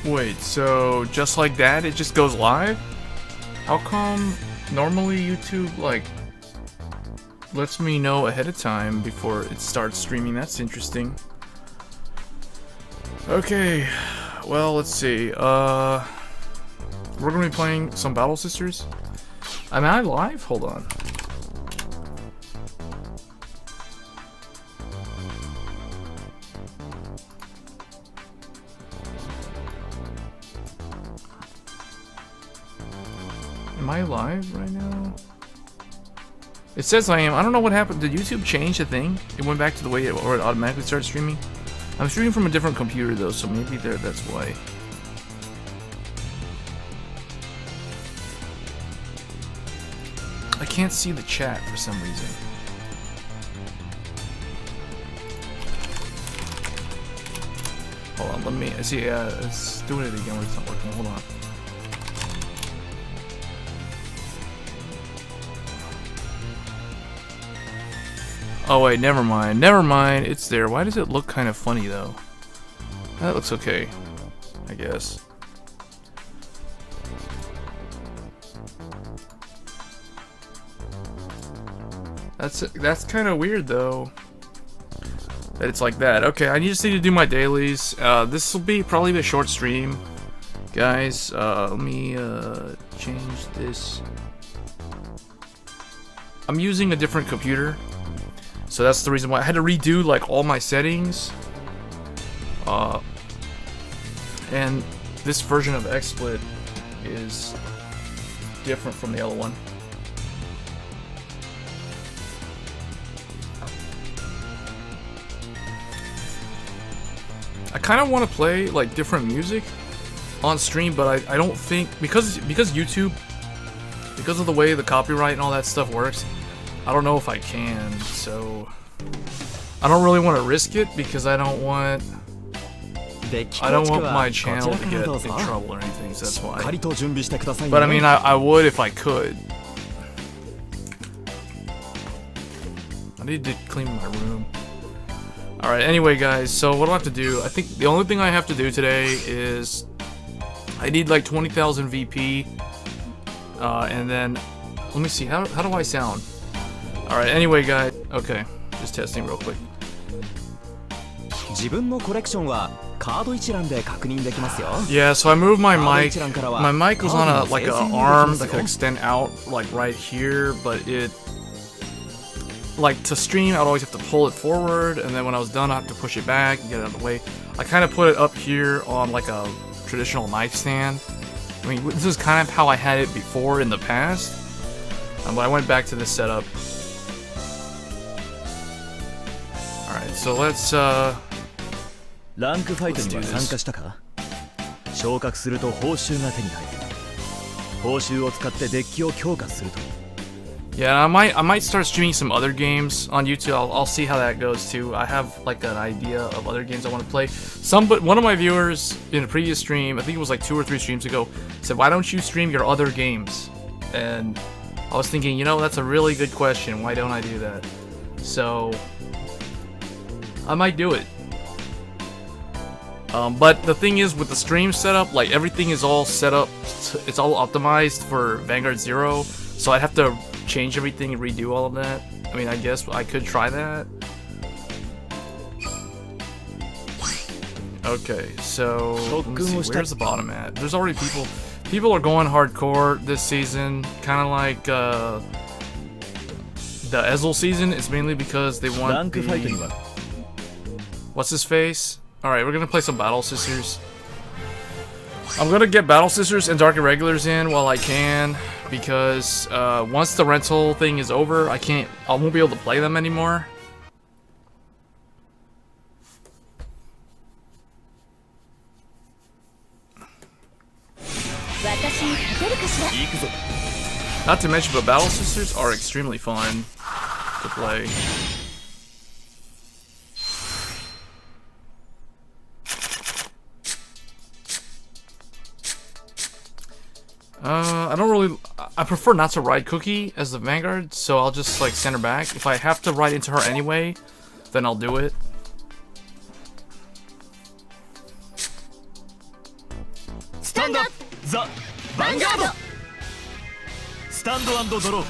Wait, so just like that, it just goes live? How come normally YouTube, like, lets me know ahead of time before it starts streaming? That's interesting. Okay, well, let's see. We're gonna be playing some Battle Sisters. Am I live? Hold on. Am I live right now? It says I am. I don't know what happened. Did YouTube change the thing? It went back to the way it automatically started streaming? I'm streaming from a different computer though, so maybe that's why. I can't see the chat for some reason. Hold on, let me see. Let's do it again. It's not working. Hold on. Oh wait, never mind. Never mind. It's there. Why does it look kind of funny though? That looks okay, I guess. That's kind of weird though. That it's like that. Okay, I just need to do my dailies. This will be probably a short stream, guys. Let me change this. I'm using a different computer, so that's the reason why I had to redo like all my settings. And this version of XSplit is different from the other one. I kind of want to play like different music on stream, but I don't think because YouTube, because of the way the copyright and all that stuff works, I don't know if I can. So I don't really want to risk it because I don't want my channel to get in trouble or anything. So that's why. But I mean, I would if I could. I need to clean my room. Alright, anyway guys, so what do I have to do? I think the only thing I have to do today is I need like 20,000 VP, and then let me see, how do I sound? Alright, anyway guys, okay, just testing real quick. Yeah, so I moved my mic. My mic was on like an arm that could extend out like right here, but it, like to stream, I'd always have to pull it forward, and then when I was done, I have to push it back and get it out of the way. I kind of put it up here on like a traditional mic stand. I mean, this is kind of how I had it before in the past, but I went back to this setup. Alright, so let's do this. Yeah, I might start streaming some other games on YouTube. I'll see how that goes too. I have like an idea of other games I want to play. One of my viewers in a previous stream, I think it was like 2 or 3 streams ago, said, "Why don't you stream your other games?" And I was thinking, you know, that's a really good question. Why don't I do that? So I might do it. But the thing is, with the stream setup, like everything is all set up. It's all optimized for Vanguard 0. So I'd have to change everything and redo all of that. I mean, I guess I could try that. Okay, so let me see, where's the bottom at? There's already people are going hardcore this season, kind of like the Ezel season. It's mainly because they want the, what's his face? Alright, we're gonna play some Battle Sisters. I'm gonna get Battle Sisters and Dark Irregulars in while I can, because once the rental thing is over, I won't be able to play them anymore. Not to mention, but Battle Sisters are extremely fun to play. I prefer not to ride Cookie as the Vanguard, so I'll just like send her back. If I have to ride into her anyway, then I'll do it. The Vanguard. Stand and draw.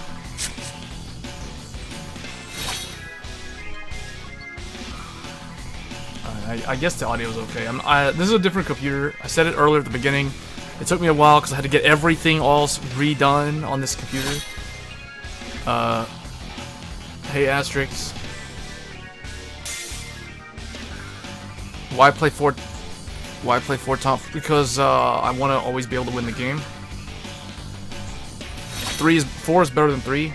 I guess the audio is okay. This is a different computer. I said it earlier at the beginning. It took me a while because I had to get everything all redone on this computer. Hey Asterix. Why play four top? Because I want to always be able to win the game. 4 is better than 3.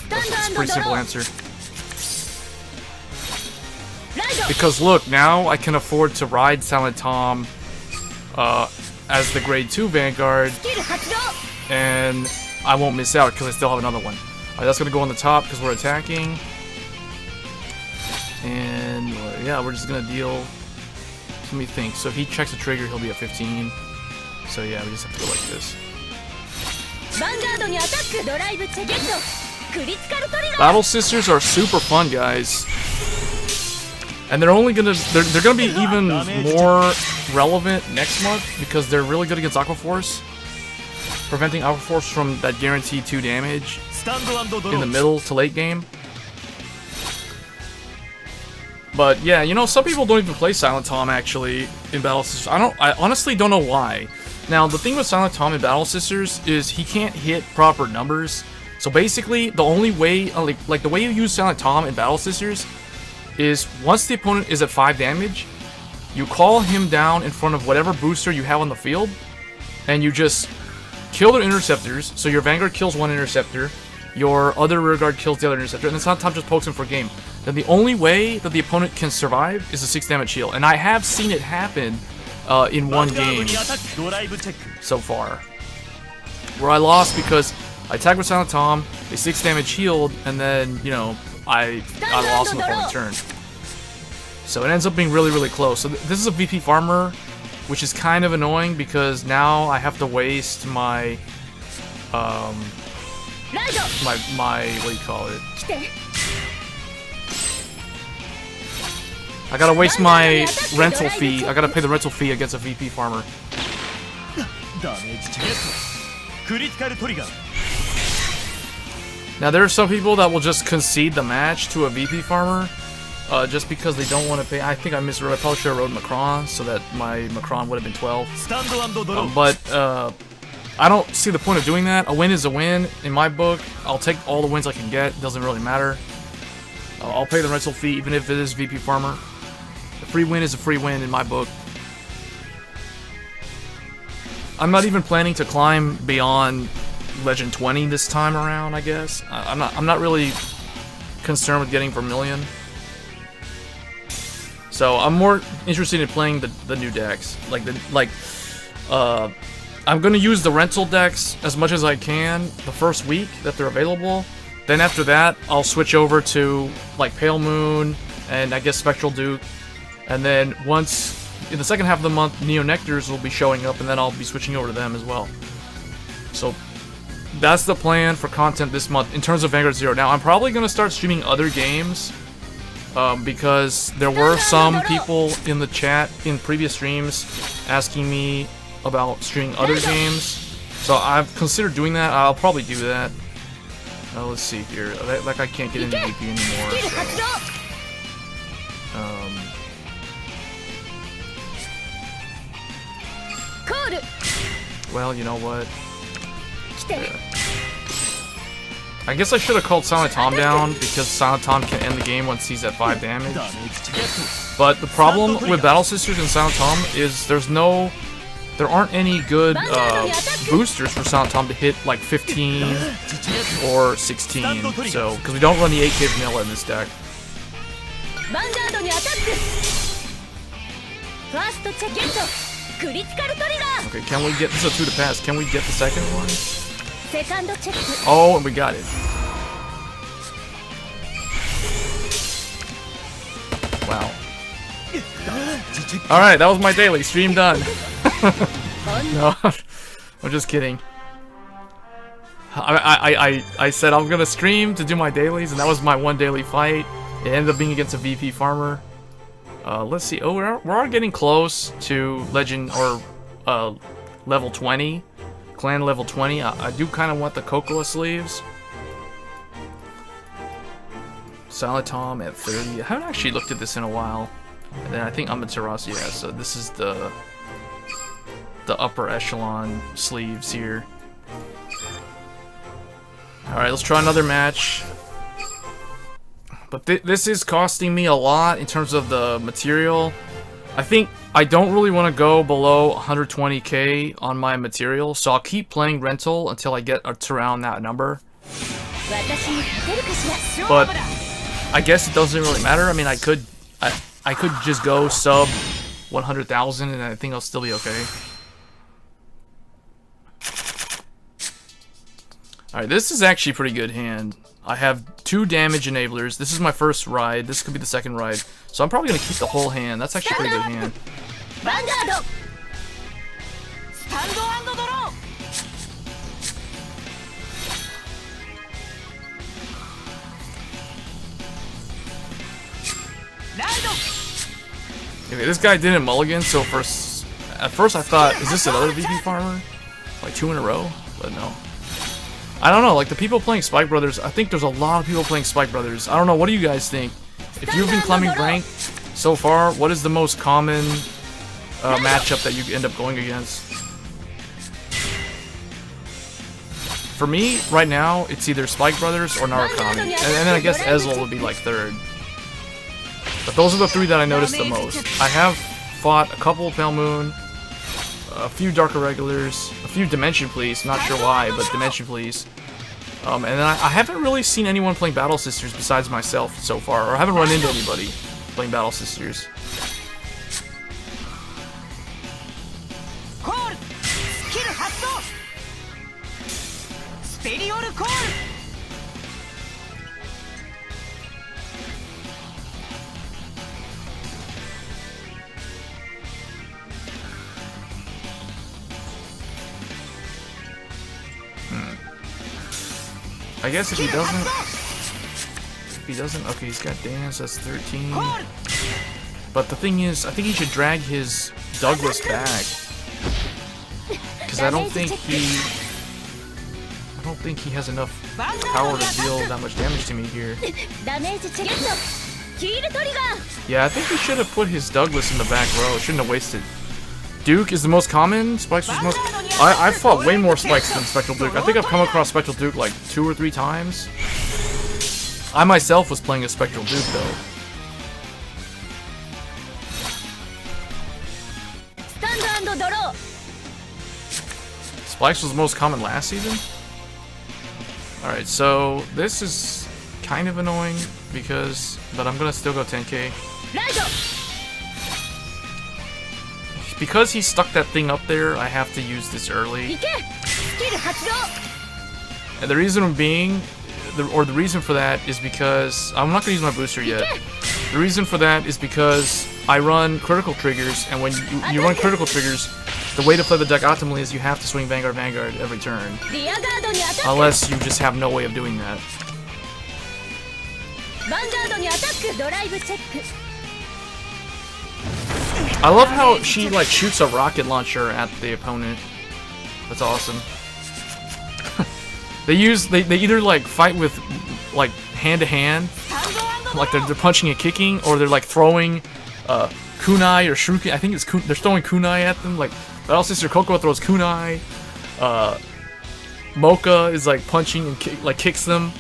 That's a pretty simple answer. Because look, now I can afford to ride Silent Tom as the grade 2 Vanguard, and I won't miss out because I still have another one. Alright, that's gonna go on the top because we're attacking. And yeah, we're just gonna deal. Let me think. So if he checks the trigger, he'll be at 15. So yeah, we just have to go like this. Battle Sisters are super fun, guys. And they're only gonna they're gonna be even more relevant next month because they're really good against Aqua Force, preventing Aqua Force from that guaranteed 2 damage in the middle to late game. But yeah, you know, some people don't even play Silent Tom actually in Battle Sisters. I honestly don't know why. Now the thing with Silent Tom in Battle Sisters is he can't hit proper numbers. So basically, the only way like the way you use Silent Tom in Battle Sisters is once the opponent is at 5 damage, you call him down in front of whatever booster you have on the field, and you just kill their interceptors. So your Vanguard kills one interceptor, your other rearguard kills the other interceptor, and then Silent Tom just pokes him for game. Then the only way that the opponent can survive is a 6 damage heal, and I have seen it happen in one game so far, where I lost because I attacked with Silent Tom, a 6 damage healed, and then, you know, I lost on the following turn. So it ends up being really, really close. So this is a VP farmer, which is kind of annoying because now I have to waste my my what do you call it? I gotta waste my rental fee. I gotta pay the rental fee against a VP farmer. Now there are some people that will just concede the match to a VP farmer just because they don't want to pay. I think I miswrote. I probably should have wrote Macron so that my Macron would have been 12. But I don't see the point of doing that. A win is a win in my book. I'll take all the wins I can get. Doesn't really matter. I'll pay the rental fee even if it is VP farmer. A free win is a free win in my book. I'm not even planning to climb beyond Legend 20 this time around, I guess. I'm not really concerned with getting Vermilion. So I'm more interested in playing the new decks. I'm gonna use the rental decks as much as I can the first week that they're available. Then after that, I'll switch over to like Pale Moon and I guess Spectral Duke. And then once in the second half of the month, Neo Nectars will be showing up, and then I'll be switching over to them as well. So that's the plan for content this month in terms of Vanguard Zero. Now I'm probably gonna start streaming other games because there were some people in the chat in previous streams asking me about streaming other games. So I've considered doing that. I'll probably do that. Let's see here. Like I can't get into VP anymore. So. Well, you know what? Yeah. I guess I should have called Silent Tom down because Silent Tom can end the game once he's at 5 damage. But the problem with Battle Sisters and Silent Tom is there aren't any good boosters for Silent Tom to hit like 15 or 16. So, because we don't run the 8K vanilla in this deck. Okay, can we get this? Is a 2 to pass. Can we get the second one? Oh, and we got it. Wow. Alright, that was my daily. Stream done. No, I'm just kidding. I said I'm gonna stream to do my dailies, and that was my one daily fight. It ended up being against a VP farmer. Let's see. Oh, we're getting close to Legend or level 20. Clan level 20. I do kind of want the Cocoa sleeves. Silent Tom at 30. I haven't actually looked at this in a while. And then I think Amaterasu, yeah, so this is the upper echelon sleeves here. Alright, let's try another match. But this is costing me a lot in terms of the material. I think I don't really want to go below 120k on my material, so I'll keep playing rental until I get to around that number. But I guess it doesn't really matter. I mean, I could just go sub 100,000 and I think I'll still be okay. Alright, this is actually a pretty good hand. I have 2 damage enablers. This is my first ride. This could be the second ride. So I'm probably going to keep the whole hand. That's actually a pretty good hand. Okay, this guy didn't mulligan, so at first I thought, is this another VP farmer? Like 2 in a row? But no. I don't know, like the people playing Spike Brothers, I think there's a lot of people playing Spike Brothers. I don't know, what do you guys think? If you've been climbing rank so far, what is the most common matchup that you end up going against? For me, right now, it's either Spike Brothers or Narukami. And then I guess Ezel would be like third. But those are the 3 that I noticed the most. I have fought a couple of Pale Moon, a few Dark Irregulars, a few Dimension Police, not sure why, but Dimension Police. And then I haven't really seen anyone playing Battle Sisters besides myself so far, or I haven't run into anybody playing Battle Sisters. I guess if he doesn't, okay, he's got dance, that's 13. But the thing is, I think he should drag his Douglas back. Because I don't think he has enough power to deal that much damage to me here. Yeah, I think he should have put his Douglas in the back row, shouldn't have wasted. Duke is the most common, Spikes was most... I've fought way more Spikes than Spectral Duke. I think I've come across Spectral Duke like 2 or 3 times. I myself was playing a Spectral Duke though. Spikes was the most common last season? Alright, so this is kind of annoying but I'm gonna still go 10k. Because he stuck that thing up there, I have to use this early. And the reason being, the reason for that is because I'm not gonna use my booster yet. The reason for that is because I run critical triggers, and when you run critical triggers, the way to play the deck optimally is you have to swing Vanguard every turn. Unless you just have no way of doing that. I love how she like shoots a rocket launcher at the opponent. That's awesome. They either like fight with like hand to hand, like they're punching and kicking, or they're like throwing kunai or shuriken. I think it's they're throwing kunai at them. Like Battle Sister Cocoa throws kunai. Mocha is like punching and kicks them,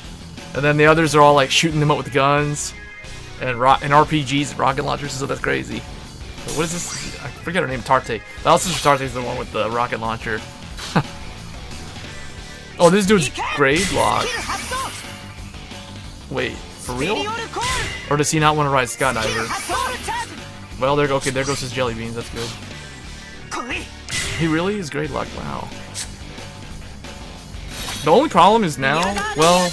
and then the others are all like shooting them up with guns and RPGs, rocket launchers. So that's crazy. What is this? I forget her name. Tarte. Battle Sister Tarte is the one with the rocket launcher. Oh, this dude's grade lock. Wait, for real? Or does he not want to ride Skydiver? Well, there goes his jelly beans. That's good. He really is grade lock. Wow. The only problem is now, well,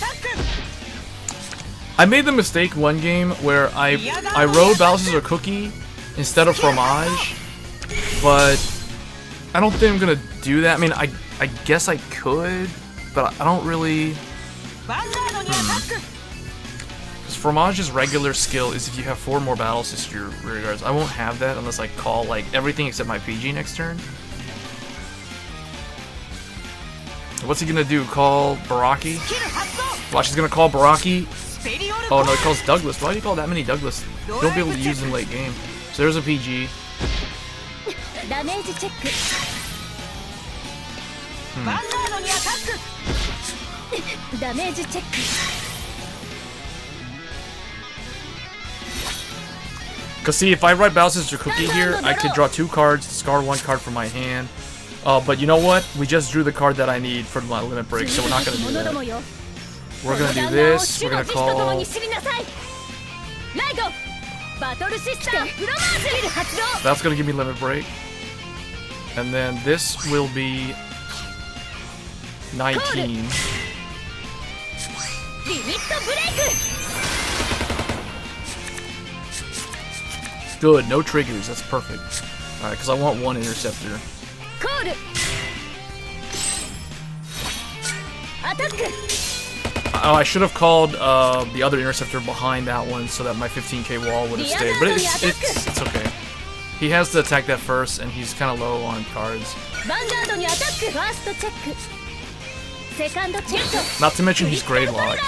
I made the mistake one game where I rode Battle Sister Cookie instead of Fromage, but I don't think I'm gonna do that. I mean, I guess I could, but I don't really. Because Fromage's regular skill is if you have 4 more Battle Sister rear guards. I won't have that unless I call like everything except my PG next turn. What's he gonna do? Call Baraki? Watch, he's gonna call Baraki. Oh no, he calls Douglas. Why do you call that many Douglas? You won't be able to use in late game. So there's a PG. Cause see, if I write Bowser's Cookie here, I could draw 2 cards, discard 1 card from my hand. But you know what? We just drew the card that I need for my limit break, so we're not gonna do that. We're gonna do this. We're gonna call. That's gonna give me limit break. And then this will be 19. Good, no triggers. That's perfect. Alright, because I want 1 interceptor. Oh, I should have called the other interceptor behind that one so that my 15k wall would have stayed. But it's okay. He has to attack that first, and he's kind of low on cards. Not to mention he's grade locked.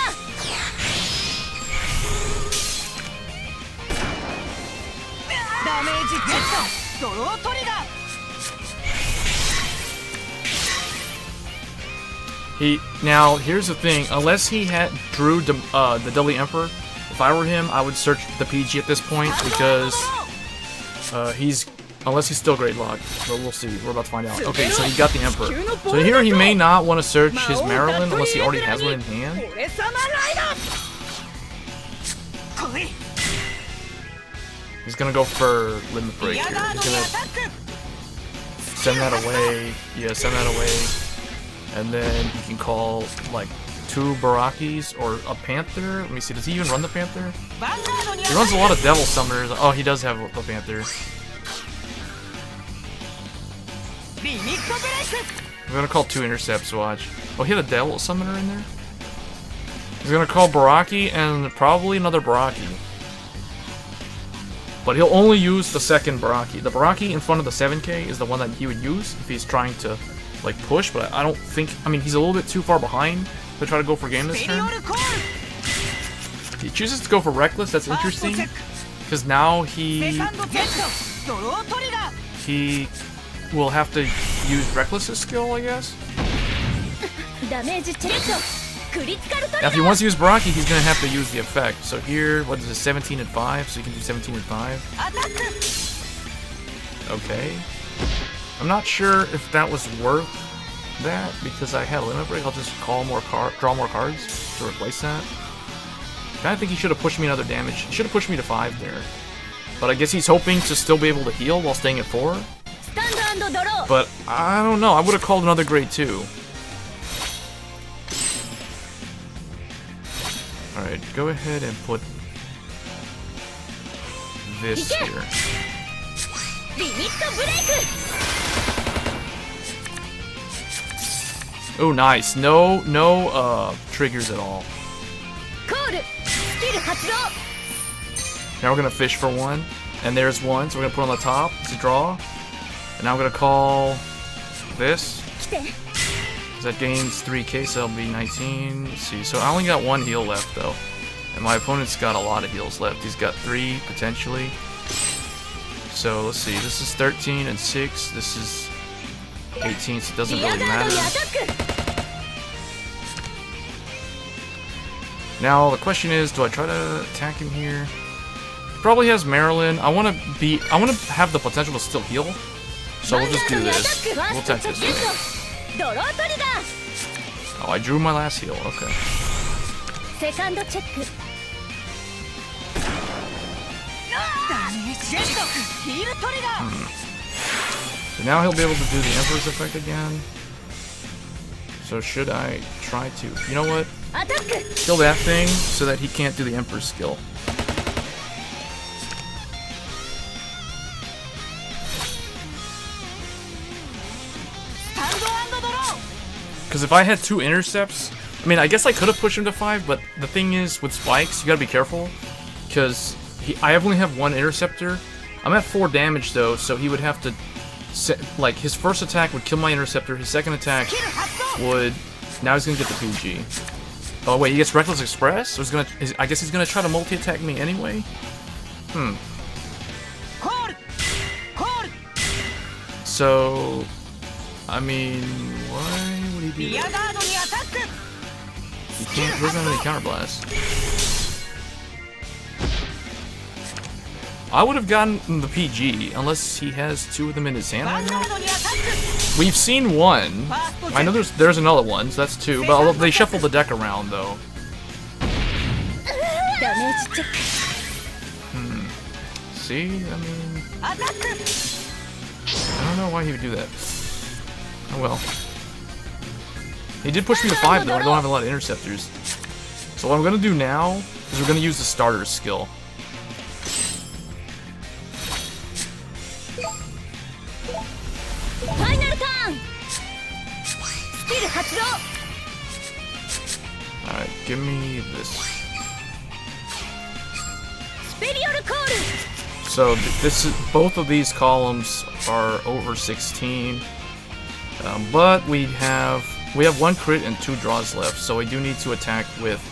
Now here's the thing. Unless he drew the Deadly Emperor, if I were him, I would search the PG at this point because unless he's still grade locked. But we'll see. We're about to find out. Okay, so he got the Emperor. So here he may not want to search his Maryland unless he already has one in hand. He's gonna go for limit break here. He's gonna send that away. Yeah, send that away. And then he can call like 2 Barakis or a Panther. Let me see, does he even run the Panther? He runs a lot of Devil Summoners. Oh, he does have a Panther. I'm gonna call 2 intercepts, watch. Oh, he had a Devil Summoner in there? He's gonna call Baraki and probably another Baraki. But he'll only use the second Baraki. The Baraki in front of the 7k is the one that he would use if he's trying to like push, but I don't think, I mean, he's a little bit too far behind to try to go for game this turn. He chooses to go for Reckless. That's interesting, because now he will have to use Reckless's skill, I guess. Now if he wants to use Baraki, he's gonna have to use the effect. So here, what is it, 17 and 5? So you can do 17 and 5. Okay. I'm not sure if that was worth that because I had a limit break. I'll just draw more cards to replace that. I think he should have pushed me another damage. He should have pushed me to 5 there. But I guess he's hoping to still be able to heal while staying at 4. But I don't know. I would have called another grade 2. Alright, go ahead and put this here. Oh, nice. No triggers at all. Now we're gonna fish for 1, and there's 1, so we're gonna put on the top to draw. And now I'm gonna call this. That gains 3k, so that'll be 19. Let's see, so I only got 1 heal left though, and my opponent's got a lot of heals left. He's got 3 potentially. So let's see, this is 13 and 6. This is 18, so it doesn't really matter. Now the question is, do I try to attack him here? He probably has Maryland. I want to have the potential to still heal. So we'll just do this. We'll attack this way. Oh, I drew my last heal. Okay. So now he'll be able to do the Emperor's effect again. So should I try to? You know what? Kill that thing so that he can't do the Emperor's skill. Because if I had 2 intercepts, I mean, I guess I could have pushed him to 5, but the thing is, with spikes, you gotta be careful. Because I only have 1 interceptor. I'm at 4 damage though, so he would have to like his first attack would kill my interceptor, his second attack would, now he's gonna get the PG. Oh wait, he gets Reckless Express? So I guess he's gonna try to multi-attack me anyway? So, I mean, why would he do that? He doesn't have any counterblast. I would have gotten the PG, unless he has 2 of them in his hand right now. We've seen one. I know there's another one, so that's 2, but they shuffle the deck around, though. See? I mean... I don't know why he would do that. Oh well. He did push me to 5, though. I don't have a lot of interceptors. So what I'm gonna do now is we're gonna use the starter skill. Alright, give me this. So this is, both of these columns are over 16, but we have 1 crit and 2 draws left, so I do need to attack with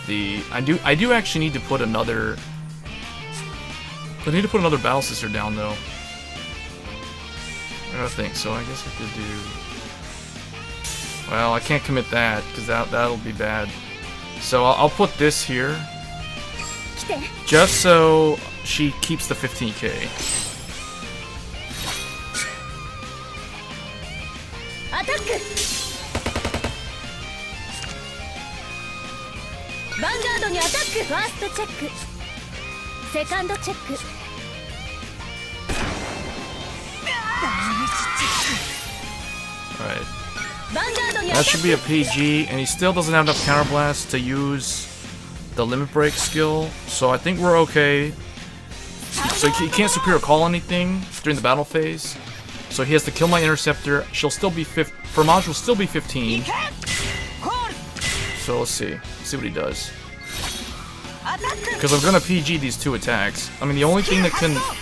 the. I do actually need to put another. I need to put another Battle Sister down though. I gotta think. So I guess I could do. Well, I can't commit that because that'll be bad. So I'll put this here, just so she keeps the 15k. Alright. That should be a PG, and he still doesn't have enough counterblast to use the limit break skill, so I think we're okay. So he can't superior call anything during the battle phase, so he has to kill my interceptor. She'll still be Fromage will still be 15. So let's see what he does. Because I'm gonna PG these 2 attacks. I mean, the only thing that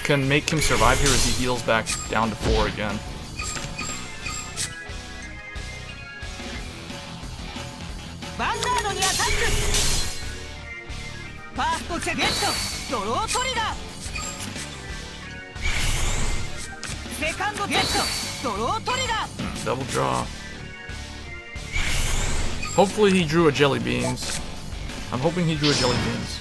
can make him survive here is he heals back down to 4 again. Double draw. Hopefully he drew a Jelly Beans. I'm hoping he drew a Jelly Beans.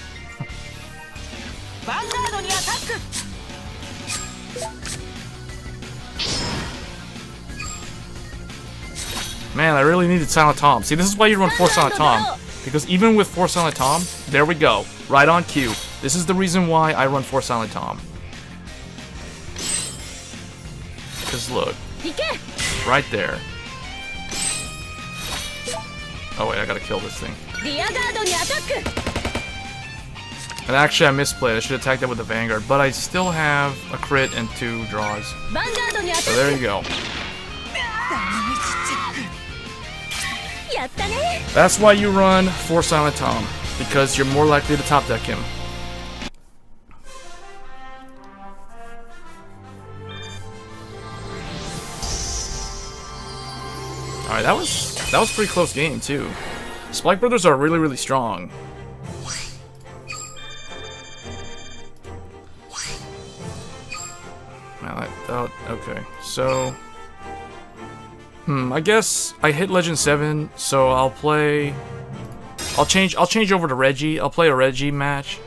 Man, I really needed Silent Tom. See, this is why you run 4 Silent Tom. Because even with 4 Silent Tom, there we go. Right on cue. This is the reason why I run 4 Silent Tom. Because look. Right there. Oh wait, I gotta kill this thing. And actually I misplayed. I should attack that with the Vanguard. But I still have a crit and 2 draws. So there you go. That's why you run 4 Silent Tom, because you're more likely to top deck him. Alright, that was a pretty close game too. Spike Brothers are really, really strong. Okay, so I guess I hit Legend 7, so I'll change over to Reggie. I'll play a Reggie match,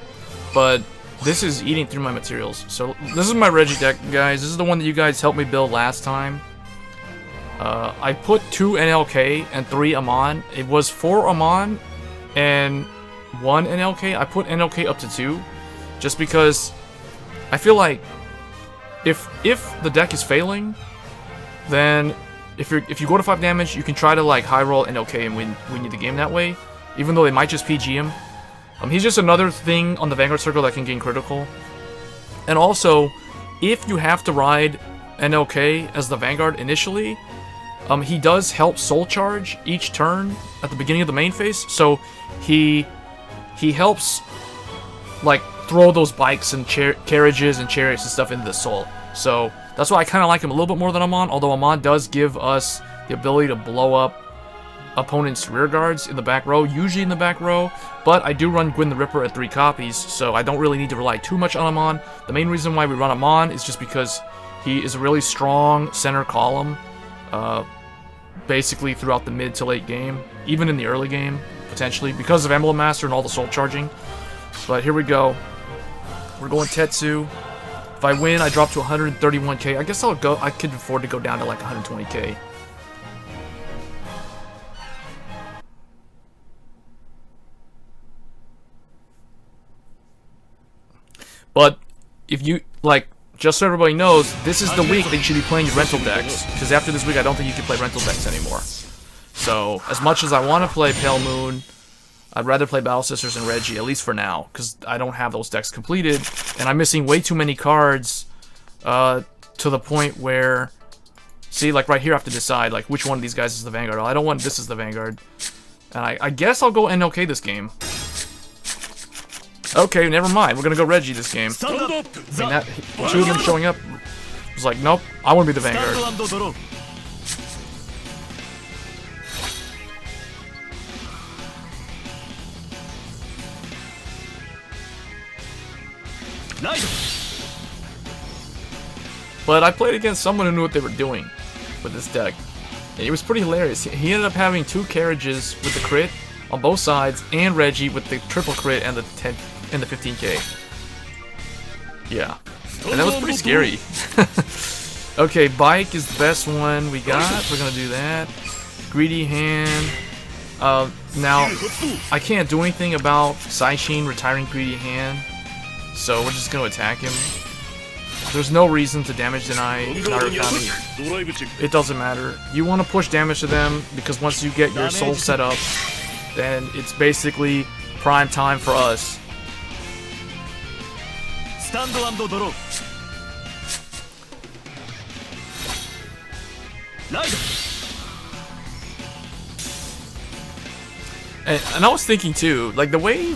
but this is eating through my materials. So this is my Reggie deck, guys. This is the one that you guys helped me build last time. I put 2 NLK and 3 Amon. It was 4 Amon and 1 NLK. I put NLK up to 2, just because I feel like if the deck is failing, then if you go to 5 damage, you can try to like high roll NLK and win the game that way, even though they might just PG him. He's just another thing on the Vanguard circle that can gain critical. And also, if you have to ride NLK as the Vanguard initially, he does help soul charge each turn at the beginning of the main phase, so he helps like throw those bikes and carriages and chariots and stuff into the soul. So that's why I kind of like him a little bit more than Amon, although Amon does give us the ability to blow up opponent's rear guards in the back row, usually in the back row, but I do run Gwyn the Ripper at 3 copies, so I don't really need to rely too much on Amon. The main reason why we run Amon is just because he is a really strong center column, basically throughout the mid to late game, even in the early game, potentially, because of Emblem Master and all the soul charging. But here we go. We're going Tetsu. If I win, I drop to 131k. I guess I could afford to go down to like 120k. But if you, like, just so everybody knows, this is the week that you should be playing your rental decks. Because after this week, I don't think you can play rental decks anymore. So, as much as I want to play Pale Moon, I'd rather play Battle Sisters and Reggie, at least for now. Because I don't have those decks completed. And I'm missing way too many cards to the point where... See, like right here I have to decide, like, which one of these guys is the Vanguard. I don't want this as the Vanguard. And I guess I'll go NLK this game. Okay, never mind. We're gonna go Reggie this game. I mean, that, 2 of them showing up was like, nope, I want to be the Vanguard. But I played against someone who knew what they were doing with this deck. It was pretty hilarious. He ended up having 2 carriages with the crit on both sides, and Reggie with the triple crit and the 10 and the 15k. Yeah. And that was pretty scary. Okay, Bike is the best one we got. We're gonna do that. Greedy Hand. Now, I can't do anything about Saishin retiring Greedy Hand, so we're just gonna attack him. There's no reason to damage deny Narukami. It doesn't matter. You want to push damage to them, because once you get your soul set up, then it's basically prime time for us. And I was thinking too, like the way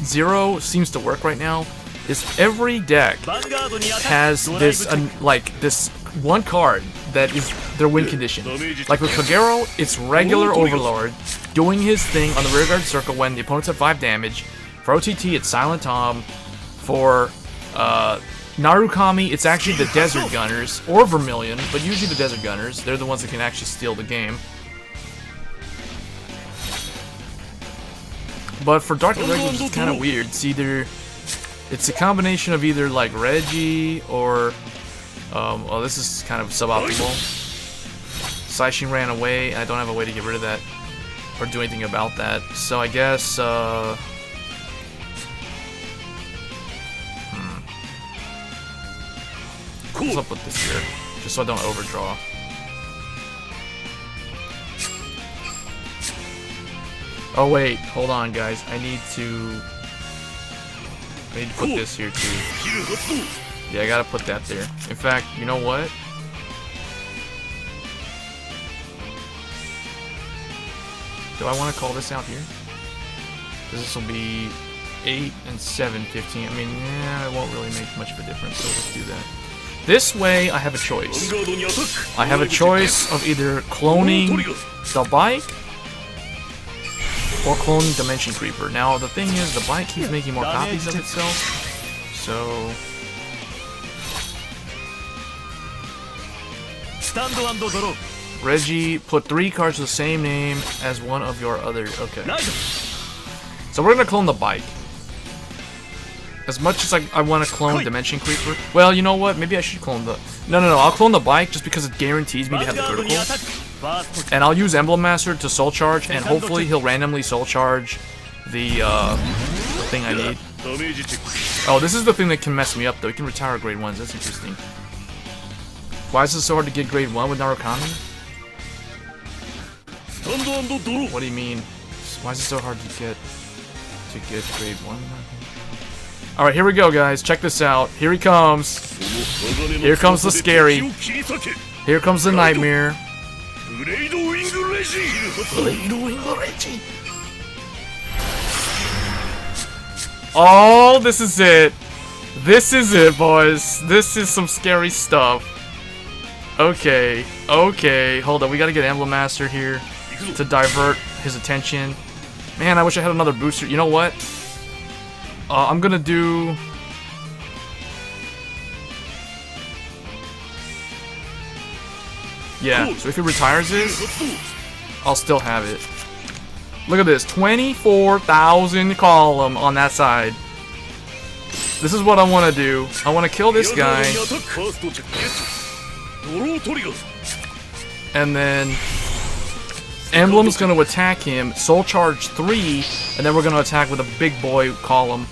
Zero seems to work right now is every deck has this like this one card that is their win condition. Like with Kagero, it's regular Overlord doing his thing on the rearguard circle when the opponent's at 5 damage. For OTT, it's Silent Tom. For Narukami, it's actually the Desert Gunners, or Vermilion, but usually the Desert Gunners. They're the ones that can actually steal the game. But for Dark Irregulars, it's kind of weird. It's a combination of either like Reggie or, well, this is kind of suboptimal. Saishin ran away, and I don't have a way to get rid of that or do anything about that. So I guess, what's up with this here? Just so I don't overdraw. Oh wait, hold on guys. I need to put this here too. Yeah, I gotta put that there. In fact, you know what? Do I want to call this out here? Because this will be 8 and 7, 15. I mean, yeah, it won't really make much of a difference, so let's do that. This way, I have a choice. I have a choice of either cloning the Bike or cloning Dimension Creeper. Now, the thing is, the Bike keeps making more copies of itself, so... Reggie, put 3 cards with the same name as one of your other... Okay. So we're gonna clone the Bike. As much as I want to clone Dimension Creeper... Well, you know what? Maybe I should clone the... No, I'll clone the Bike just because it guarantees me to have the critical. And I'll use Emblem Master to soul charge, and hopefully he'll randomly soul charge the thing I need. Oh, this is the thing that can mess me up, though. You can retire grade 1s. That's interesting. Why is it so hard to get grade 1 with Narukami? What do you mean? Why is it so hard to get grade 1? Alright, here we go, guys. Check this out. Here he comes. Here comes the scary. Here comes the nightmare. Blade Wing Reggie. Oh, this is it. This is it, boys. This is some scary stuff. Okay, okay. Hold on, we gotta get Emblem Master here to divert his attention. Man, I wish I had another booster. You know what? I'm gonna do... Yeah, so if he retires this, I'll still have it. Look at this, 24,000 column on that side. This is what I want to do. I want to kill this guy. And then Emblem's going to attack him, Soul Charge 3, and then we're going to attack with a big boy column.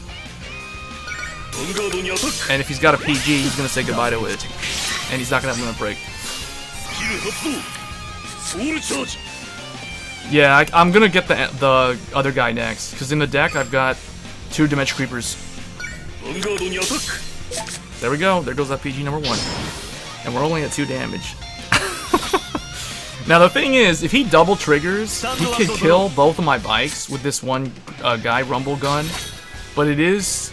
And if he's got a PG, he's going to say goodbye to it. And he's not going to have Limit Break. Yeah, I'm going to get the other guy next, because in the deck I've got 2 Dimension Creepers. There we go, there goes that PG number 1. And we're only at 2 damage. Now the thing is, if he double triggers, he could kill both of my bikes with this one guy Rumble Gun. But it is...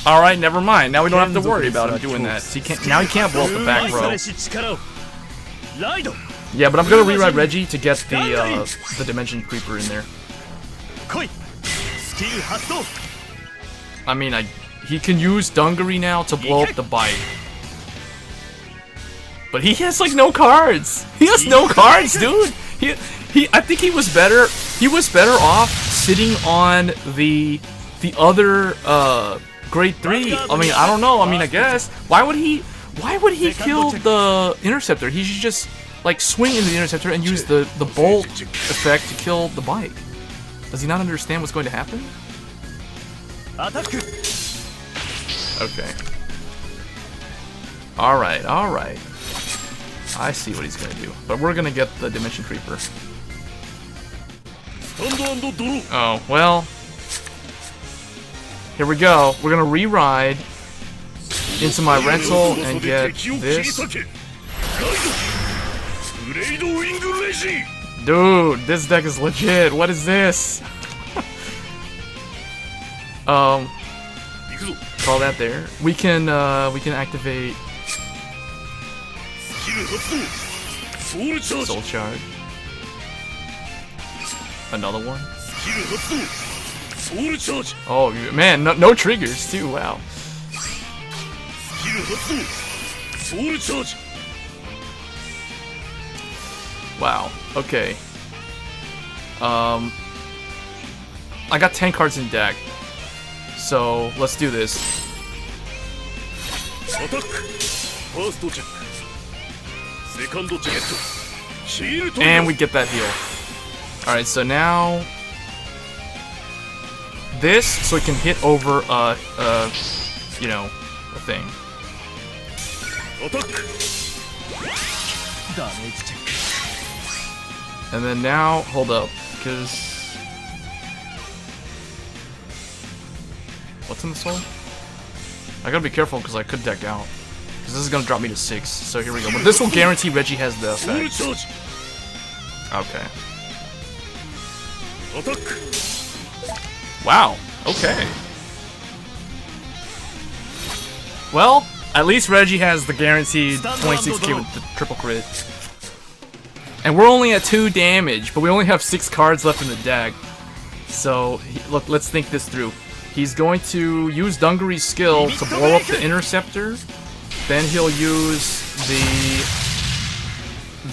Alright, never mind. Now we don't have to worry about him doing that. So now he can't blow up the back row. Yeah, but I'm gonna rewrite Reggie to get the Dimension Creeper in there. I mean, he can use Dungaree now to blow up the bike. But he has like no cards. He has no cards, dude. I think he was better. He was better off sitting on the other grade 3. I mean, I don't know. I mean, I guess why would he kill the Interceptor? He should just like swing into the Interceptor and use the bolt effect to kill the bike. Does he not understand what's going to happen? Okay. Alright, alright. I see what he's gonna do. But we're gonna get the Dimension Creeper. Oh, well. Here we go. We're gonna re-ride into my rental and get this. Dude, this deck is legit. What is this? Call that there. We can activate Soul Charge. Another one. Oh man, no triggers too. Wow. Wow. Okay. I got 10 cards in deck. So, let's do this. And we get that heal. Alright, so now... this, so it can hit over, you know, a thing. And then now, hold up, because... what's in the soul? I gotta be careful because I could deck out. Because this is gonna drop me to 6. So here we go. But this will guarantee Reggie has the effect. Okay. Wow. Okay. Well, at least Reggie has the guaranteed 26k with the triple crit. And we're only at 2 damage, but we only have 6 cards left in the deck. So, look, let's think this through. He's going to use Dungaree's skill to blow up the Interceptor. Then he'll use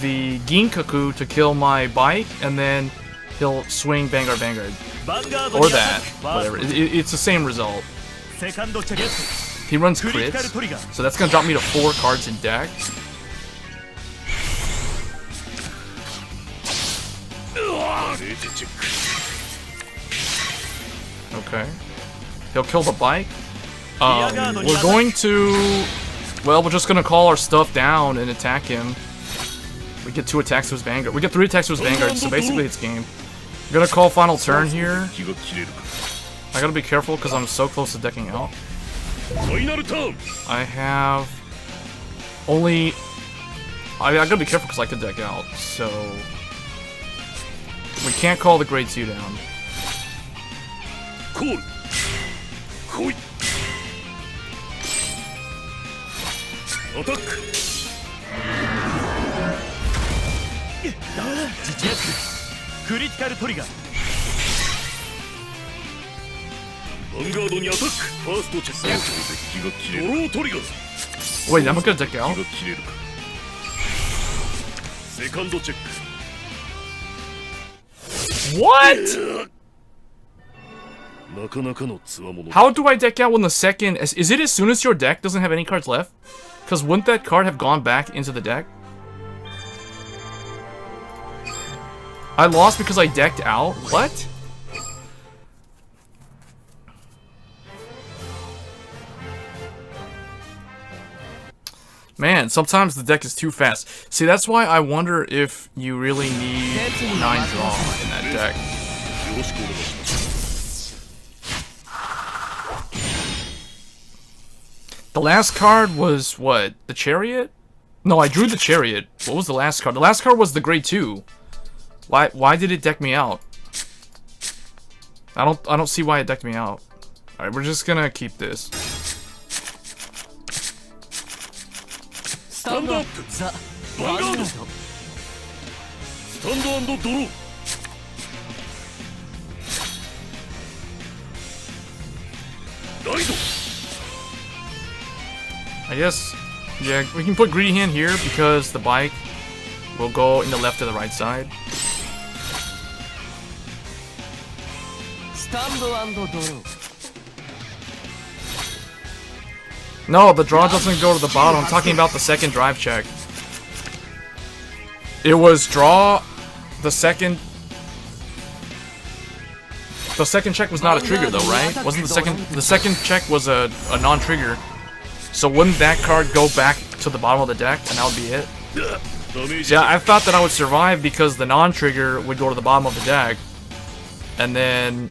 the Ginkaku to kill my bike, and then he'll swing Vanguard. Or that, whatever. It's the same result. He runs crits, so that's gonna drop me to 4 cards in deck. Okay. He'll kill the bike. We're going to... well, we're just gonna call our stuff down and attack him. We get 2 attacks to his Vanguard. We get 3 attacks to his Vanguard, so basically it's game. I'm gonna call final turn here. I gotta be careful because I'm so close to decking out. I have only... I gotta be careful because I could deck out, so... we can't call the grade 2 down. アタック実力クリティカルトリガーヴァンガードにアタックファーストチェックデッキが切れるドロートリガー Wait, I'm gonna deck out. 切れるかセカンドチェック What? なかなかの強者 How do I deck out when the second... Is it as soon as your deck doesn't have any cards left? Because wouldn't that card have gone back into the deck? I lost because I decked out? What? Man, sometimes the deck is too fast. See, that's why I wonder if you really need 9 draw in that deck. よろしくお願いします The last card was what? The Chariot? No, I drew the Chariot. What was the last card? The last card was the Grade 2. Why did it deck me out? I don't see why it decked me out. Alright, we're just gonna keep this. スタンドアップザ・ヴァンガードスタンド&ドローライド I guess, yeah, we can put Greedy Hand here because the bike will go in the left to the right side. スタンド&ドロー No, the draw doesn't go to the bottom. I'm talking about the second drive check. It was draw the second... The second check was not a trigger though, right? Wasn't the second... The second check was a non-trigger. So wouldn't that card go back to the bottom of the deck and that would be it? Yeah, I thought that I would survive because the non-trigger would go to the bottom of the deck. And then...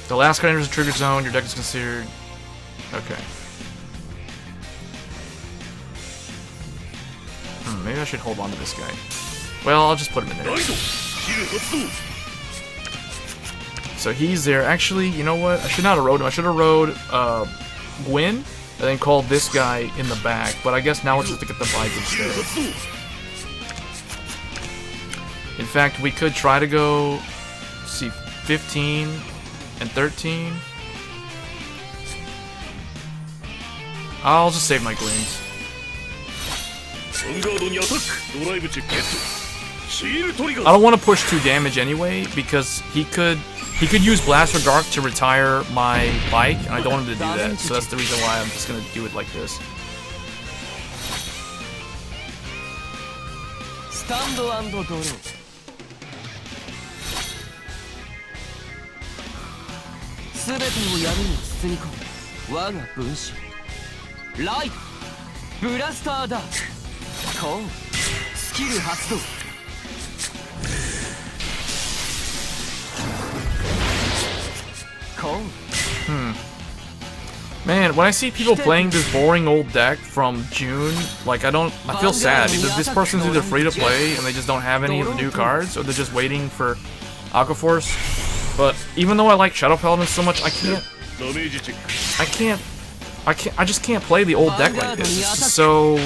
The last card enters the trigger zone, your deck is considered... Okay. Maybe I should hold on to this guy. Well, I'll just put him in there. So he's there. Actually, you know what? I should not have rode him. I should have rode Gwyn, and then called this guy in the back. But I guess now it's just to get the bike instead. In fact, we could try to go... Let's see, 15... and 13. I'll just save my Gleams. I don't want to push 2 damage anyway because he could use Blaster Dark to retire my bike, and I don't want him to do that. So that's the reason why I'm just gonna do it like this. Stand and draw. すべてを闇に包み込む我が分身ライトブラスターダークコーンスキル発動コーン Man, when I see people playing this boring old deck from June, like I feel sad. Either this person's either free to play and they just don't have any of the new cards, or they're just waiting for Aquaforce. But even though I like Shadow Paladin so much, I just can't play the old deck like this. It's just so...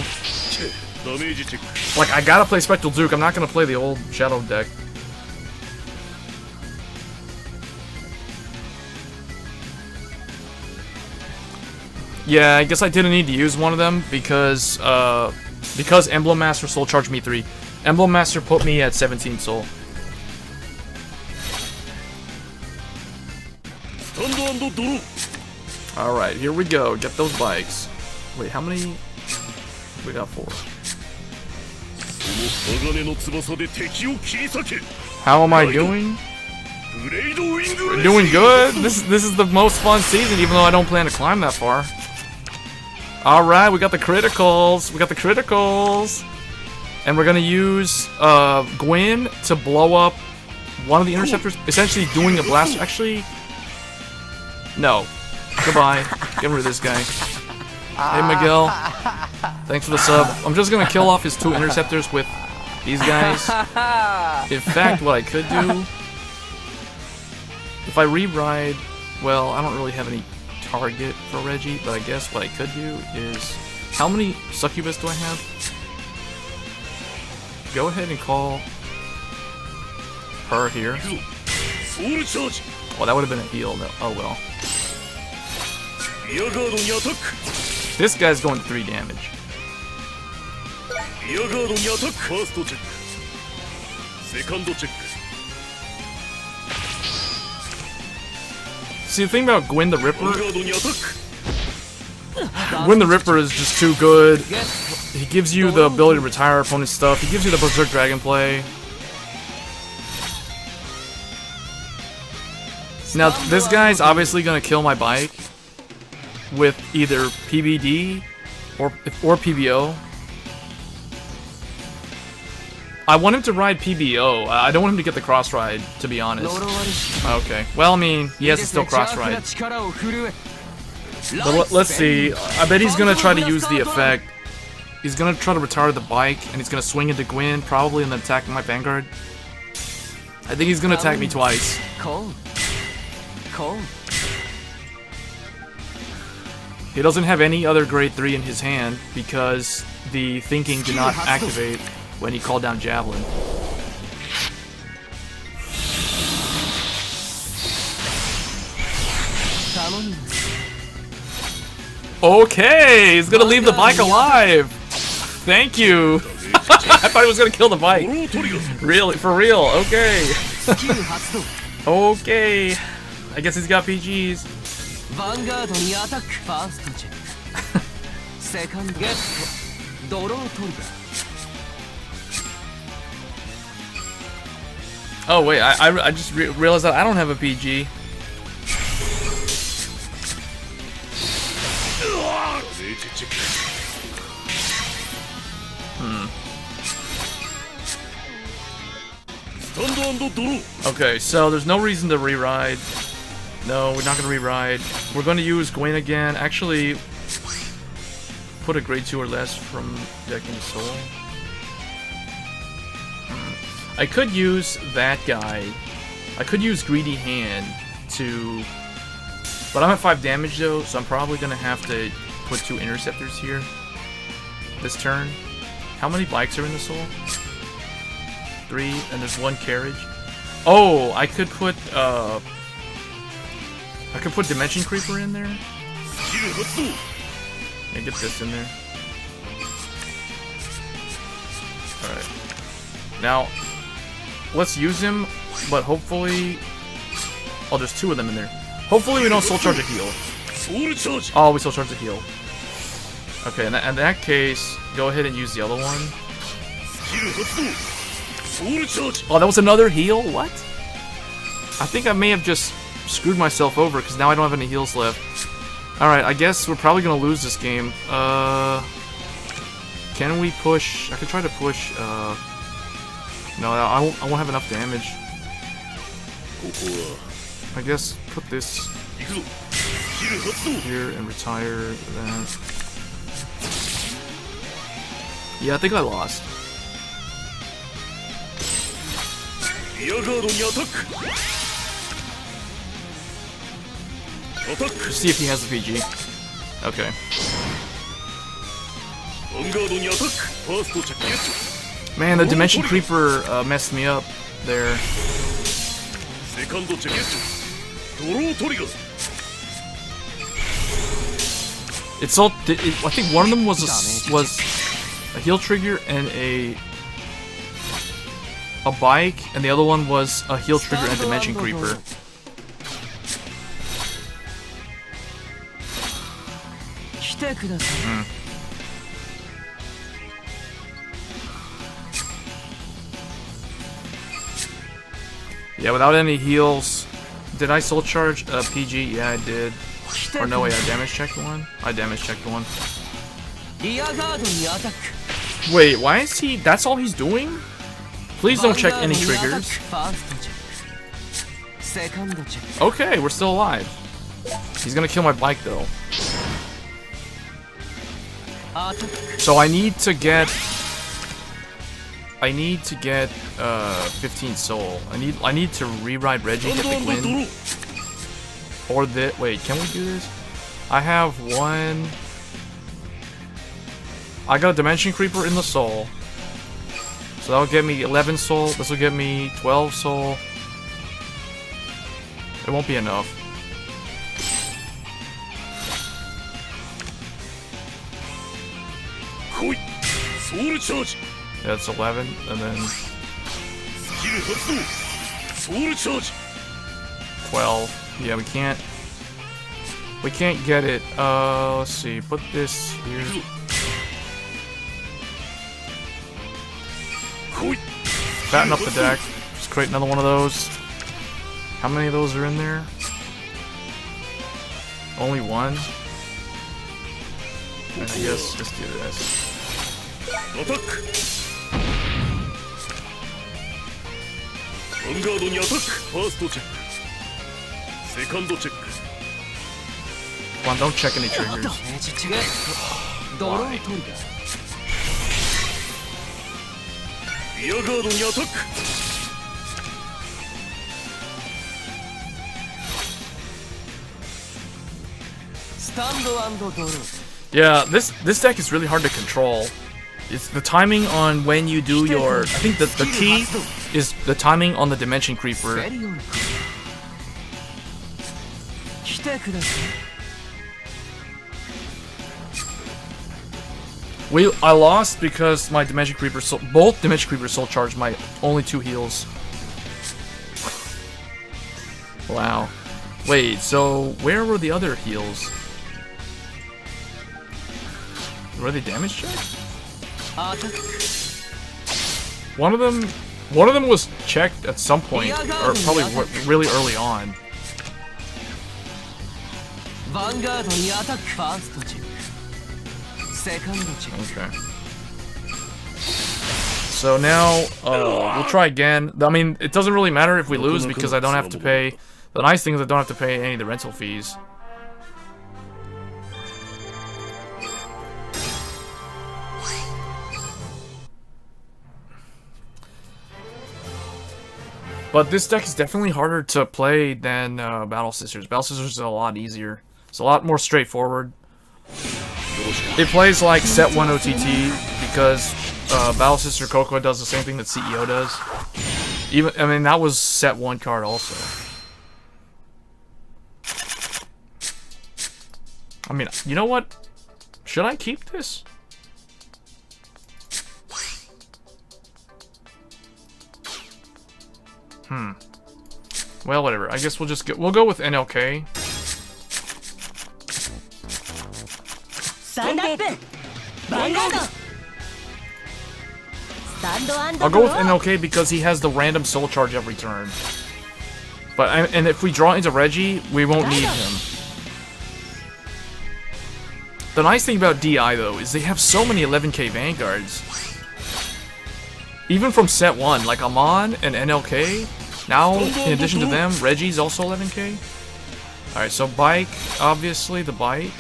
Like, I gotta play Spectral Duke, I'm not gonna play the old Shadow deck. Yeah, I guess I didn't need to use one of them because Emblem Master Soul charged me 3. Emblem Master put me at 17 soul. Alright, here we go. Get those bikes. Wait, how many? We got 4. How am I doing? We're doing good. This is the most fun season, even though I don't plan to climb that far. Alright, we got the criticals. We got the criticals. And we're gonna use Gwyn to blow up one of the interceptors, essentially doing a blast. Actually, no. Goodbye. Get rid of this guy. Hey, Miguel. Thanks for the sub. I'm just gonna kill off his 2 interceptors with these guys. In fact, what I could do, if I re-ride, well, I don't really have any target for Reggie, but I guess what I could do is... How many Succubus do I have? Go ahead and call her here. Well, that would have been a heal. No. Oh well. This guy's going 3 damage. See, the thing about Gwyn the Ripper... Gwyn the Ripper is just too good. He gives you the ability to retire opponent's stuff. He gives you the Berserk Dragon play. Now, this guy's obviously gonna kill my bike with either PBD or PBO. I want him to ride PBO. I don't want him to get the cross ride, to be honest. Okay. Well, I mean, he has to still cross ride. But let's see. I bet he's gonna try to use the effect. He's gonna try to retire the bike, and he's gonna swing into Gwyn, probably, and then attack my Vanguard. I think he's gonna attack me twice. He doesn't have any other grade 3 in his hand because the thinking did not activate when he called down Javelin. Okay, he's gonna leave the bike alive. Thank you. I thought he was gonna kill the bike. Really, for real? Okay. Okay. I guess he's got PGs. Oh wait, I just realized that I don't have a PG. Okay, so there's no reason to re-ride. No, we're not gonna re-ride. We're gonna use Gwyn again. Actually, put a grade 2 or less from deck into soul. I could use that guy. I could use Greedy Hand to... But I'm at 5 damage though, so I'm probably gonna have to put 2 interceptors here this turn. How many bikes are in the soul? 3, and there's 1 carriage. Oh, I could put Dimension Creeper in there. Yeah, get this in there. Alright. Now, let's use him, but hopefully... Oh, there's 2 of them in there. Hopefully we don't Soul Charge a heal. Oh, we Soul Charge a heal. Okay, in that case, go ahead and use the other one. Oh, that was another heal? What? I think I may have just screwed myself over, because now I don't have any heals left. Alright, I guess we're probably going to lose this game. Can we push... I could try to push, No, I won't have enough damage. I guess put this here and retire that. Yeah, I think I lost. Let's see if he has the PG. Okay. Man, the Dimension Creeper messed me up there. It's all. I think one of them was a heal trigger and a bike, and the other one was a heal trigger and a Dimension Creeper. Yeah, without any heals. Did I soul charge a PG? Yeah, I did. Or no way, I damage checked one? I damage checked one. Wait, why is he... That's all he's doing? Please don't check any triggers. Okay, we're still alive. He's gonna kill my bike though. So I need to get 15 soul. I need to re-ride Reggie, get the Gwyn. Or the... Wait, can we do this? I have one... I got a Dimension Creeper in the soul. So that'll get me 11 soul. This will get me 12 soul. It won't be enough. Yeah, it's 11, and then 12. Yeah, we can't get it. Let's see. Put this here. Fatten up the deck. Just create another one of those. How many of those are in there? Only one? And I guess just do this. Attack! Vanguardにアタック! First check. Second check. Come on, don't check any triggers. Why? Rear guard にアタック! Stand and draw. Yeah, this deck is really hard to control. It's the timing on when you do your... I think that the key is the timing on the Dimension Creeper. I lost because my Dimension Creeper both Dimension Creepers soul charged my only 2 heals. Wow. Wait, so where were the other heals? Were they damage checked? One of them was checked at some point, or probably really early on. Vanguardにアタックファーストチェック。Second check. Okay. So now we'll try again. I mean, it doesn't really matter if we lose because I don't have to pay. The nice thing is I don't have to pay any of the rental fees. But this deck is definitely harder to play than Battle Sisters. Battle Sisters is a lot easier. It's a lot more straightforward. It plays like Set 1 OTT because Battle Sister Cocoa does the same thing that CEO does. I mean, that was Set 1 card also. I mean, you know what? Should I keep this? Well, whatever. I guess we'll go with NLK. I'll go with NLK because he has the random soul charge every turn. And if we draw into Reggie, we won't need him. The nice thing about DI though is they have so many 11k Vanguards. Even from Set 1, like Amon and NLK. Now, in addition to them, Reggie's also 11k. Alright, so Bike, obviously, the Bite.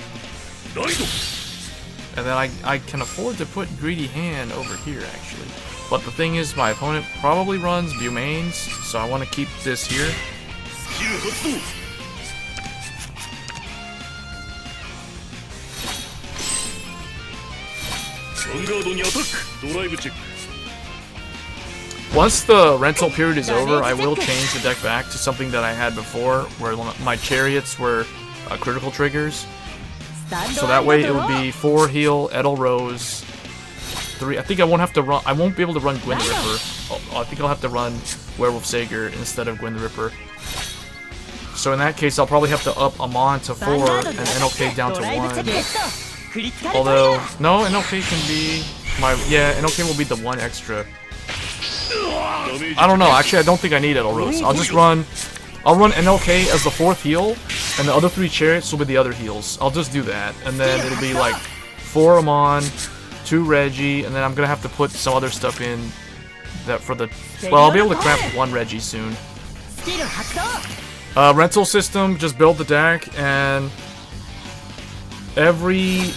And then I can afford to put Greedy Hand over here, actually. But the thing is, my opponent probably runs Bumains, so I want to keep this here. Once the rental period is over, I will change the deck back to something that I had before, where my chariots were critical triggers. So that way it will be 4 heal, Edel Rose, 3. I think I won't have to run. I won't be able to run Gwen the Ripper. I think I'll have to run Werewolf Sager instead of Gwen the Ripper. So in that case, I'll probably have to up Amon to 4 and NLK down to 1. Although, no, NLK can be yeah, NLK will be the 1 extra. I don't know, actually I don't think I need Edel Rose. I'll run NLK as the 4th heal, and the other 3 chariots will be the other heals. I'll just do that, and then it'll be like 4 Amon, 2 Reggie, and then I'm gonna have to put some other stuff in that for the... Well, I'll be able to craft 1 Reggie soon. Rental system, just build the deck, and every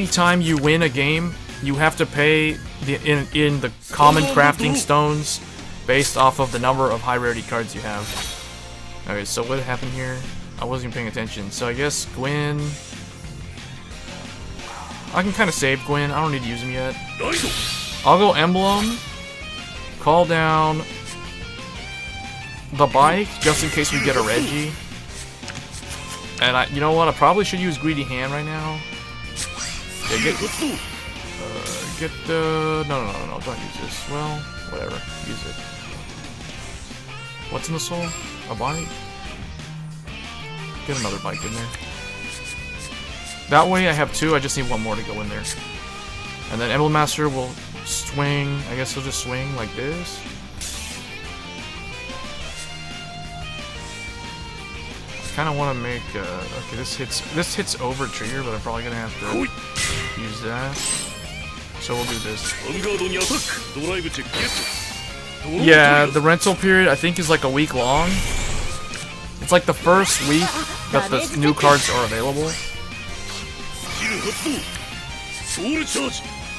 time you win a game, you have to pay in the common crafting stones based off of the number of high rarity cards you have. Okay, so what happened here? I wasn't even paying attention. So I guess Gwyn... I can kind of save Gwyn. I don't need to use him yet. I'll go Emblem. Call down the bike, just in case we get a Reggie. And you know what? I probably should use Greedy Hand right now. Yeah, get the... No, don't use this. Well, whatever. Use it. What's in the soul? A bike? Get another bike in there. That way I have 2, I just need 1 more to go in there. And then Emblem Master will swing, I guess he'll just swing like this. I kind of want to make, okay, this hits over trigger, but I'm probably going to have to use that. So we'll do this. Yeah, the rental period I think is like a week long. It's like the first week that the new cards are available.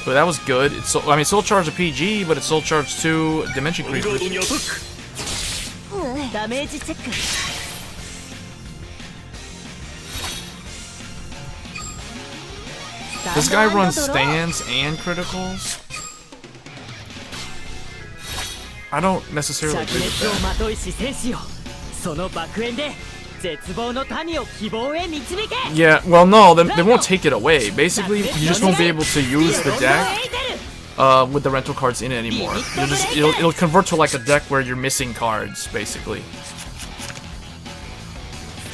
But that was good. It's I mean, Soul Charge a PG, but it's Soul Charge 2 Dimension Creepers. This guy runs stands and criticals. I don't necessarily agree with that. Yeah, well, no, they won't take it away. Basically, you just won't be able to use the deck with the rental cards in it anymore. It'll convert to like a deck where you're missing cards, basically.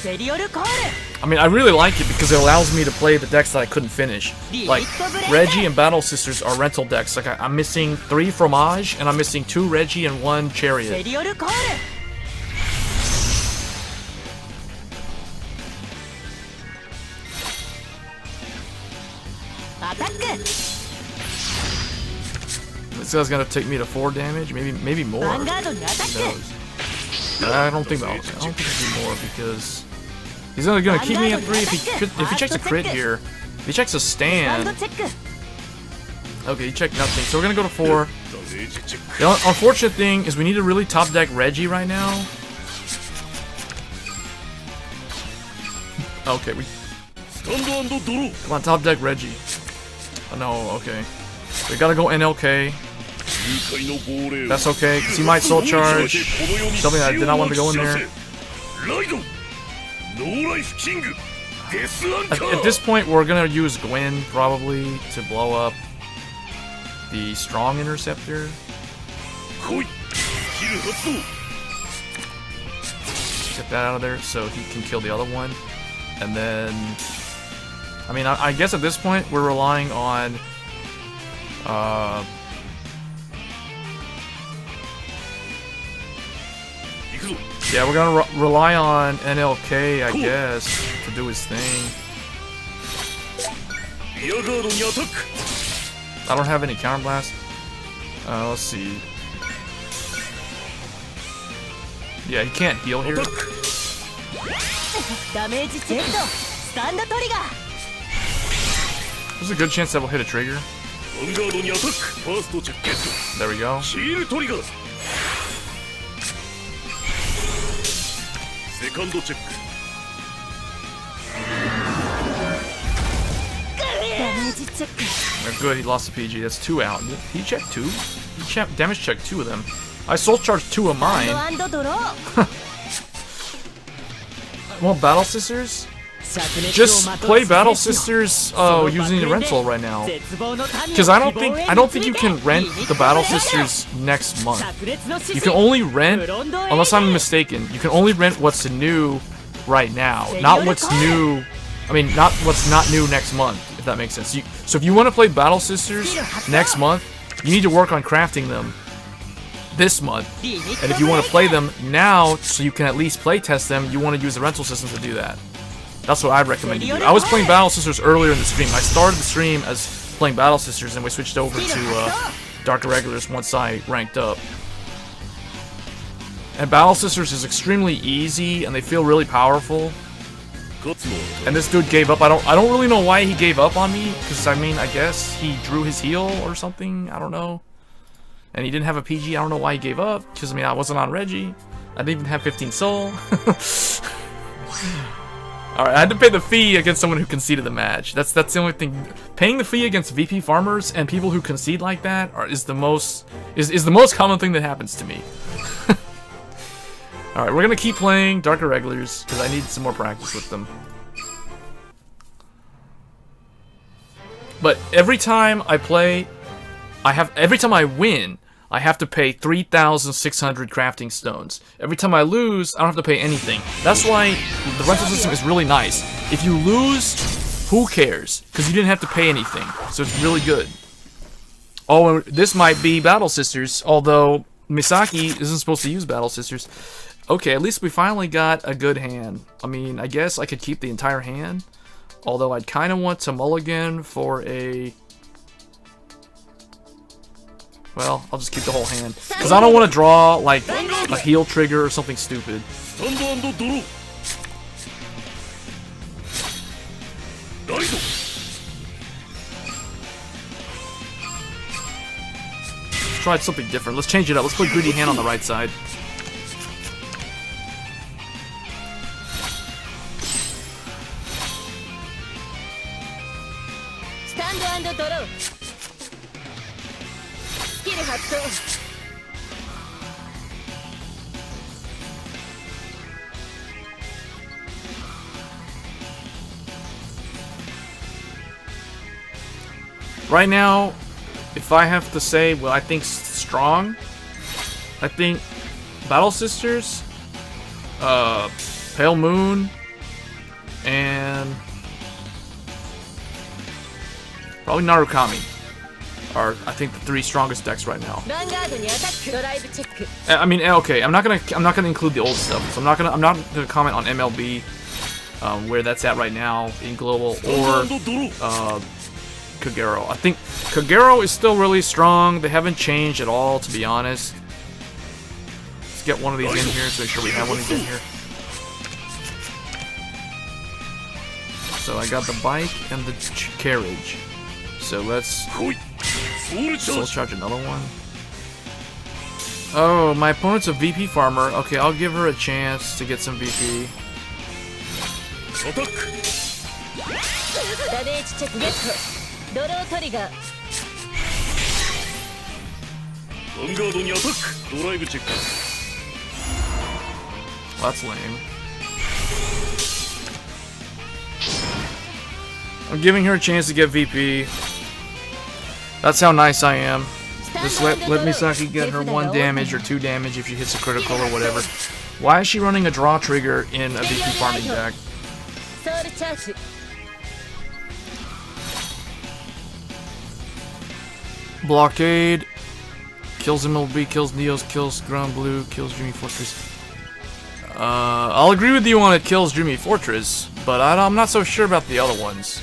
I mean, I really like it because it allows me to play the decks that I couldn't finish. Like, Reggie and Battle Sisters are rental decks. Like, I'm missing 3 Fromage, and I'm missing 2 Reggie and 1 Chariot. This guy's gonna take me to 4 damage, maybe more. Who knows? I don't think it'll be more because he's only gonna keep me at 3 if he checks a crit here. If he checks a stand. Okay, he checked nothing, so we're gonna go to 4. The unfortunate thing is we need to really top deck Reggie right now. Okay, come on, top deck Reggie. Oh, no, okay. We gotta go NLK. That's okay, because he might Soul Charge. Something I did not want to go in there. At this point, we're gonna use Gwyn, probably, to blow up the Strong Interceptor. Get that out of there so he can kill the other one. And then... I mean, I guess at this point, we're relying on... yeah, we're gonna rely on NLK, I guess, to do his thing. I don't have any counterblast. Let's see. Yeah, he can't heal here. There's a good chance that we'll hit a trigger. There we go. Good, he lost the PG. That's 2 out. He checked 2. He damage checked 2 of them. I soul charged 2 of mine. Well, Battle Sisters? Just play Battle Sisters using the rental right now. Because I don't think you can rent the Battle Sisters next month. You can only rent, unless I'm mistaken, you can only rent what's new right now. Not what's new, I mean, not what's not new next month, if that makes sense. So if you want to play Battle Sisters next month, you need to work on crafting them this month. And if you want to play them now, so you can at least play test them, you want to use the rental system to do that. That's what I'd recommend you do. I was playing Battle Sisters earlier in the stream. I started the stream as playing Battle Sisters, and we switched over to Dark Irregulars once I ranked up. And Battle Sisters is extremely easy, and they feel really powerful. And this dude gave up. I don't really know why he gave up on me, because I mean, I guess he drew his heal or something. I don't know. And he didn't have a PG. I don't know why he gave up, because I mean, I wasn't on Reggie. I didn't even have 15 soul. Alright, I had to pay the fee against someone who conceded the match. That's the only thing. Paying the fee against VP farmers and people who concede like that is the most common thing that happens to me. Alright, we're gonna keep playing Dark Irregulars because I need some more practice with them. But every time I play, every time I win, I have to pay 3,600 crafting stones. Every time I lose, I don't have to pay anything. That's why the rental system is really nice. If you lose, who cares? Because you didn't have to pay anything. So it's really good. Oh, and this might be Battle Sisters, although Misaki isn't supposed to use Battle Sisters. Okay, at least we finally got a good hand. I mean, I guess I could keep the entire hand. Although I'd kind of want to mulligan for a... Well, I'll just keep the whole hand. Because I don't want to draw, like, a heal trigger or something stupid. Let's try something different. Let's change it up. Let's put Greedy Hand on the right side. Right now, if I have to say, well, I think strong. I think Battle Sisters, Pale Moon, and probably Narukami are, I think, the 3 strongest decks right now. I mean, okay, I'm not gonna include the old stuff. So I'm not gonna comment on MLB, where that's at right now in global, or Kagero. I think Kagero is still really strong. They haven't changed at all, to be honest. Let's get one of these in here to make sure we have one of these in here. So I got the bike and the carriage. So let's soul charge another one. Oh, my opponent's a VP farmer. Okay, I'll give her a chance to get some VP. That's lame. I'm giving her a chance to get VP. That's how nice I am. Just let Misaki get her 1 damage or 2 damage if she hits a critical or whatever. Why is she running a draw trigger in a VP farming deck? Blockade. Kills MLB, kills Neos, kills Ground Blue, kills Dreamy Fortress. I'll agree with you on it kills Dreamy Fortress, but I'm not so sure about the other ones.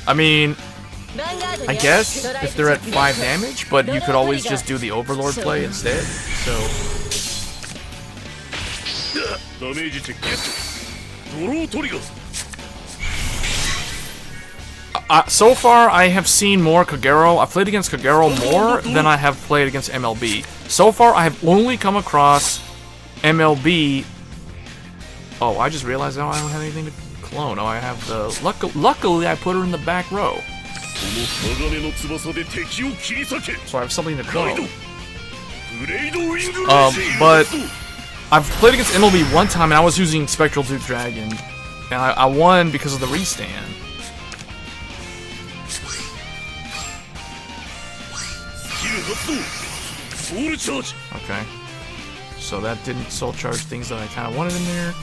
I mean, I guess if they're at 5 damage, but you could always just do the Overlord play instead, so... So far, I have seen more Kagero. I've played against Kagero more than I have played against MLB. So far, I have only come across MLB... Oh, I just realized now I don't have anything to clone. Oh, I have the... Luckily, I put her in the back row. So I have something to clone. But I've played against MLB one time and I was using Spectral Duke Dragon. And I won because of the restand. Okay. So that didn't soul charge things that I kind of wanted in there.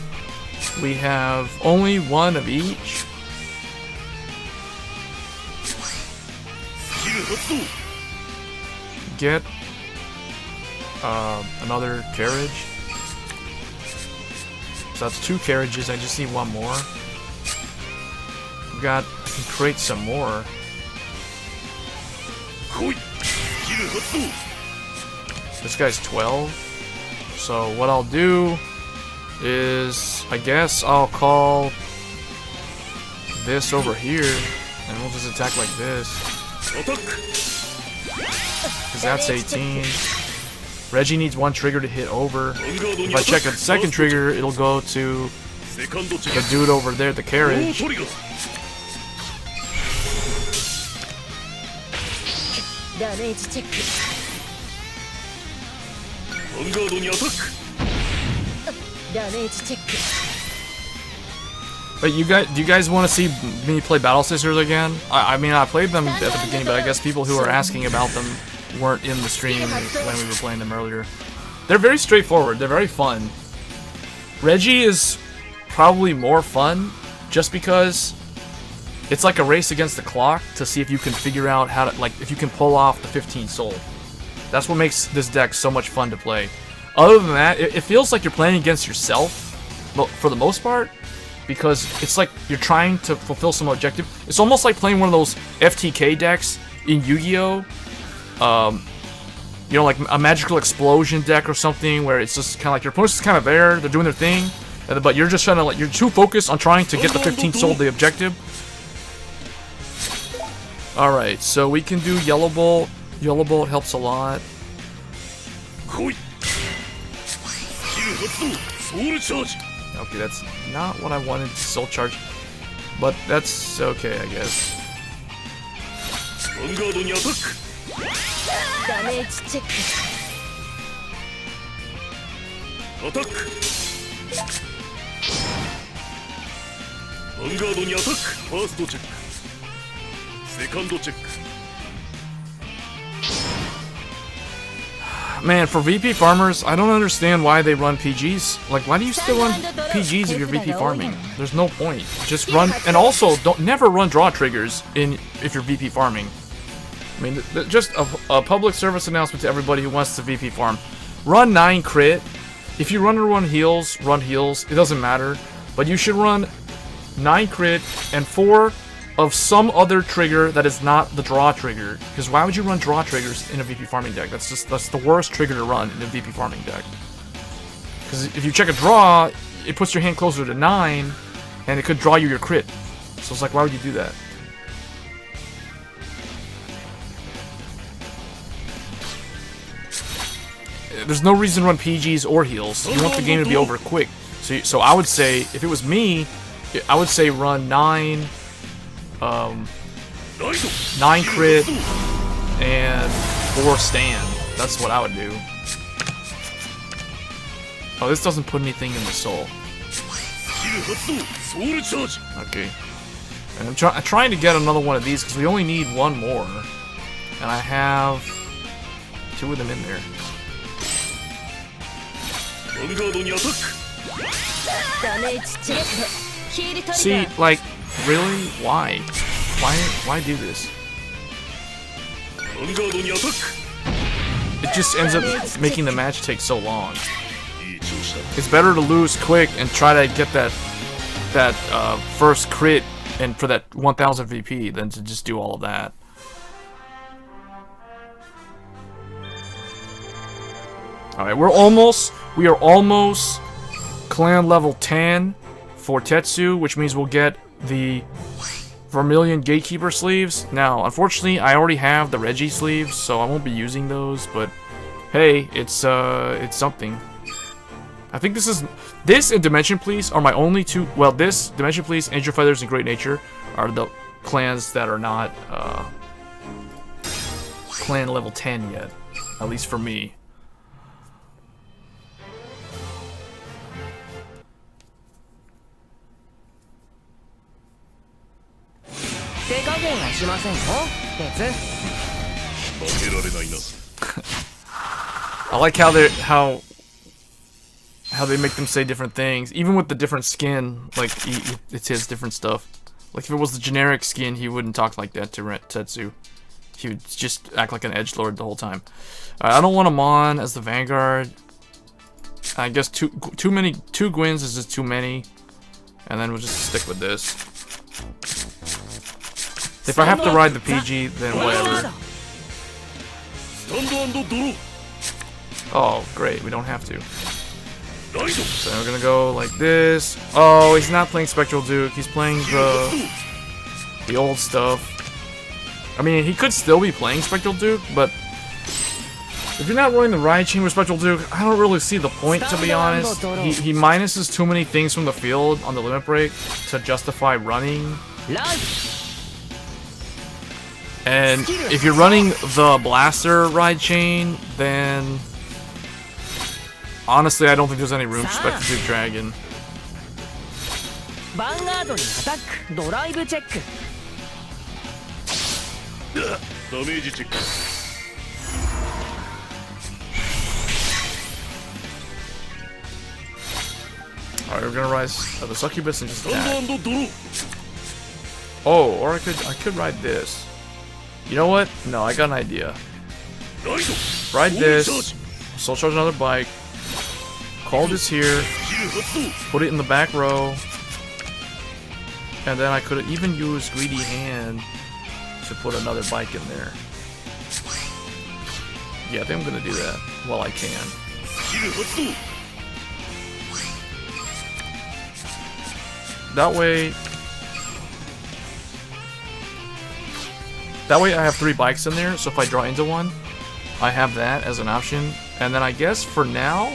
We have only 1 of each. Get another carriage. So that's 2 carriages. I just need 1 more. I can create some more. This guy's 12. So what I'll do is, I guess I'll call this over here, and we'll just attack like this. Because that's 18. Reggie needs 1 trigger to hit over. If I check a second trigger, it'll go to セカンドチェッ The dude over there, the ク carriage. トリガーダメージチェック。ヴァンガードにアタックダメージチェック。 But do you guys want to see me play Battle Sisters again? I mean, I played them at the beginning, but I guess people who are asking about them weren't in the stream when we were playing them earlier. They're very straightforward. They're very fun. Reggie is probably more fun just because it's like a race against the clock to see if you can figure out how to, like, if you can pull off the 15 soul. That's what makes this deck so much fun to play. Other than that, it feels like you're playing against yourself, for the most part, because it's like you're trying to fulfill some objective. It's almost like playing one of those FTK decks in Yu-Gi-Oh! You know, like a magical explosion deck or something, where it's just kind of like your opponent's just kind of there, they're doing their thing, but you're just trying to, like, you're too focused on trying to get the 15 soul, the objective. Alright, so we can do Yellow Bolt. Yellow Bolt helps a lot. 来いスキル発動ソウルチャージ Okay, that's not what I wanted, Soul Charge. But that's okay, I guess. ヴァンガードにアタックダメージチェック。アタックヴァンガードにアタックファーストチェックセカンドチェック Man, for VP farmers, I don't understand why they run PGs. Like, why do you still run PGs if you're VP farming? There's no point. Just run, and also never run draw triggers if you're VP farming. I mean, just a public service announcement to everybody who wants to VP farm. Run 9 crit. If you run heals, run heals. It doesn't matter. But you should run 9 crit and 4 of some other trigger that is not the draw trigger. Because why would you run draw triggers in a VP farming deck? That's the worst trigger to run in a VP farming deck. Because if you check a draw, it puts your hand closer to 9, and it could draw you your crit. So it's like, why would you do that? There's no reason to run PGs or heals. You want the game to be over quick. So I would say, if it was me, I would say run 9 crit and 4 stand. That's what I would do. Oh, this doesn't put anything in the soul. スキル発動ソウルチャージ Okay. And I'm trying to get another one of these because we only need one more. And I have 2 of them in there. ヴァンガードにアタックダメージチェック。ヒールトリガ See, ー。 like, really? Why? Why do this? ヴァンガードにアタック It just ends up making the match take so long. いい調子だ It's better to lose quick and try to get that first crit and for that 1000 VP than to just do all of that. Alright, we are almost clan level 10 for Tetsu, which means we'll get the Vermilion Gatekeeper sleeves. Now, unfortunately, I already have the Reggie sleeves, so I won't be using those, but hey, it's something. I think this and Dimension Police are my only two, well, this, Dimension Police, Angel Fighters, and Great Nature are the clans that are not clan level 10 yet, at least for me. 手加減はしませんよ鉄負けられないな I like how they make them say different things, even with the different skin. Like it's his different stuff. Like if it was the generic skin, he wouldn't talk like that to Tetsu. He would just act like an edgelord the whole time. I don't want him on as the Vanguard. I guess two Gwins is just too many, and then we'll just stick with this. If I have to ride the PG, then whatever. スタンド&ドロー Oh, great, we don't have to. ライド So we're gonna go like this. Oh, he's not playing Spectral Duke. He's playing the old stuff. I mean, he could still be playing Spectral Duke, but If you're not running the Ride Chain Respectable Duke, I don't really see the point, to be honest. He minuses too many things from the field on the Limit Break to justify running. And if you're running the Blaster Ride Chain, then honestly, I don't think there's any room for Spectral Duke Dragon. ヴァンガードにアタックドライブチェックダメージチェック Alright, we're gonna rise the Succubus and just スタンド attack. ドロー Oh, or I could ride this. You know what? No, I got an idea. ライド Ride ソウルチャー this, ジ Soul Charge another bike, call this here, スキル発動 put it in the back row, and then I could even use Greedy Hand to put another bike in there. Yeah, I think I'm gonna do that while I can. スキル発動 That way I have 3 bikes in there, so if I draw into one, I have that as an option. And then I guess for now,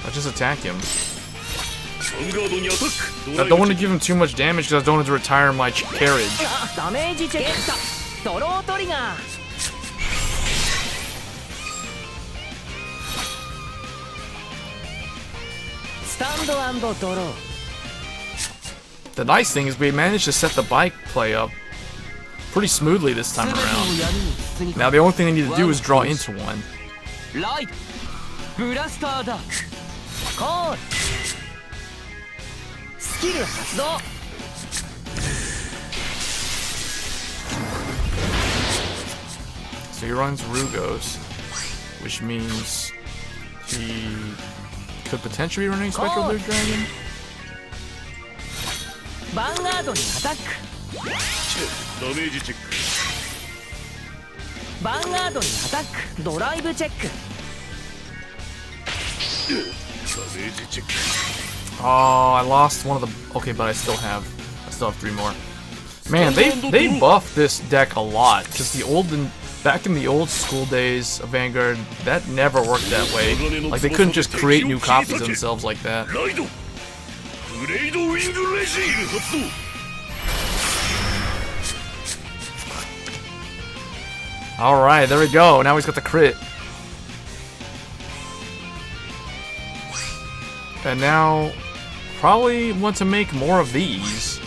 I'll just attack him. ヴァンガードにアタック I don't want to give him too much damage because I don't want to retire my carriage. ダメージチェックドロートリガー スタンド&ドロー The nice thing is we managed to set the bike play up pretty smoothly this time 全てを around. 闇に包み込 Now the only thing I need to do is draw into one. むライドブラスターダークコールスキル発動 So he runs Rugos, which means he could potentially be running Spectral Duke Dragon. ヴァンガードにアタックダメージチェックヴァンガードにアタックドライブチェックダメージチェック Oh, I lost one of the. Okay, but I still have 3 more. Man, they buffed this deck a lot because back in the old school days of Vanguard, that never worked that way. Like they couldn't just create new copies of themselves like that. ライドブレイドウィングレジール発動 All right, there we go. Now he's got the crit. And now, probably want to make more of these,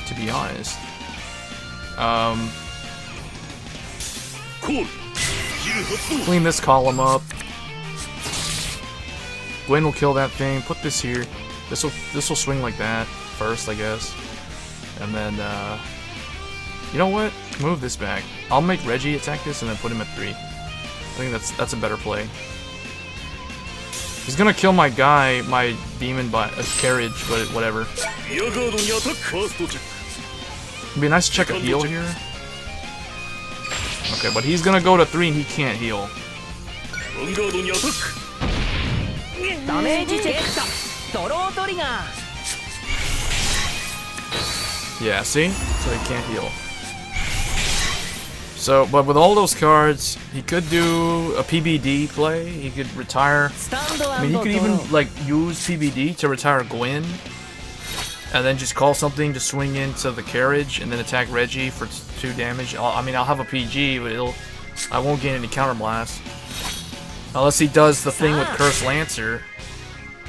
to be honest. コールスキル発動 Clean this column up. Gwen will kill that thing. Put this here. This will swing like that first, I guess. And then, you know what? Move this back. I'll make Reggie attack this and then put him at 3. I think that's a better play. He's gonna kill my guy, my demon by a carriage, but whatever. リアガードにアタックファーストチェック It'd be nice to check a heal here. Okay, but he's gonna go to 3 and he can't heal. ヴァンガードにアタックダメージチェックドロートリガー Yeah, see? So he can't heal. So, but with all those cards, he could do a PBD play. He could retire. スタンド I mean, he &ド could ロ even ー like use PBD to retire Gwen, and then just call something to swing into the carriage, and then attack Reggie for 2 damage. I mean, I'll have a PG, but I won't gain any counterblast unless he does the thing with Curse Lancer.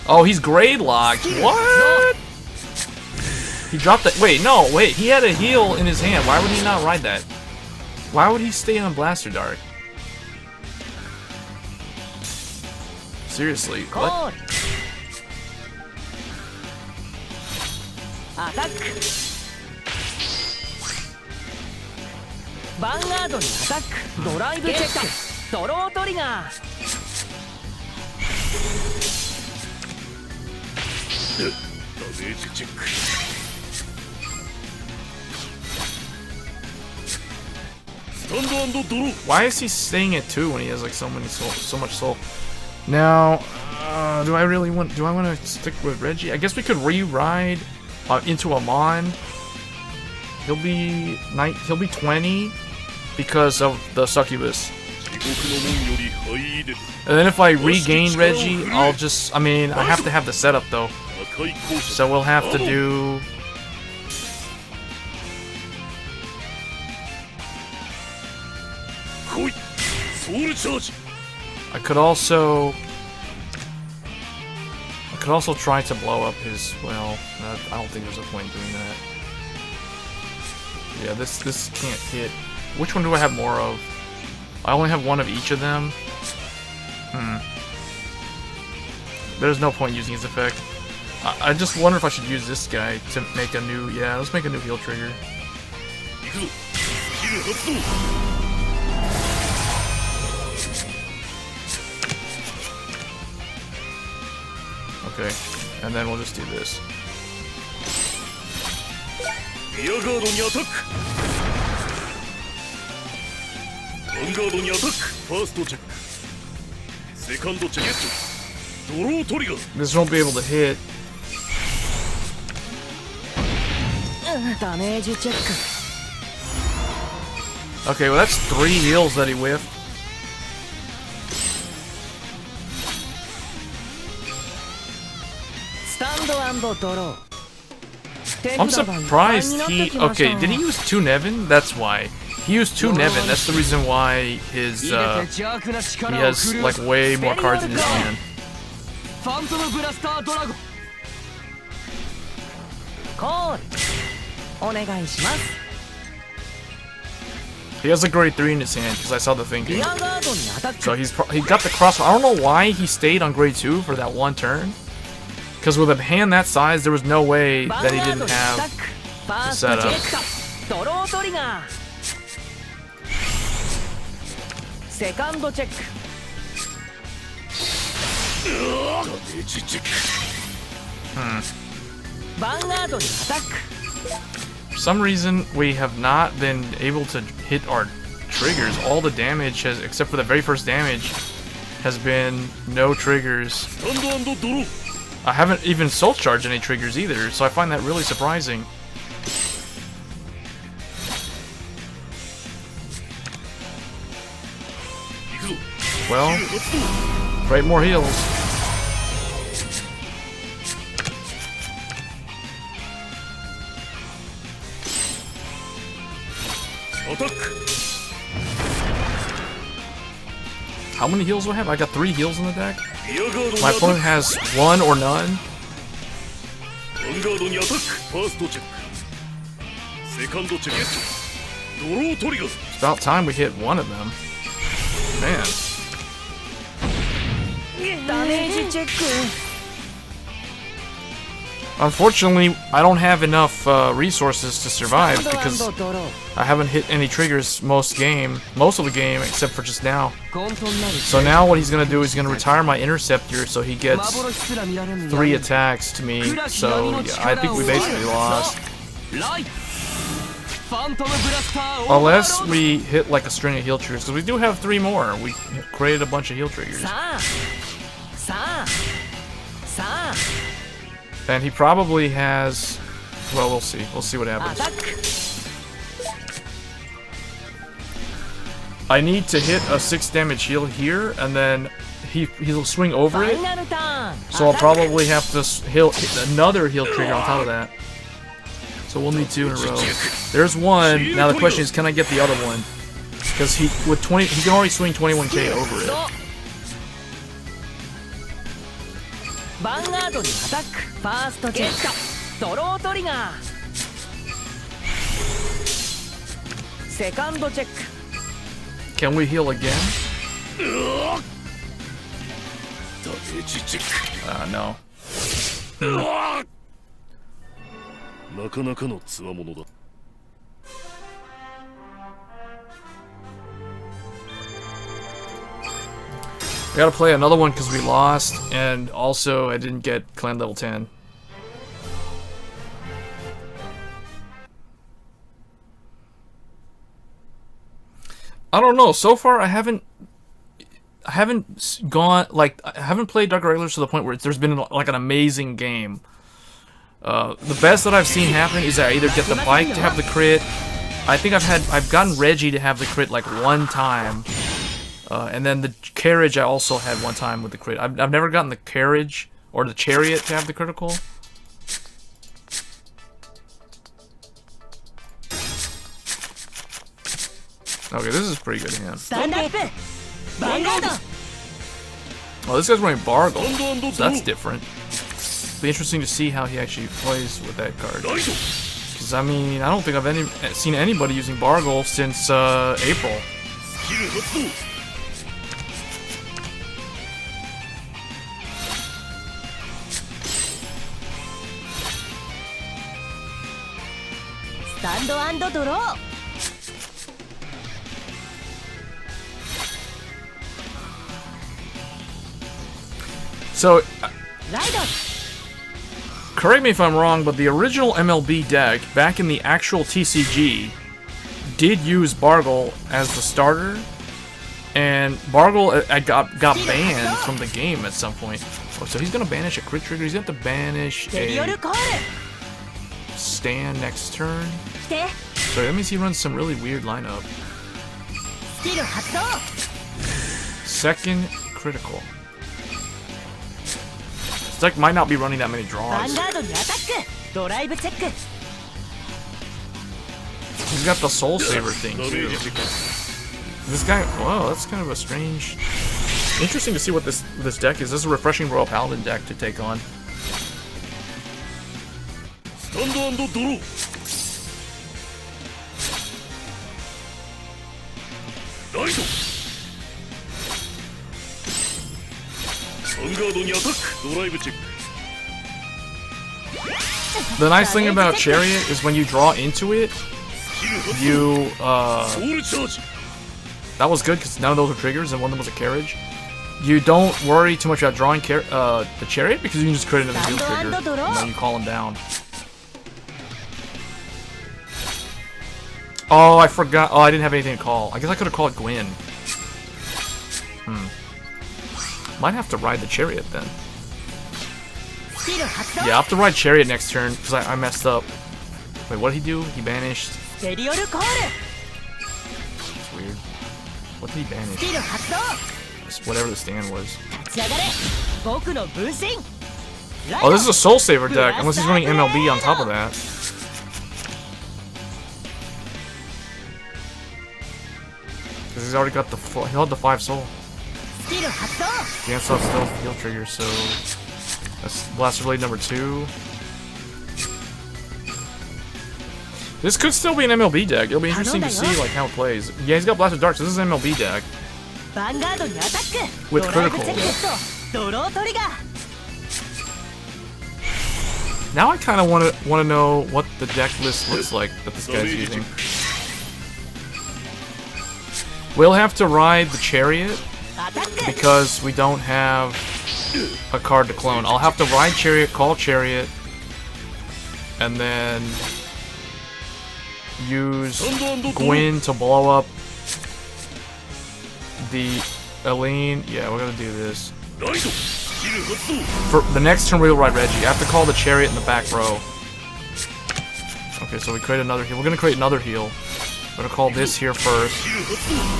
Oh, he's grade locked. What? He dropped that. Wait, no, wait. He had a heal in his hand. Why would he not ride that? Why would he stay on Blaster Dart? Seriously, コ what? ールアタックヴァンガードにアタックドライブチェックドロートリガーダメージチェック スタンド&ドロー Why is he staying at 2 when he has like so much soul? Now, do I want to stick with Reggie? I guess we could re-ride into Amon. He'll be 20 because of the Succubus. And then if I regain Reggie, I'll just... I mean, I have to have the setup though. So we'll have to do... I could also try to blow up his... Well, I don't think there's a point in doing that. Yeah, this can't hit. Which one do I have more of? I only have one of each of them. There's no point using his effect. I just wonder if I should use this guy to make a new... Yeah, let's make a new heal trigger. Okay, and then we'll just do this. This won't be able to hit. ダメージチェック Okay, well that's 3 heals that he whiffed. I'm surprised he... Okay, did he use 2 Nevin? That's why. He used 2 Nevin. That's the reason why his, he has, like, way more cards in his hand. He has a grade 3 in his hand, because I saw the thinking. So he got the cross... I don't know why he stayed on grade 2 for that one turn. Because with a hand that size, there was no way that he didn't have the setup. For some reason, we have not been able to hit our triggers. All the damage has, except for the very first damage, has been no triggers. I haven't even soul charged any triggers either, so I find that really surprising. Well, create more heals. How many heals do I have? I got 3 heals in the deck. My opponent has 1 or none. It's about time we hit one of them. Man. Unfortunately, I don't have enough resources to survive because I haven't hit any triggers most of the game, except for just now. So now what he's gonna do is he's gonna retire my interceptor, so he gets 3 attacks to me. So yeah, I think we basically lost. Unless we hit like a string of heal triggers, because we do have 3 more. We created a bunch of heal triggers. And he probably has... Well, we'll see. We'll see what happens. I need to hit a 6 damage heal here, and then he'll swing over it. So I'll probably have to hit another heal trigger on top of that. So we'll need 2 in a row. There's 1. Now the question is, can I get the other one? Because he can already swing 21k over it. Can we heal again? No. なかなかの強者だ。 I gotta play another one because we lost, and also I didn't get clan level 10. I don't know. So far, I haven't gone like I haven't played Dark Regulars to the point where there's been like an amazing game. The best that I've seen happen is I either get the bike to have the crit. I think I've gotten Reggie to have the crit like 1 time. And then the carriage I also had one time with the crit. I've never gotten the carriage or the chariot to have the critical. Okay, this is pretty good hand. Oh, this guy's running Bargle. So that's different. Be interesting to see how he actually plays with that card. Because I mean, I don't think I've seen anybody using Bargle since April. So, correct me if I'm wrong, but the original MLB deck, back in the actual TCG, did use Bargle as the starter, and Bargle got banned from the game at some point. Oh, so he's gonna banish a crit trigger. He's gonna have to banish a stand next turn. So that means he runs some really weird lineup. Second critical. This deck might not be running that many draws. He's got the Soul Saver thing too. This guy, whoa, that's kind of a strange. Interesting to see what this deck is. This is a refreshing Royal Paladin deck to take on. The nice thing about Chariot is when you draw into it, you that was good because none of those were triggers and one of them was a carriage. You don't worry too much about drawing the Chariot because you can just create another heal trigger and then you call him down. Oh, I forgot. Oh, I didn't have anything to call. I guess I could have called Gwyn. Might have to ride the Chariot then. Yeah, I'll have to ride Chariot next turn because I messed up. Wait, what did he do? He banished. That's weird. What did he banish? Whatever the stand was. Oh, this is a Soul Saver deck, unless he's running MLB on top of that. Because he's already got the he held the 5 soul. Can't stop still heal trigger, so that's Blaster Blade number 2. This could still be an MLB deck. It'll be interesting to see like how it plays. Yeah, he's got Blaster Dark, so this is an MLB deck. With critical. Now I kind of want to know what the deck list looks like that this guy's using. We'll have to ride the Chariot because we don't have a card to clone. I'll have to ride Chariot, call Chariot, and then use Gwyn to blow up the Eileen. Yeah, we're gonna do this. For the next turn, we'll ride Reggie. I have to call the Chariot in the back row. Okay, so we create another heal. We're gonna create another heal. We're gonna call this here first.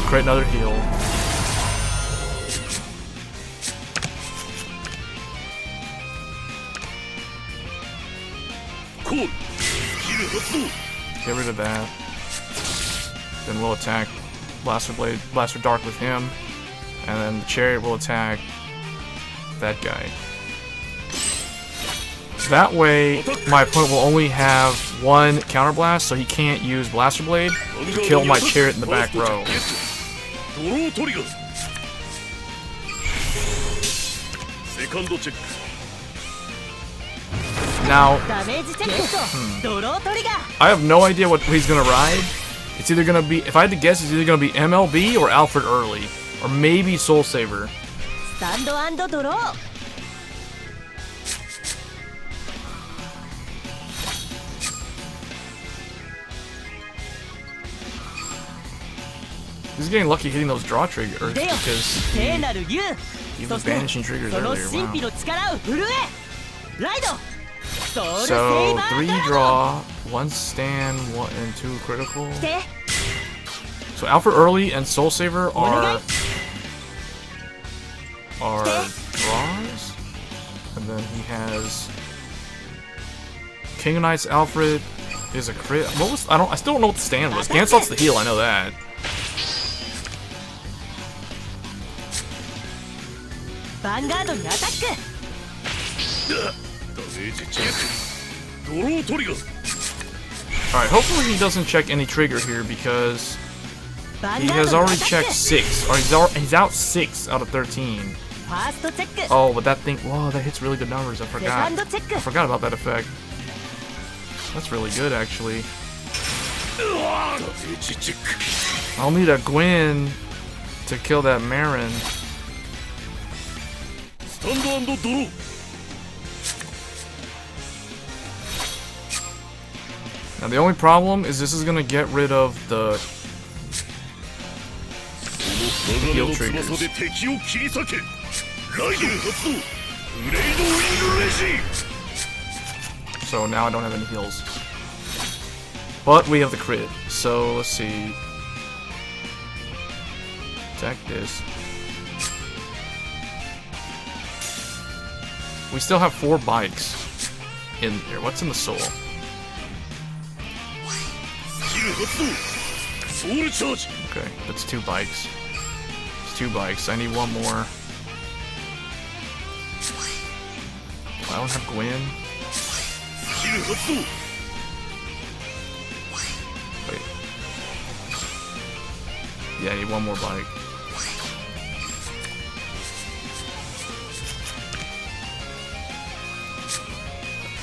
Create another heal. Get rid of that. Then we'll attack Blaster Dark with him. And then the Chariot will attack that guy. That way, my opponent will only have one counterblast, so he can't use Blaster Blade to kill my Chariot in the back row. Now, I have no idea what he's gonna ride. It's either gonna be, if I had to guess, it's either gonna be MLB or Alfred Early, or maybe Soul Saver. He's getting lucky hitting those draw triggers because he was banishing triggers earlier. Wow. So 3 draw, 1 stand, 1 and 2 critical. So Alfred Early and Soul Saver are are draws. And then he has King of Knights Alfred is a crit. What was I still don't know what the stand was. Gansalt's the heal, I know that. ヴァンガードにアタック。ダメージチェック。ドロートリガー。 Alright, hopefully he doesn't check any trigger here because he has already checked 6. Or he's out 6 out of 13. ファーストチェック。 Oh, but that thing, whoa, that hits really good numbers. I セカ forgot. ンドチェック。 I forgot about that effect. That's really good, actually. ダメージチェック。 I'll need a Gwyn to kill that Marin. スタンド&ドロー。 Now the only problem is this is gonna get rid of the その鋼の翼で敵を切り裂け。ライドン発動。ブレイドウィングレジ。 so now I don't have any heals. But we have the crit. So let's see. Attack this. We still have 4 bikes in here. What's in the soul? スキル発動。ソウルチャージ。 Okay, that's 2 bikes. It's 2 bikes. I need 1 more. I don't have Gwyn. スキル発動。 Wait. Yeah, I need 1 more bike.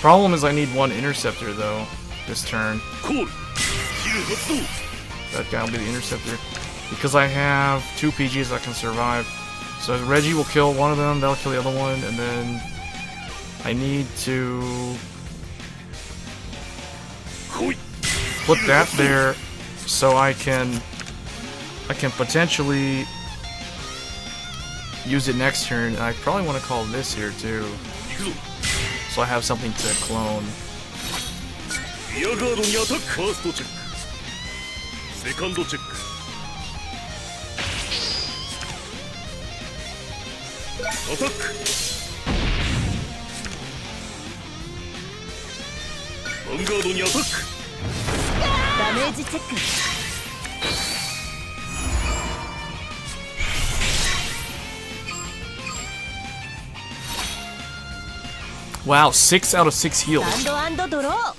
Problem is I need 1 interceptor though this turn. コール。スキル発動。 That guy will be the interceptor. Because I have 2 PGs that can survive. So Reggie will kill one of them, that'll kill the other one, and then I need to 来い。 put that there so I can potentially use it next turn. And I probably want to call this here too. 行くぞ。 So I have something to clone. リアガードにアタック。ファーストチェック。セカンドチェック。アタック。ヴァンガードにアタック。ダメージチェック。 Wow, 6 out of 6 heals. サンド&ドロー。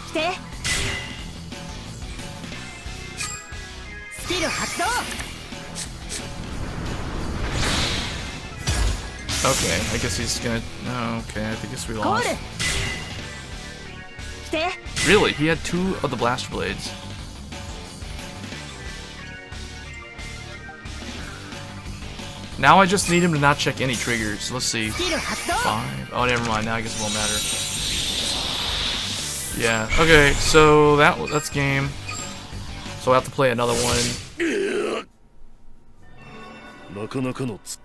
来て。スキル発動。 Okay, I guess he's gonna. Oh, okay, I guess we コー lost. ル。来て。 Really? He had 2 of the blaster blades. Now I just need him to not check any triggers. Let's see. スキル発動。 5. Oh, never mind. Now I guess it won't matter. Yeah. Okay. So that's game. So I have to play another one. なかなかのつ。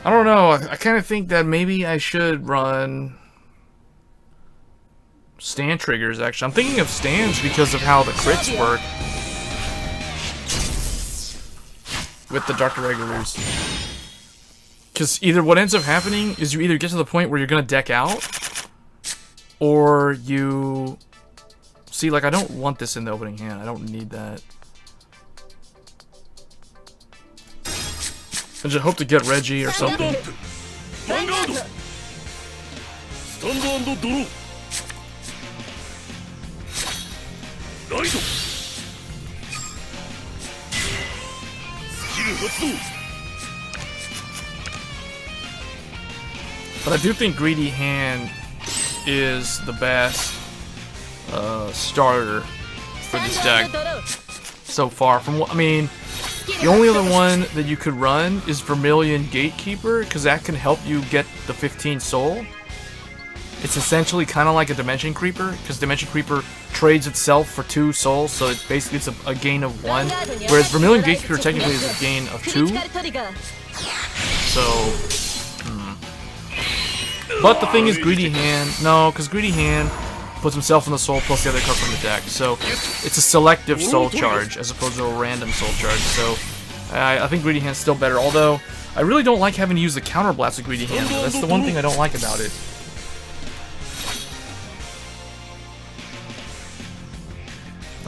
I don't know. I kind of think that maybe I should run stand triggers. Actually, I'm thinking of stands because of how the crits work with the Dr. Regulars. Because either what ends up happening is you either get to the point where you're gonna deck out, or you see, like, I don't want this in the opening hand. I don't need that. I just hope to get Reggie or something. ヴァンガード。スタンド&ドロー。ライト。スキル発動。 But I do think Greedy Hand is the best starter for this deck so far. From what I mean, the only other one that you could run is Vermilion Gatekeeper, because that can help you get the 15 soul. it's essentially kind of like a Dimension Creeper, because Dimension Creeper trades itself for 2 souls, so it basically it's a gain of 1, whereas Vermilion Gatekeeper technically is a gain of 2. So, But the thing is, Greedy Hand, no, because Greedy Hand puts himself in the soul plus the other card from the deck, so it's a selective soul charge as opposed to a random soul charge, so I think Greedy Hand's still better, although I really don't like having to use the counterblast with Greedy Hand, though. That's the one thing I don't like about it.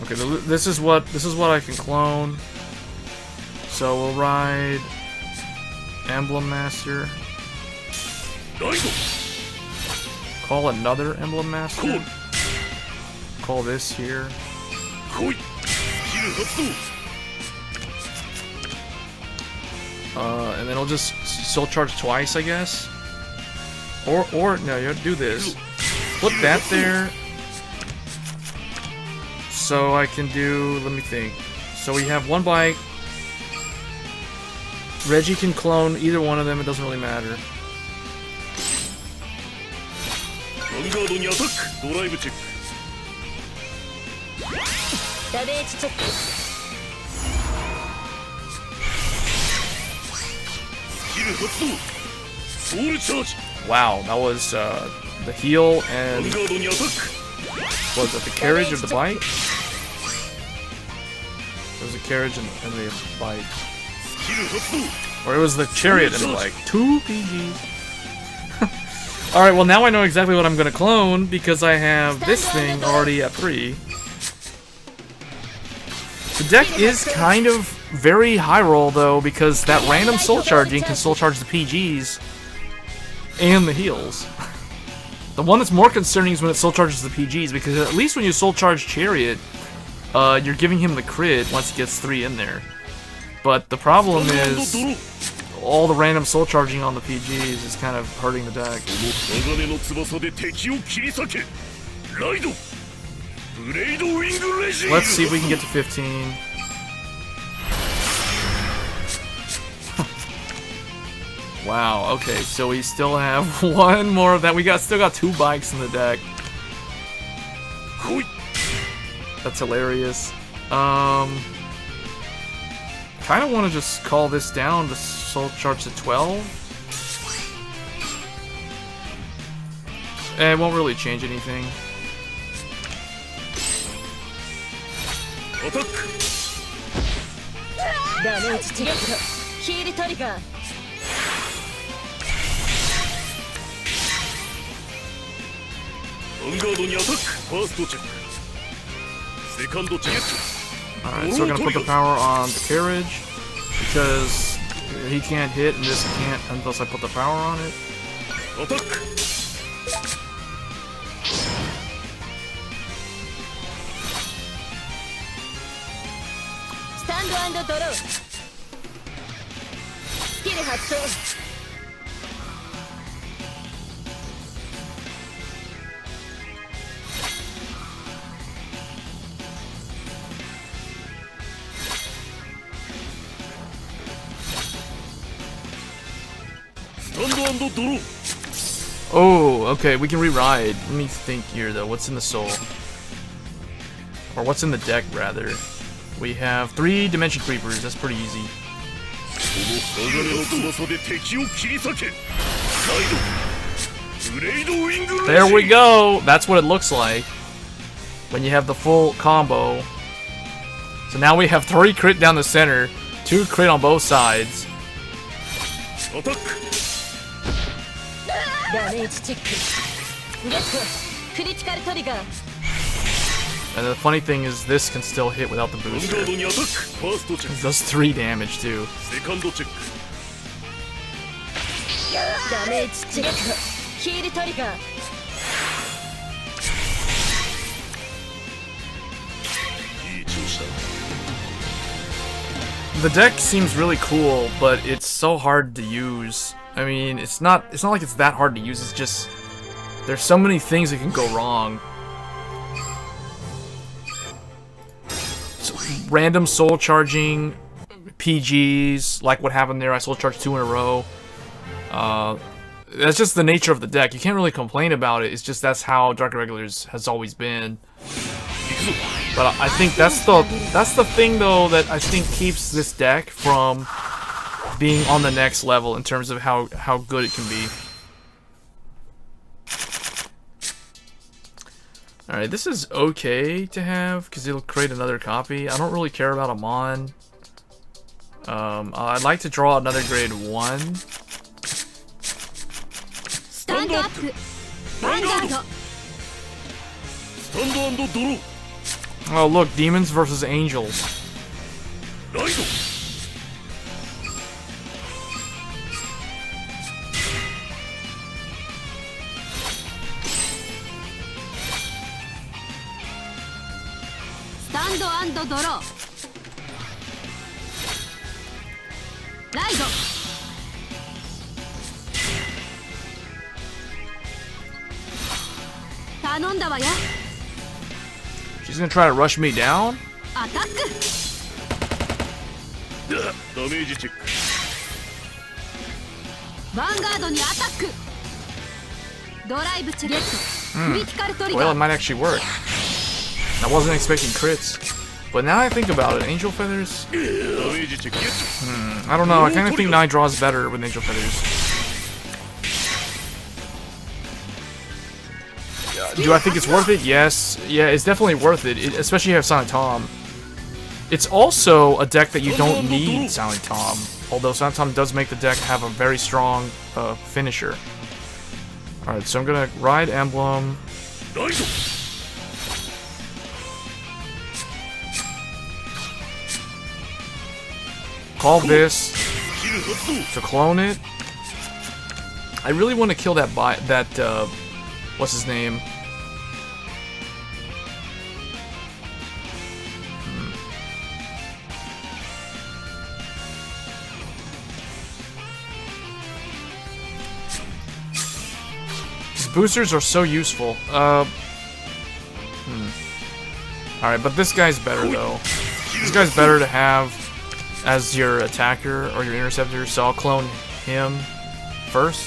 Okay, this is what I can clone. So we'll ride Emblem Master. Call another Emblem Master. Call this here. And then I'll just soul charge twice, I guess. Or no, you have to do this. Put that there. So I can do, let me think. So we have 1 bike. Reggie can clone either one of them, it doesn't really matter. Wow, that was the heal and was it the carriage of the bike? It was the carriage and the bike. Or it was the chariot and the bike. 2 PGs. Alright, well now I know exactly what I'm gonna clone because I have this thing already at 3. The deck is kind of very high roll though, because that random soul charging can soul charge the PGs and the heals. The one that's more concerning is when it soul charges the PGs, because at least when you soul charge Chariot, you're giving him the crit once he gets 3 in there. But the problem is, all the random soul charging on the PGs is kind of hurting the deck. Let's see if we can get to 15. Wow, okay, so we still have 1 more of that. We still got 2 bikes in the deck. That's hilarious. Kind of want to just call this down to soul charge to 12. It won't really change anything. Alright, so we're gonna put the power on the carriage because he can't hit and this can't unless I put the power on it. Stand and draw. Skill発 Oh, okay, we can re-ride. Let me think here, though. What's in the soul? Or what's in the deck, rather? We have 3 Dimension Creepers. That's pretty easy. There we go! That's what it looks like when you have the full combo. So now we have 3 crit down the center, 2 crit on both sides. And the funny thing is, this can still hit without the booster. It does 3 damage too. The deck seems really cool, but it's so hard to use. I mean, it's not like it's that hard to use, it's just there's so many things that can go wrong. So, random soul charging, PGs, like what happened there, I soul charged 2 in a row. that's just the nature of the deck. You can't really complain about it. It's just that's how Dark Irregulars has always been. But I think that's the thing though that I think keeps this deck from being on the next level in terms of how good it can be. Alright, this is okay to have because it'll create another copy. I don't really care about Amon. I'd like to draw another grade 1. Stand up. Vanguard. Stand and draw. Oh look, demons versus angels. Ride. Stand and draw. Ride. Tanonda wa yo. She's gonna try to rush me down? Attack. ダメージチェック。ヴァンガードにアタック。ドライブチェック。クリティカルトリガ Well, it ー。 might actually work. I wasn't expecting crits. But now I think about it, Angel Feathers? ダメージチェック。 I don't know, I kind of think Nine draws better with Angel Feathers. Do I think it's worth it? Yes. Yeah, it's definitely worth it, especially if you have Silent Tom. It's also a deck that you don't need Silent Tom, although Silent Tom does make the deck have a very strong finisher. Alright, so I'm gonna ride Emblem. ライド。 Call this スキル発動。 to clone it. I really want to kill that what's his name? These boosters are so useful. Alright, but this guy's better though. This guy's better to have as your attacker or your interceptor, so I'll clone him first.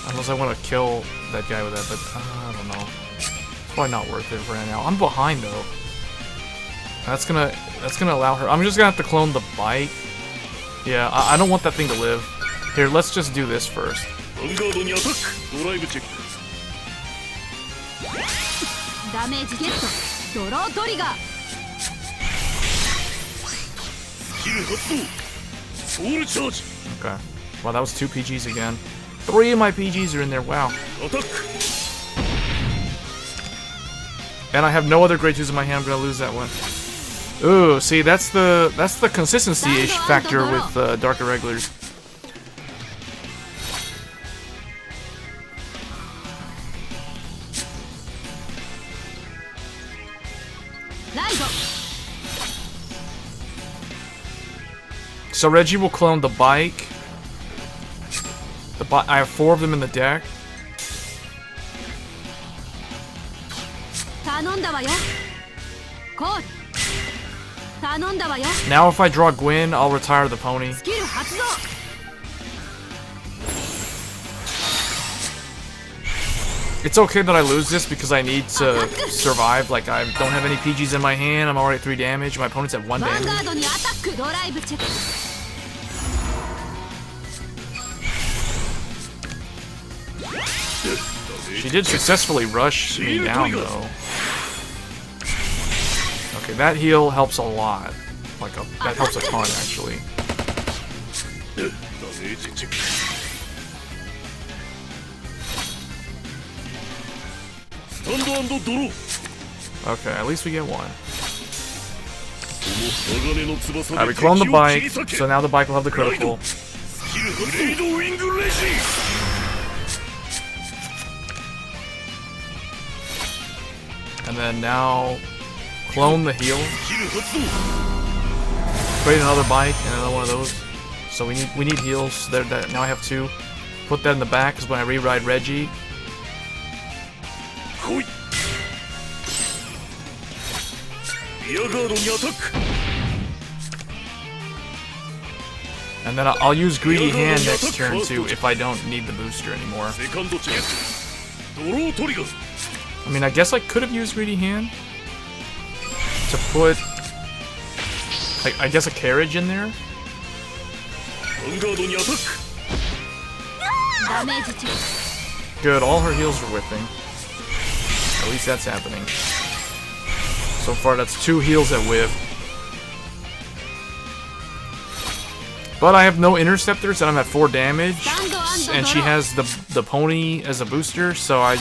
Unless I want to kill that guy with that, but I don't know. It's probably not worth it right now. I'm behind though. That's gonna allow her. I'm just gonna have to clone the bike. Yeah, I don't want that thing to live. Here, let's just do this first. ヴァンガードにアタック。ドライブチェック。ダメージゲット。ドロートリガー。スキル発動。ソウルチャージ。 Okay. Wow, that was 2 PGs again. 3 of my PGs are in there. Wow. アタック。 And I have no other grade 2s in my hand. I'm gonna lose that one. Ooh, see, that's the consistency factor with Dark Irregulars. So Reggie will clone the bike. I have 4 of them in the deck. 頼んだわよ。コール。頼んだわよ。 Now if I draw Gwyn, I'll retire the pony. スキル発動。 It's okay that I lose this because I need to survive. Like, I don't have any PGs in my hand. I'm already at 3 damage. My opponent's at 1 ヴァンガー damage. ドにアタック。ドライブチェック。 She did successfully rush me down, though. Okay, that heal helps a lot. That helps a ton, actually. ダメージチェック。スタンド&ドロー。 Okay, at least we get 1. この鋼の翼 Alright, で we clone the 敵を bike, 切り裂け。 so now the bike will have the critical. スキル発動。ブレイドウィングレジ。 And then now, clone the heal. スキル発動。 Create another bike and another one of those. So we need heals. There, now I have 2. Put that in the back because when I re-ride Reggie, 来い。リアガードにアタック。And then I'll use Greedy Hand next turn too if I don't need the booster anymore. セカンドチェックドロートリガー I mean, I guess I could have used Greedy Hand to put, I guess, a carriage in there. ヴァンガードにアタック ダメージ値 Good, all her heals are whipping. At least that's happening. So far, that's 2 heals at whip. But I have no interceptors, and I'm at 4 damage. And she has the pony as a booster, so I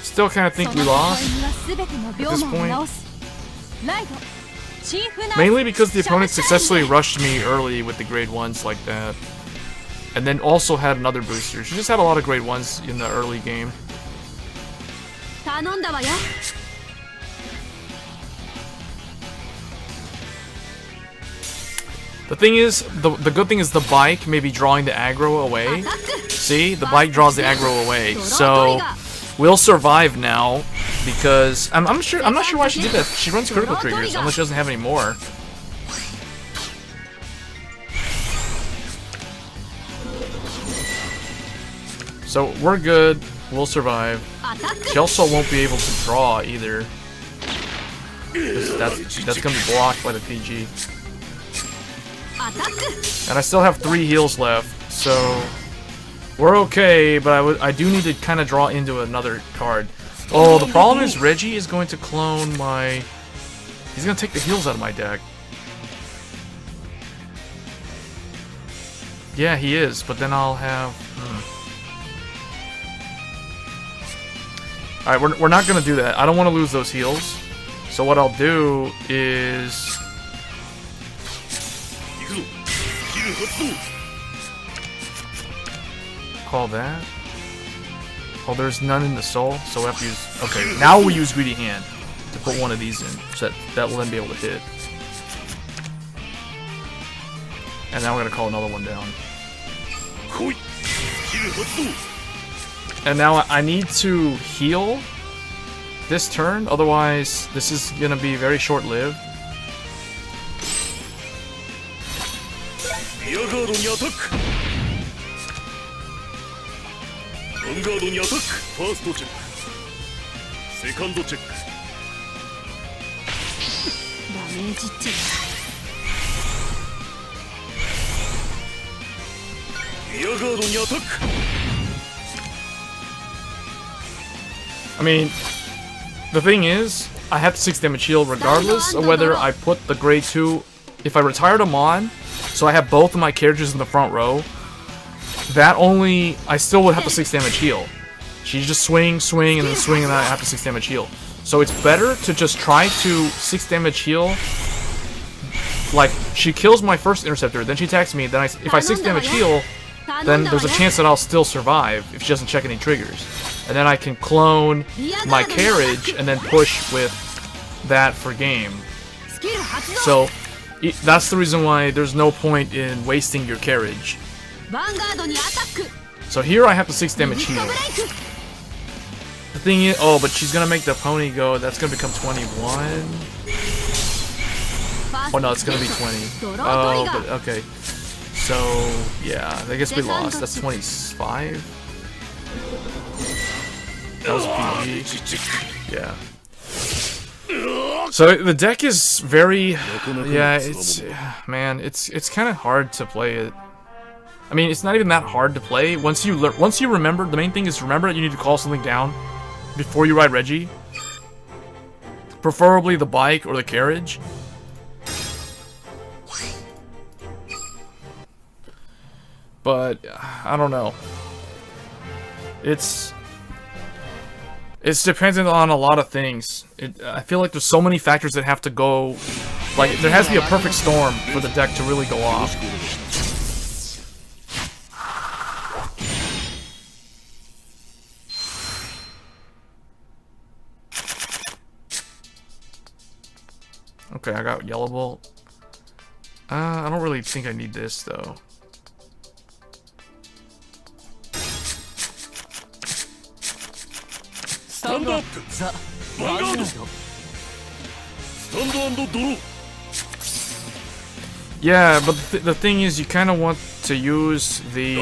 still kind of think we lost at this point. Mainly because the opponent successfully rushed me early with the grade 1s like that. And then also had another booster. She just had a lot of grade 1s in the early game. 頼んだわよ The thing is, the good thing is the bike may be drawing the aggro away. See? The bike draws the aggro away. So we'll survive now because I'm not sure why she did that. She runs critical triggers unless she doesn't have any more. So we're good. We'll survive. She also won't be able to draw either. 'Cause that's gonna be blocked by the PG. And I still have 3 heals left, so we're okay. But I do need to kind of draw into another card. Oh, the problem is Reggie is going to clone my. He's gonna take the heals out of my deck. Yeah, he is. But then I'll have. Alright, we're not gonna do that. I don't want to lose those heals. So what I'll do is 行くぞスキル発動 call that. Oh, there's none in the soul, so we have to use. Okay, now we use Greedy Hand to put one of these in, so that will then be able to hit. And now we're gonna call another one down. 来いスキル発動 And now I need to heal this turn, otherwise this is gonna be very short-lived. リアガードにアタックヴァンガードにアタックファーストチェックセカンドチェックダメージ値 リアガードにアタック I mean, the thing is, I have 6 damage heal regardless of whether I put the grade 2. If I retired him on, so I have both of my characters in the front row, that only, I still would have the 6 damage heal. She just swing, and then swing, and then I have the 6 damage heal. So it's better to just try to 6 damage heal. Like, she kills my first interceptor, then she attacks me, then if I 6 damage heal, then there's a chance that I'll still survive if she doesn't check any triggers. And then I can clone my carriage and then push with that for game. So that's the reason why there's no point in wasting your carriage. So here I have the 6 damage heal. The thing is, oh, but she's gonna make the pony go. That's gonna become 21. Oh no, it's gonna be 20. Oh, but okay. So yeah, I guess we lost. That's 25. That was a PG. Yeah. So the deck is very, yeah. It's man, it's kind of hard to play it. I mean, it's not even that hard to play once you remember. The main thing is remember that you need to call something down before you ride Reggie. Preferably the bike or the carriage. But I don't know. It's dependent on a lot of things. I feel like there's so many factors that have to go. Like there has to be a perfect storm for the deck to really go off. Okay, I got Yellow Bolt. I don't really think I need this though. Stand up! ザ・ヴァンガードスタンド&ドロー Yeah, but the thing is, you kind of want to use the...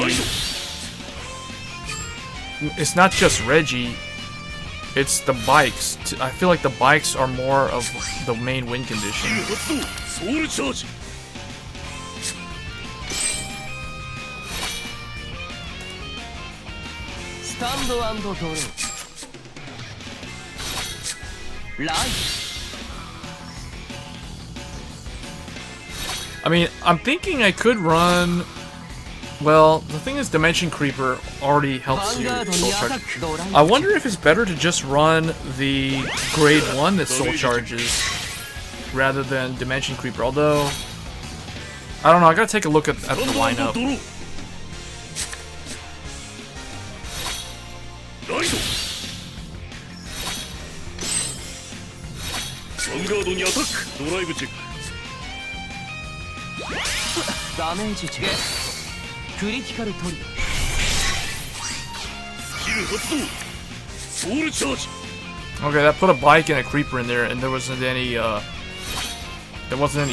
It's not just Reggie, it's the bikes. I feel like the bikes are more of the main win condition. ソウルチャージ スタンドアンドドローライ I mean, I'm thinking I could run... Well, the thing is, Dimension Creeper already helps you soul charge. I wonder if it's better to just run the grade 1 that soul charges rather than Dimension Creeper, although... I don't know, I gotta take a look at the lineup. ライドヴァンガードにアタックドライブチェック ダメージチェッククリティカルトリガー スキル発動ソウルチャージ Okay, that put a bike and a creeper in there, and there wasn't any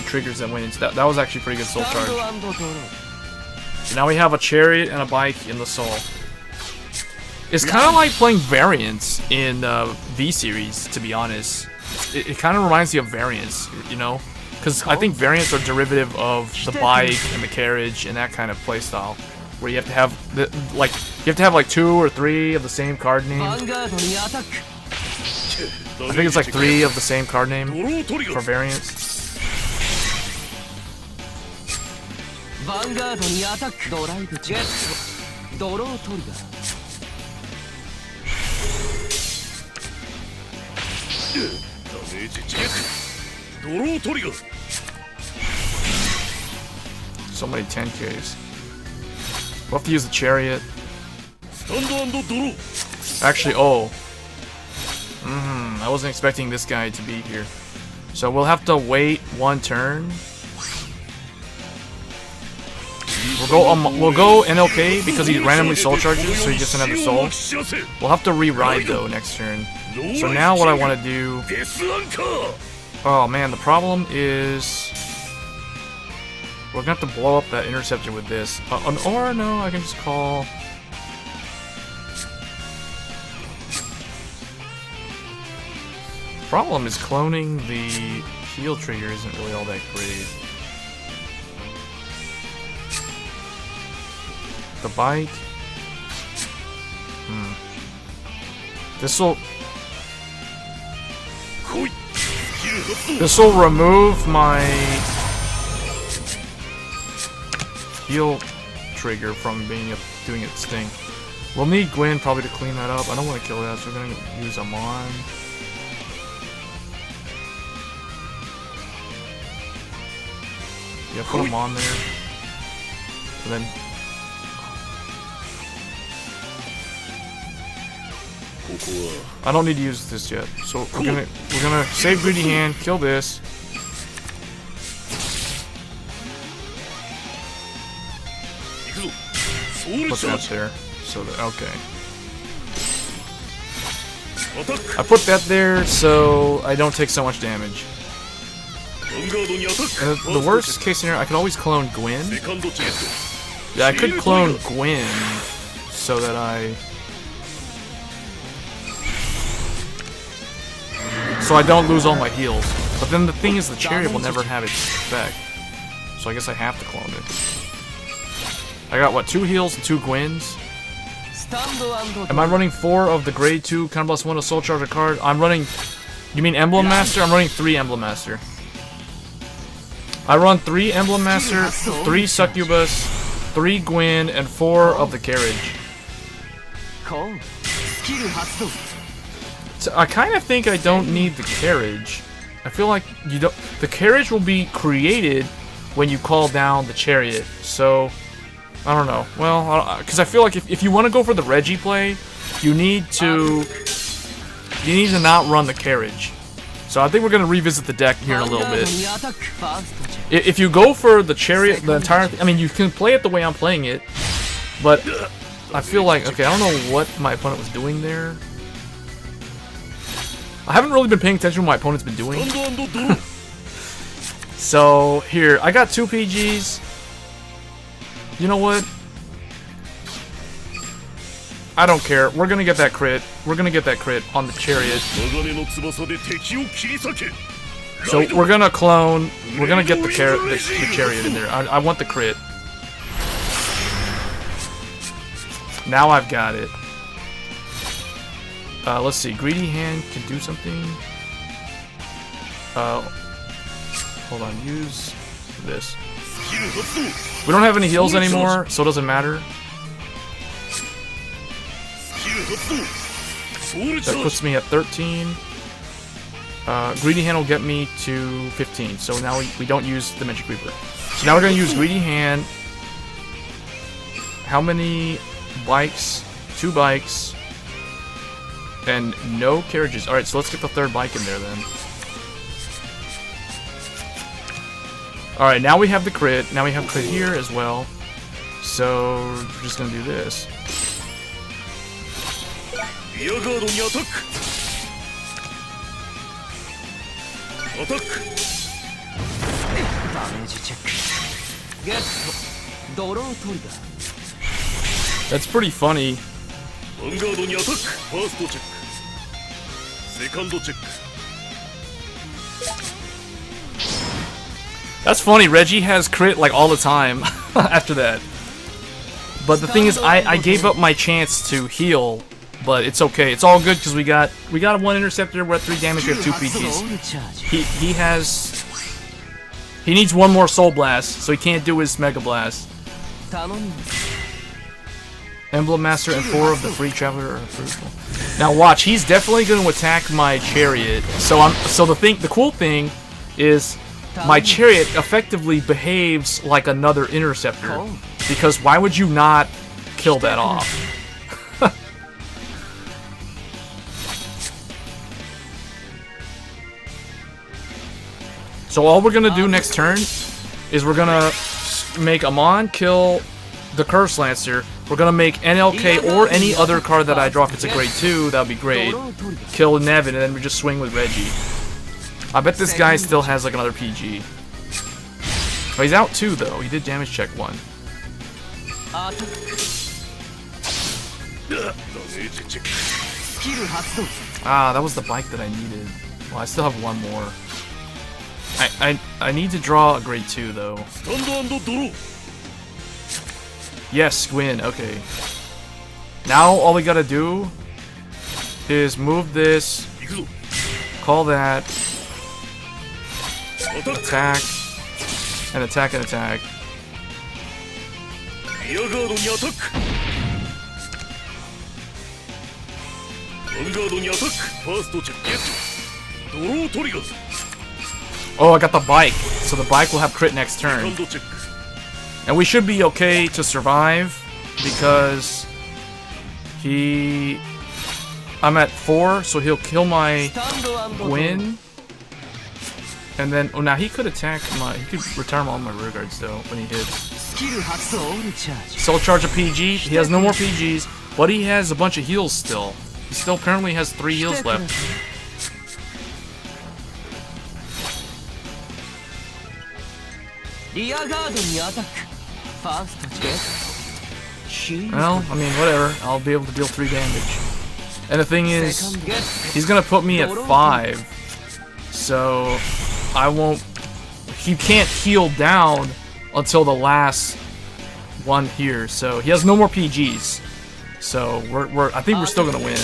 triggers that went into that. That was actually pretty good soul スタン charge. ドアンドドロー So now we have a chariot and a bike in the soul. It's kind of like playing variants in V series, to be honest. It kind of reminds you of variants, you know, because I think variants are derivative of the bike and the carriage and that kind of playstyle, where you have to have like 2 or 3 of the same card ヴ name. ァンガードにアタック I think it's like 3 of the same card ド name ロートリガ for ー variants. ヴァンガードにアタックドライブチェックドロートリガー ダメージチェックドロートリガー So many 10Ks. We'll have to use the chariot. スタンドアンドドロー Actually, oh. I wasn't expecting this guy to be here. So we'll have to wait 1 turn. We'll go NLK because he randomly soul charges, so he gets another soul. We'll have to re-ride though next turn. So now what I want to do... デスアンカー Oh man, the problem is... We're gonna have to blow up that interceptor with this. Or no, I can just call... Problem is cloning the heal trigger isn't really all that great. The bike. This'll 来いスキル発動 this'll remove my heal trigger from doing its thing. We'll need Gwen probably to clean that up. I don't want to kill that, so we're gonna use Amon. Yeah, put him on there. And then ここは I don't need to use this yet. So we're gonna save Greedy Hand, kill this. 行くぞソウル Put チャー that ジ there. So that okay. アタック I put that there so I don't take so much damage. ヴァンガードにアタック And the worst case scenario, I could always clone Gwen. セカンドチケット Yeah, I could clone Gwen so that so I don't lose all my heals. But then the thing is, the chariot will never have its effect. So I guess I have to clone it. I got what, 2 heals and 2 Gwens? スタンドアンドド Am I running 4 of the grade 2 Counterblast 1 of Soul Charger card? I'm running. You mean Emblem Master? I'm running 3 Emblem Master. I run 3 Emblem Master, 3 Succubus, 3 Gwen, and 4 of the carriage. コーンスキル発動 So I kind of think I don't need the carriage. I feel like you don't. The carriage will be created when you call down the chariot. So I don't know. Well, because I feel like if you want to go for the Reggie play, you need to not run the carriage. So I think we're gonna revisit the deck here in a little ヴァンガー bit. ドにアタックファーストチェック If you go for the chariot, the entire. I mean, you can play it the way I'm playing it, but I feel like okay. I don't know what my opponent was doing there. I haven't really been paying attention to what my opponent's been スタ doing. ンドアンドドロー So here, I got 2 PGs. You know what? I don't care. We're gonna get that crit. We're gonna get that crit on the chariot. So we're gonna clone. We're gonna get the chariot in there. I want the crit. Now I've got it. Let's see. Greedy Hand can do something. Hold on. Use this. We don't have any heals anymore, so it doesn't matter. That puts me at 13. Greedy Hand will get me to 15. So now we don't use the Magic Reaper. So now we're going to use Greedy Hand. How many bikes? 2 bikes. And no carriages. Alright, so let's get the 3rd bike in there then. Alright, now we have the crit. Now we have crit here as well. So we're just going to do this. That's pretty funny. That's funny, Reggie has crit like all the time after that. But the thing is, I gave up my chance to heal, but it's okay. It's all good because we got 1 interceptor, we're at 3 damage, we have 2 PGs. He needs 1 more Soul Blast, so he can't do his Mega Blast. Emblem Master and 4 of the Free Traveler are fruitful. Now watch, he's definitely going to attack my chariot. So the cool thing is my chariot effectively behaves like another interceptor. Because why would you not kill that off? So all we're gonna do next turn is we're gonna make Amon kill the Curse Lancer. We're gonna make NLK or any other card that I draw if it's a grade 2, that would be great. Kill Nevin, and then we just swing with Reggie. I bet this guy still has like another PG. Oh, he's out 2 though. He did damage check 1. Ah, that was the bike that I needed. Well, I still have 1 more. I need to draw a grade 2 though. Yes, Gwyn, okay. Now all we gotta do is move this, call that, attack, and attack and attack. Oh, I got the bike, so the bike will have crit next turn. And we should be okay to survive, because I'm at 4, so he'll kill my Gwyn. And then, oh, now he could attack he could retire all my rear guards though, when he hits. Soul Charge a PG, he has no more PGs, but he has a bunch of heals still. He still apparently has 3 heals left. Well, I mean, whatever. I'll be able to deal 3 damage. And the thing is, he's gonna put me at 5. So, I won't... He can't heal down until the last one here. So, he has no more PGs. So, I think we're still gonna win.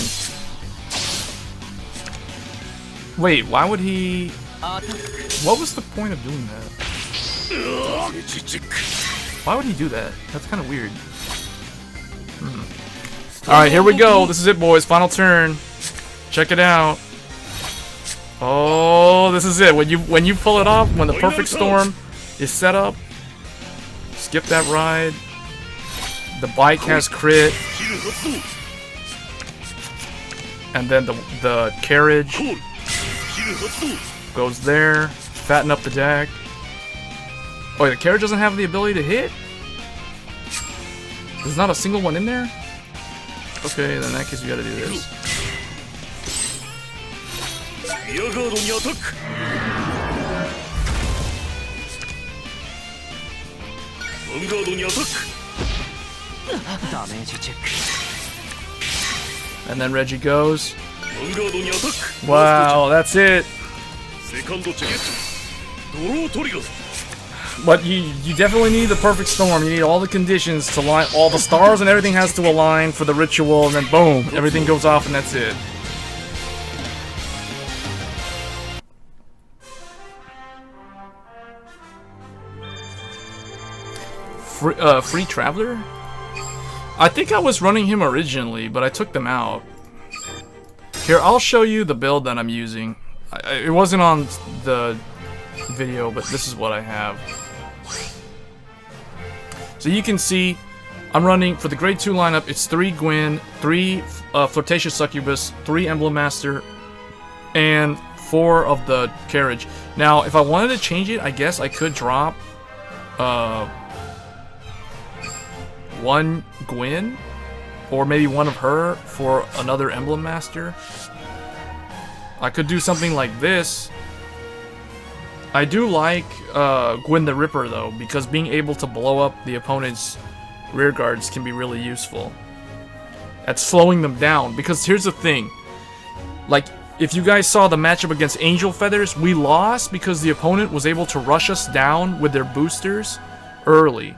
Wait, why would he... What was the point of doing that? Why would he do that? That's kind of weird. Alright, here we go. This is it, boys. Final turn. Check it out. Oh, this is it. When you pull it off, when the perfect storm is set up, skip that ride. The bike has crit. And then the carriage goes there. Fatten up the deck. Oh, the carriage doesn't have the ability to hit? There's not a single one in there? Okay, then in that case we gotta do this. ヴァンガードにアタック。ダメージチェック。 And then Reggie goes. ヴァンガードにアタック。 Wow, that's it. セカンドチェゲット。ドロートリガー。 But you definitely need the perfect storm. You need all the conditions to line, all the stars and everything has to align for the ritual, and then boom, everything goes off, and that's it. Free Traveler? I think I was running him originally, but I took them out. Here, I'll show you the build that I'm using. It wasn't on the video, but this is what I have. So you can see, I'm running, for the grade 2 lineup, it's 3 Gwyn, 3 Flirtatious Succubus, 3 Emblem Master, and 4 of the Carriage. Now, if I wanted to change it, I guess I could drop 1 Gwyn, or maybe one of her for another Emblem Master. I could do something like this. I do like Gwyn the Ripper though, because being able to blow up the opponent's rear guards can be really useful at slowing them down. Because here's the thing, like, if you guys saw the matchup against Angel Feathers, we lost because the opponent was able to rush us down with their boosters early,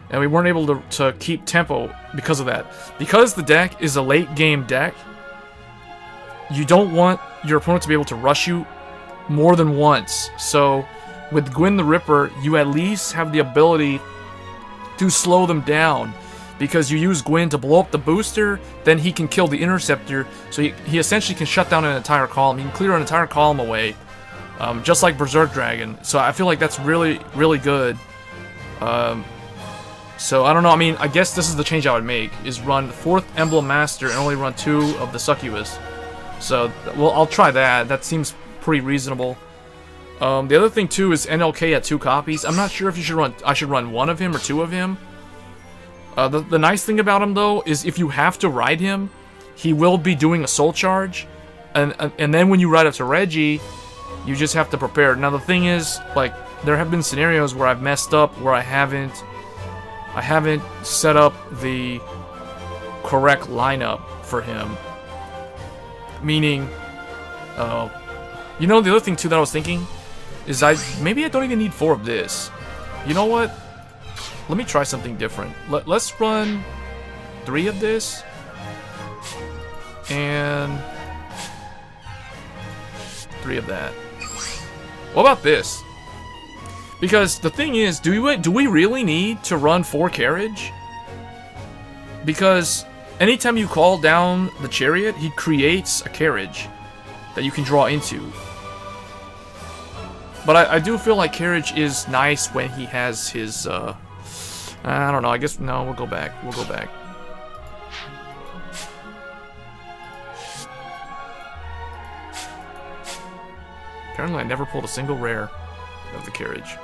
and we weren't able to keep tempo because of that. Because the deck is a late game deck, you don't want your opponent to be able to rush you more than once. So with Gwyn the Ripper, you at least have the ability to slow them down, because you use Gwyn to blow up the booster, then he can kill the interceptor, so he essentially can shut down an entire column. He can clear an entire column away, just like Berserk Dragon. So I feel like that's really, really good. So I don't know, I mean, I guess this is the change I would make, is run 4th Emblem Master and only run 2 of the Succubus. So, well, I'll try that. That seems pretty reasonable. The other thing too is NLK at 2 copies. I'm not sure if I should run 1 of him or 2 of him. The nice thing about him though is if you have to ride him, he will be doing a soul charge, and then when you ride up to Reggie, you just have to prepare. Now the thing is, like, there have been scenarios where I've messed up, where I haven't set up the correct lineup for him. Meaning, you know, the other thing too that I was thinking is maybe I don't even need 4 of this. You know what? Let me try something different. Let's run 3 of this and 3 of that. What about this? Because the thing is, do we really need to run 4 Carriage? Because anytime you call down the Chariot, he creates a Carriage that you can draw into. But I do feel like Carriage is nice when he has his, I don't know, I guess, no, we'll go back. We'll go back. Apparently I never pulled a single rare of the Carriage.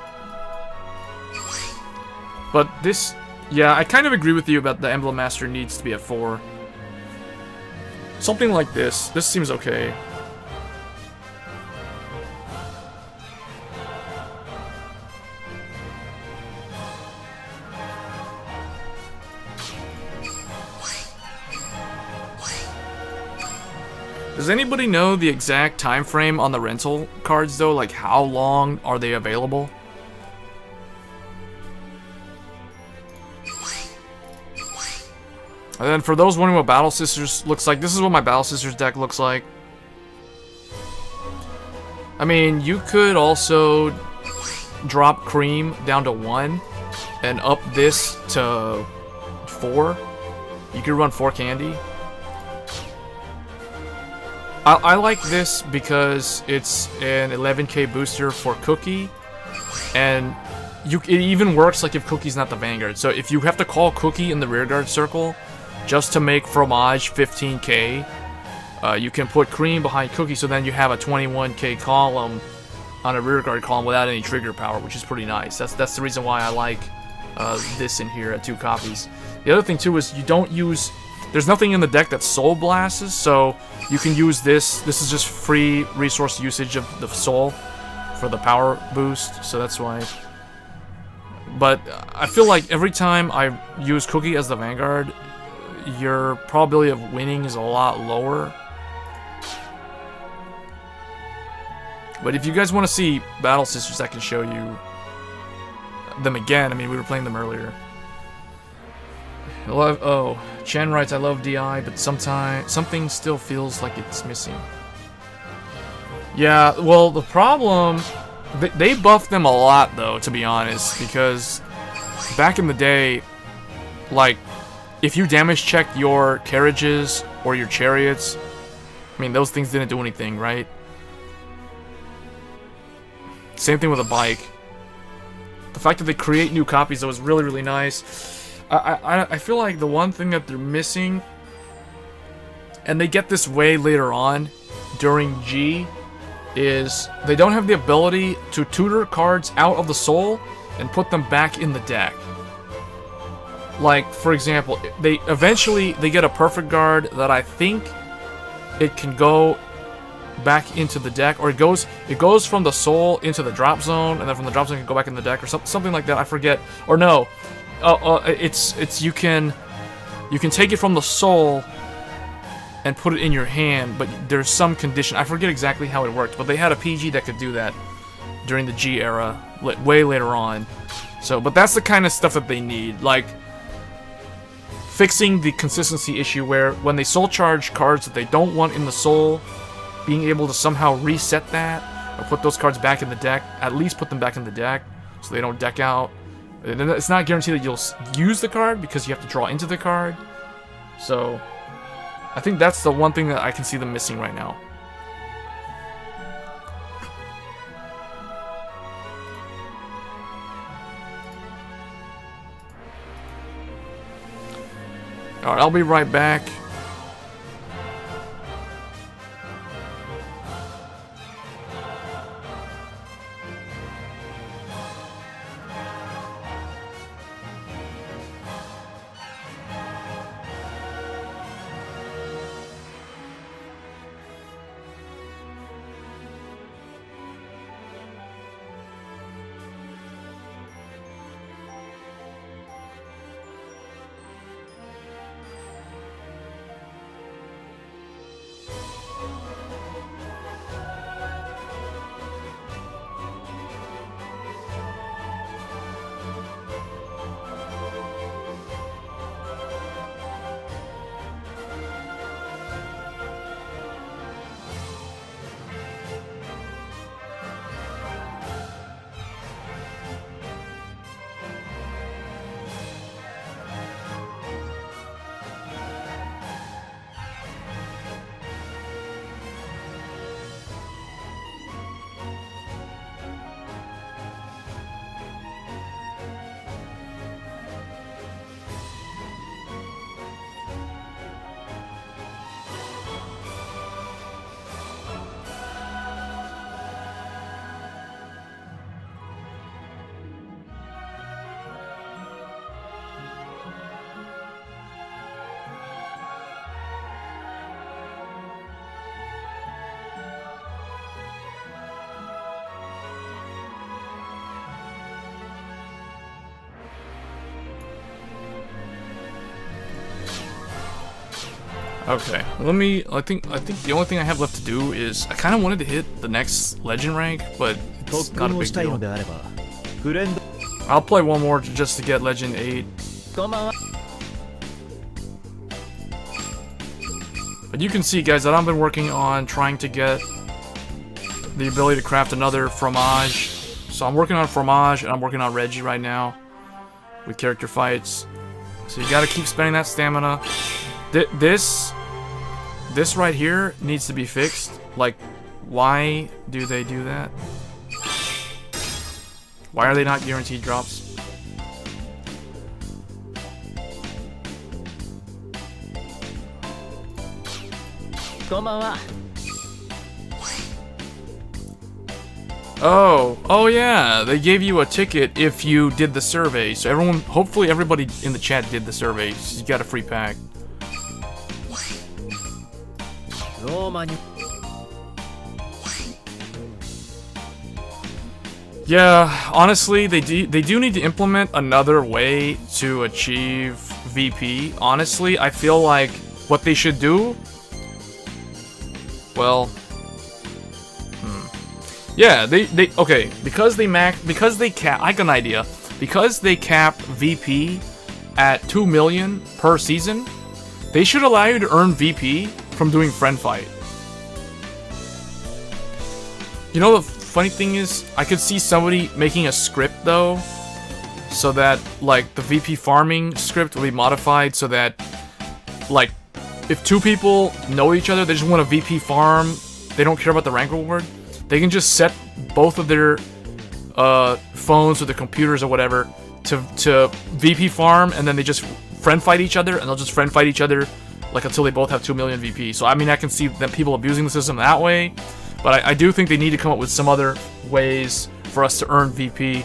But this, yeah, I kind of agree with you about the Emblem Master needs to be at 4. Something like this. This seems okay. Does anybody know the exact time frame on the rental cards though? Like, how long are they available? And then for those wondering what Battle Sisters looks like, this is what my Battle Sisters deck looks like. I mean, you could also drop Cream down to 1 and up this to 4. You could run 4 Candy. I like this because it's an 11k booster for Cookie, and it even works like if Cookie's not the Vanguard. So if you have to call Cookie in the rearguard circle just to make Fromage 15k, you can put Cream behind Cookie, so then you have a 21k column on a rearguard column without any trigger power, which is pretty nice. That's the reason why I like this in here at 2 copies. The other thing too is you don't use... There's nothing in the deck that Soul Blasts, so you can use this. This is just free resource usage of the Soul for the power boost, so that's why But I feel like every time I use Cookie as the Vanguard, your probability of winning is a lot lower. But if you guys want to see Battle Sisters, I can show you them again. I mean, we were playing them earlier. Oh, Chen writes, I love DI, but sometimes something still feels like it's missing. Yeah, well, the problem... They buffed them a lot, though, to be honest, because back in the day, like, if you damage checked your carriages or your chariots, I mean, those things didn't do anything, right? Same thing with a bike. The fact that they create new copies, though, is really, really nice. I feel like the one thing that they're missing, and they get this way later on during G, is they don't have the ability to tutor cards out of the soul and put them back in the deck. Like, for example, they get a perfect guard that I think it can go back into the deck, or it goes from the soul into the drop zone, and then from the drop zone it can go back in the deck, or something like that. I forget. Or no, it's you can take it from the soul and put it in your hand, but there's some condition. I forget exactly how it worked, but they had a PG that could do that during the G era, way later on. So, but that's the kind of stuff that they need, like fixing the consistency issue where when they soul charge cards that they don't want in the soul, being able to somehow reset that, or put those cards back in the deck, at least put them back in the deck, so they don't deck out. And it's not guaranteed that you'll use the card, because you have to draw into the card. So I think that's the one thing that I can see them missing right now. Alright, I'll be right back. Okay, I think the only thing I have left to do is, I kind of wanted to hit the next legend rank, but it's not a big deal. I'll play one more just to get legend 8. But you can see, guys, that I've been working on trying to get the ability to craft another fromage. So I'm working on fromage, and I'm working on Reggie right now with character fights. So you gotta keep spending that stamina. This right here needs to be fixed. Like, why do they do that? Why are they not guaranteed drops? Oh yeah, they gave you a ticket if you did the survey. So hopefully everybody in the chat did the survey. So you got a free pack. Yeah, honestly, they do need to implement another way to achieve VP. Honestly, I feel like what they should do, well, yeah, okay, because they cap, I got an idea. Because they cap VP at 2 million per season, they should allow you to earn VP from doing friend fight. You know, the funny thing is, I could see somebody making a script though, so that like the VP farming script will be modified so that like if 2 people know each other, they just want a VP farm, they don't care about the rank reward, they can just set both of their phones or their computers or whatever to VP farm, and then they just friend fight each other, and they'll just friend fight each other like until they both have 2 million VP. So I mean, I can see that people abusing the system that way, but I do think they need to come up with some other ways for us to earn VP,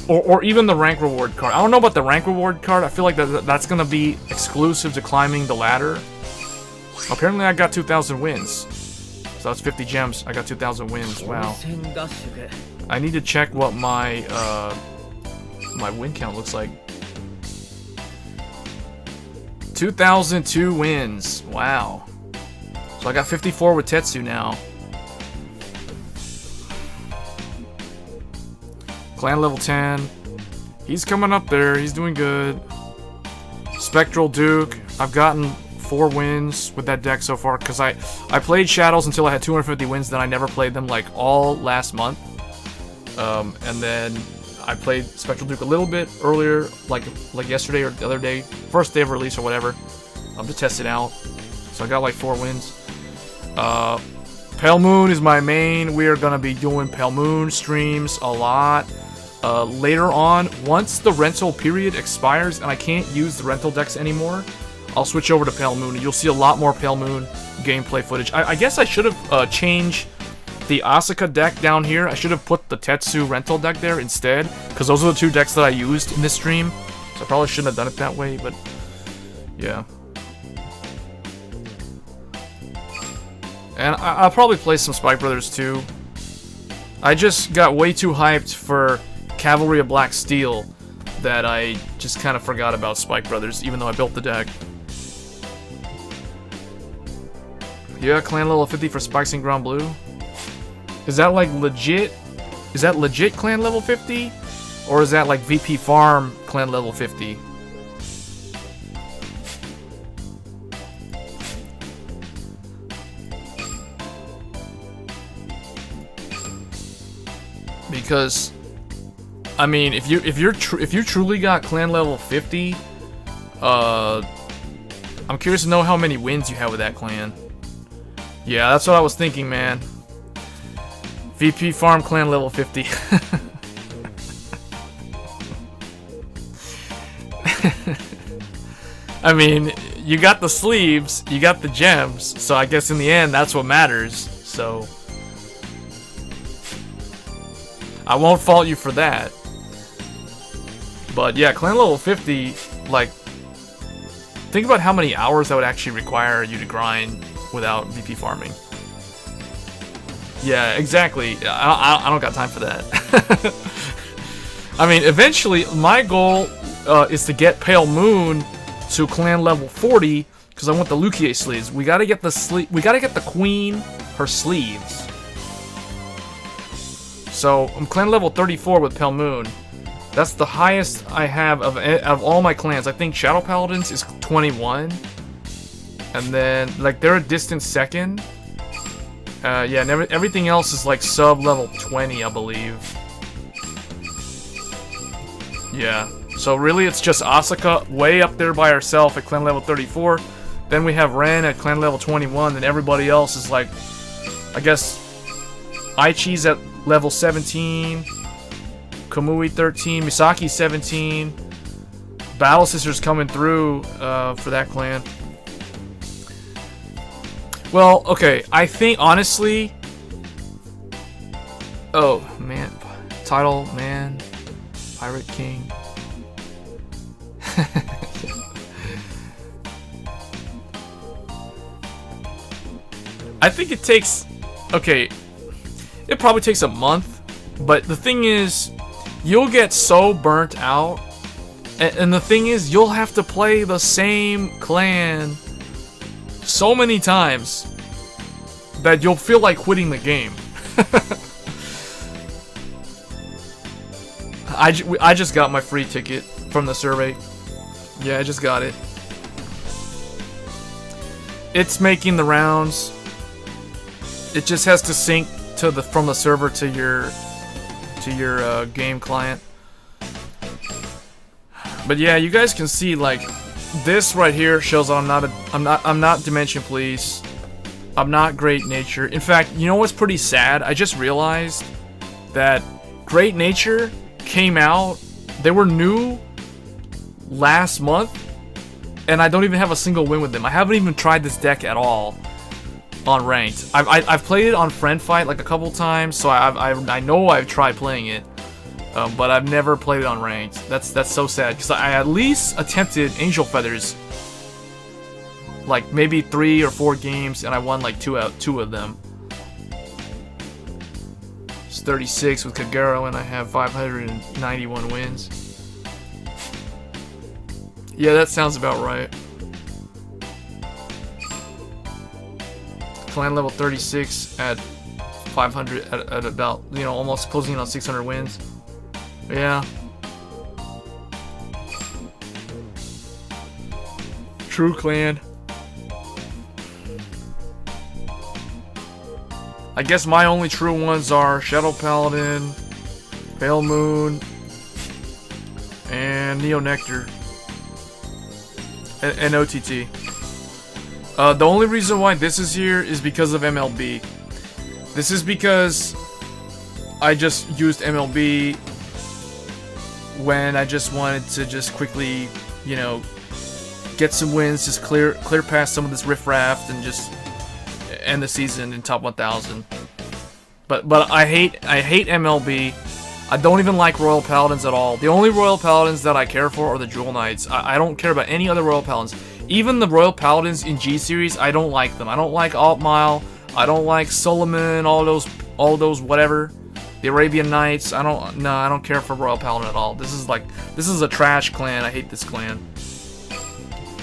or even the rank reward card. I don't know about the rank reward card. I feel like that's gonna be exclusive to climbing the ladder. Apparently, I got 2,000 wins. So that's 50 gems. I got 2,000 wins. Wow. I need to check what my my win count looks like. 2,002 wins. Wow. So I got 54 with Tetsu now. Clan level 10. He's coming up there. He's doing good. Spectral Duke. I've gotten 4 wins with that deck so far, because I played Shadows until I had 250 wins, then I never played them like all last month. And then I played Spectral Duke a little bit earlier, like yesterday or the other day, first day of release or whatever, to test it out. So I got like 4 wins. Pale Moon is my main. We are gonna be doing Pale Moon streams a lot. Later on, once the rental period expires and I can't use the rental decks anymore, I'll switch over to Pale Moon, and you'll see a lot more Pale Moon gameplay footage. I guess I should have changed the Asuka deck down here. I should have put the Tetsu rental deck there instead, because those are the 2 decks that I used in this stream. So I probably shouldn't have done it that way, but yeah. And I'll probably play some Spike Brothers too. I just got way too hyped for Cavalry of Black Steel that I just kind of forgot about Spike Brothers, even though I built the deck. Yeah, clan level 50 for Spikes and Grand Blue. Is that like legit? Is that legit clan level 50? Or is that like VP Farm clan level 50? Because I mean, if you truly got clan level 50, I'm curious to know how many wins you have with that clan. Yeah, that's what I was thinking, man. VP Farm clan level 50. I mean, you got the sleeves, you got the gems, so I guess in the end that's what matters. So I won't fault you for that. But yeah, clan level 50, like, think about how many hours that would actually require you to grind without VP farming. Yeah, exactly. I don't got time for that. I mean, eventually, my goal is to get Pale Moon to clan level 40, because I want the Lukie sleeves. We gotta get the queen her sleeves. So I'm clan level 34 with Pale Moon. That's the highest I have of all my clans. I think Shadow Paladins is 21, and then like they're a distant second. Yeah, and everything else is like sub level 20, I believe. Yeah. So really, it's just Asuka way up there by herself at clan level 34. Then we have Ren at clan level 21. Then everybody else is like, I guess, Aichi's at level 17. Kamui 13, Misaki 17, Battle Sisters coming through for that clan. Well, okay, I think honestly, oh man, title man, Pirate King. I think it takes, okay, it probably takes a month But the thing is, you'll get so burnt out, and the thing is, you'll have to play the same clan so many times that you'll feel like quitting the game. I just got my free ticket from the survey. Yeah, I just got it. It's making the rounds. It just has to sync to from the server to your game client. But yeah, you guys can see like this right here shows I'm not Dimension Police. I'm not Great Nature. In fact, you know what's pretty sad? I just realized that Great Nature came out. They were new last month, and I don't even have a single win with them. I haven't even tried this deck at all on ranked. I've played it on Friend Fight like a couple times, so I know I've tried playing it, but I've never played it on ranked. That's so sad, because I at least attempted Angel Feathers like maybe 3 or 4 games, and I won like 2 of them. It's 36 with Kagero, and I have 591 wins. Yeah, that sounds about right. Clan level 36 at 500 at about, you know, almost closing in on 600 wins. Yeah. True clan. I guess my only true ones are Shadow Paladin, Pale Moon, and Neo Nectar, and OTT. The only reason why this is here is because of MLB. This is because I just used MLB when I just wanted to just quickly, you know, get some wins, just clear past some of this riffraff and just end the season in top 1000. But I hate MLB. I don't even like Royal Paladins at all. The only Royal Paladins that I care for are the Jewel Knights. I don't care about any other Royal Paladins. Even the Royal Paladins in G Series, I don't like them. I don't like Altmile. I don't like Solomon. All those whatever. The Arabian Nights. I don't care for Royal Paladin at all. This is a trash clan. I hate this clan.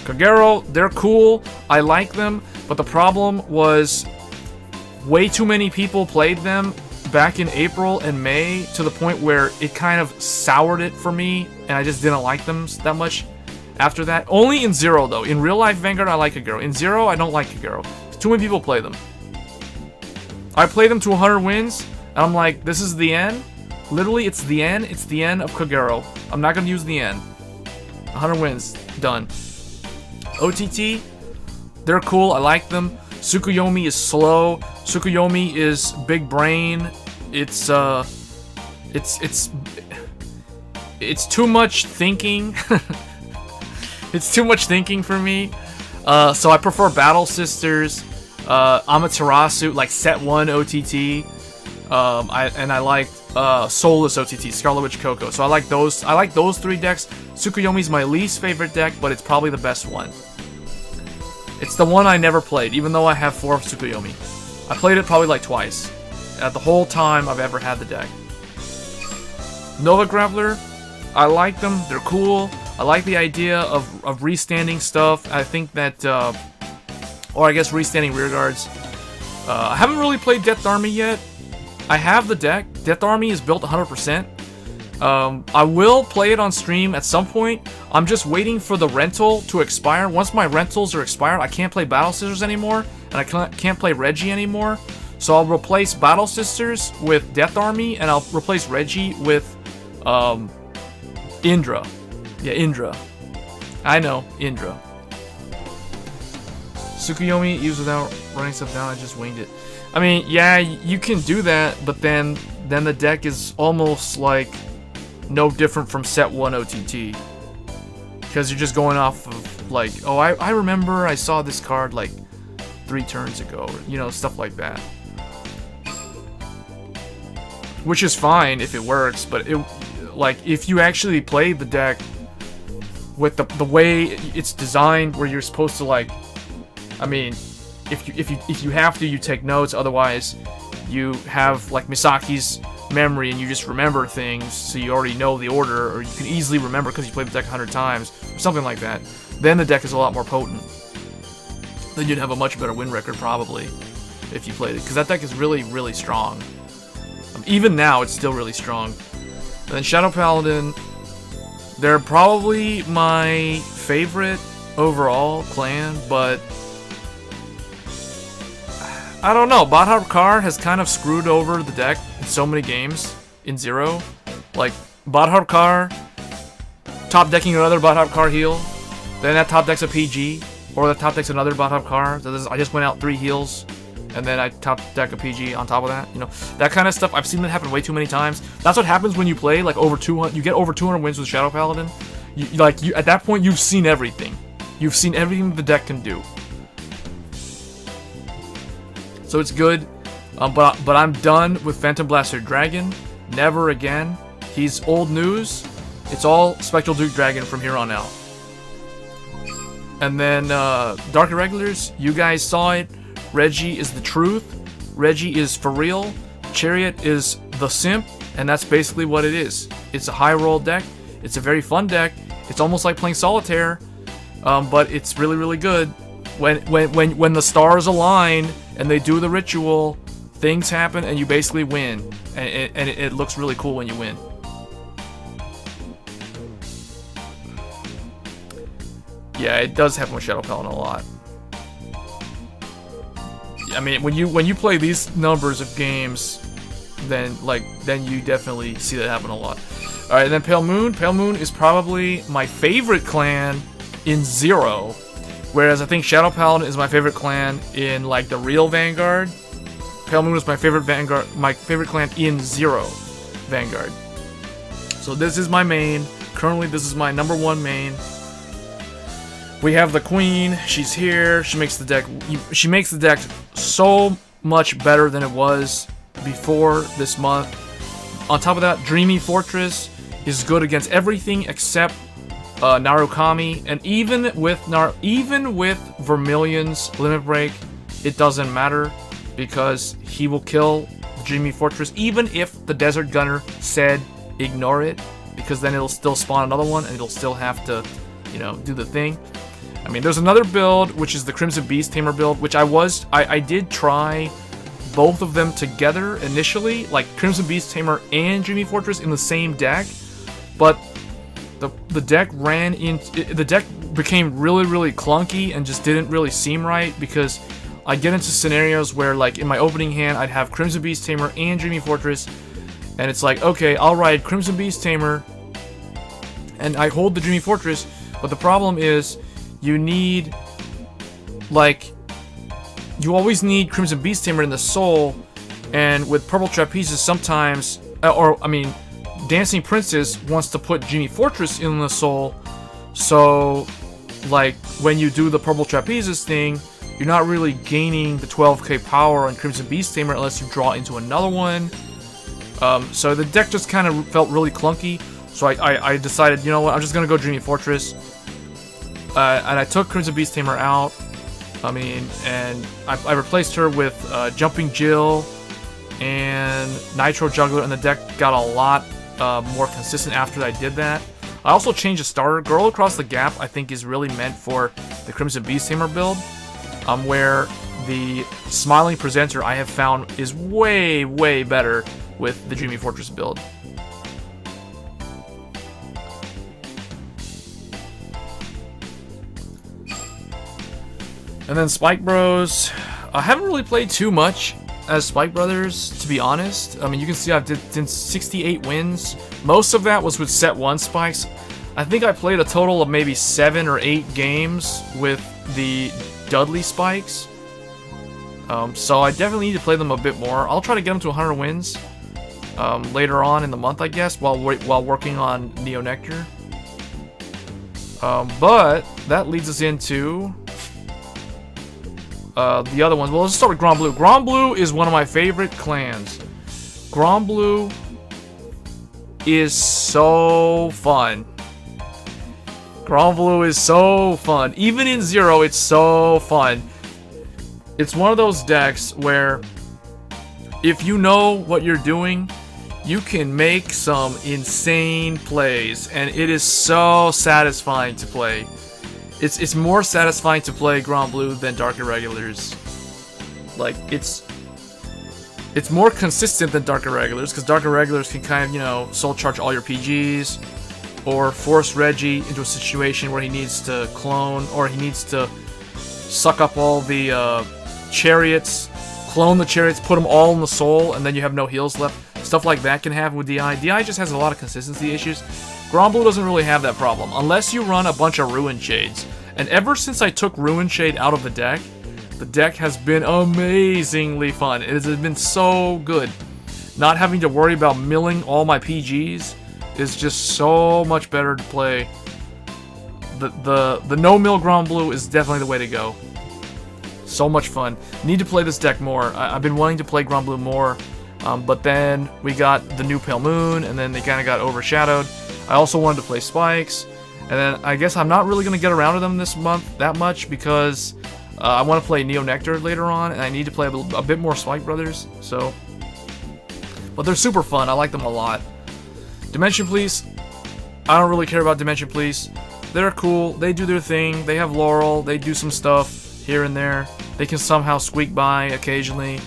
Kagero, they're cool. I like them, but the problem was way too many people played them back in April and May to the point where it kind of soured it for me, and I just didn't like them that much after that. Only in Zero, though. In real life Vanguard, I like Kagero. In Zero, I don't like Kagero. Too many people play them. I play them to 100 wins, and I'm like, this is the end? Literally, it's the end. It's the end of Kagero. I'm not going to use the end. 100 wins. Done. OTT, they're cool. I like them. Tsukuyomi is slow. Tsukuyomi is big brain. It's too much thinking. It's too much thinking for me. So I prefer Battle Sisters, Amaterasu, like Set 1 OTT. I like Soulless OTT, Scarlet Witch Coco. So I like those 3 decks. Tsukuyomi's my least favorite deck, but it's probably the best one. It's the one I never played, even though I have 4 of Tsukuyomi. I played it probably like twice. At the whole time I've ever had the deck. Nova Grappler, I like them. They're cool. I like the idea of restanding stuff. I think that, or I guess restanding rearguards. I haven't really played Death Army yet. I have the deck. Death Army is built 100%. I will play it on stream at some point. I'm just waiting for the rental to expire. Once my rentals are expired, I can't play Battle Sisters anymore, and I can't play Reggie anymore. So I'll replace Battle Sisters with Death Army, and I'll replace Reggie with Indra. Yeah, Indra. I know, Indra. Tsukuyomi used without running stuff down. I just winged it. I mean, yeah, you can do that, but then the deck is almost like no different from Set 1 OTT. Because you're just going off of, like, oh, I remember I saw this card, like, 3 turns ago. Or, you know, stuff like that. Which is fine if it works, but if you actually play the deck with the way it's designed, where you're supposed to, like, I mean, if you have to, you take notes. Otherwise, you have like Misaki's memory and you just remember things, so you already know the order, or you can easily remember because you played the deck 100 times, or something like that, then the deck is a lot more potent. Then you'd have a much better win record, probably, if you played it, because that deck is really, really strong. Even now, it's still really strong. And then Shadow Paladin, they're probably my favorite overall clan, but I don't know. Badhar has kind of screwed over the deck in so many games in Zero. Like, Badhar, top decking another Badhar heal, then that top decks a PG, or that top decks another Badhar. So I just went out 3 heals, and then I top deck a PG on top of that. You know, that kind of stuff. I've seen that happen way too many times. That's what happens when you play like over 200. You get over 200 wins with Shadow Paladin. At that point, you've seen everything. You've seen everything the deck can do. So it's good, but I'm done with Phantom Blaster Dragon. Never again. He's old news. It's all Spectral Duke Dragon from here on out. And then Dark Irregulars, you guys saw it. Reggie is the truth. Reggie is for real. Chariot is the simp, and that's basically what it is. It's a high roll deck. It's a very fun deck. It's almost like playing Solitaire, but it's really, really good. When the stars align and they do the ritual, things happen and you basically win, and it looks really cool when you win. Yeah, it does happen with Shadow Paladin a lot. I mean, when you play these numbers of games, then you definitely see that happen a lot. All right, and then Pale Moon. Pale Moon is probably my favorite clan in Zero, whereas I think Shadow Paladin is my favorite clan in like the real Vanguard. Pale Moon is my favorite clan in Zero Vanguard. So this is my main. Currently, this is my #1 main. We have the Queen. She's here. She makes the deck so much better than it was before this month. On top of that, Dreamy Fortress is good against everything except Narukami, and even with Vermilion's Limit Break, it doesn't matter because he will kill Dreamy Fortress even if the Desert Gunner said ignore it, because then it'll still spawn another one and it'll still have to, you know, do the thing. I mean, there's another build, which is the Crimson Beast Tamer build, which I did try both of them together initially, like Crimson Beast Tamer and Dreamy Fortress in the same deck, but the deck became really, really clunky and just didn't really seem right, because I'd get into scenarios where, like, in my opening hand, I'd have Crimson Beast Tamer and Dreamy Fortress, and it's like, okay, I'll ride Crimson Beast Tamer, and I hold the Dreamy Fortress, but the problem is, you always need Crimson Beast Tamer in the soul, and with Purple Trapezes sometimes, Dancing Princess wants to put Dreamy Fortress in the soul, so, like, when you do the Purple Trapezes thing, you're not really gaining the 12k power on Crimson Beast Tamer unless you draw into another one. So the deck just kind of felt really clunky, so I decided, you know what, I'm just gonna go Dreamy Fortress. And I took Crimson Beast Tamer out, and I replaced her with Jumping Jill and Nitro Juggler, and the deck got a lot more consistent after I did that. I also changed the starter. Girl Across the Gap, I think, is really meant for the Crimson Beast Tamer build, where the Smiling Presenter I have found is way, way better with the Dreamy Fortress build. And then Spike Bros. I haven't really played too much as Spike Brothers, to be honest. I mean, you can see I've did 68 wins. Most of that was with set 1 spikes. I think I played a total of maybe 7 or 8 games with the Dudley spikes. So I definitely need to play them a bit more. I'll try to get them to 100 wins later on in the month, I guess, while working on Neo Nectar. But that leads us into the other ones. Well, let's start with Grand Blue. Grand Blue is one of my favorite clans. Grand Blue is so fun. Grand Blue is so fun. Even in Zero, it's so fun. It's one of those decks where if you know what you're doing, you can make some insane plays, and it is so satisfying to play. It's more satisfying to play Grand Blue than Dark Irregulars. Like, it's more consistent than Dark Irregulars, because Dark Irregulars can kind of, you know, soul charge all your PGs, or force Reggie into a situation where he needs to clone, or he needs to suck up all the chariots, clone the chariots, put them all in the soul, and then you have no heals left. Stuff like that can happen with DI. DI just has a lot of consistency issues. Grand Blue doesn't really have that problem, unless you run a bunch of Ruin Shades. And ever since I took Ruin Shade out of the deck has been amazingly fun. It has been so good. Not having to worry about milling all my PGs is just so much better to play. The no-mill Grand Blue is definitely the way to go. So much fun. Need to play this deck more. I've been wanting to play Grand Blue more, but then we got the new Pale Moon, and then they kind of got overshadowed. I also wanted to play Spikes, and then I guess I'm not really going to get around to them this month that much because I want to play Neo Nectar later on, and I need to play a bit more Spike Brothers, so... But they're super fun. I like them a lot. Dimension Police, I don't really care about Dimension Police. They're cool. They do their thing. They have Laurel. They do some stuff here and there. They can somehow squeak by occasionally.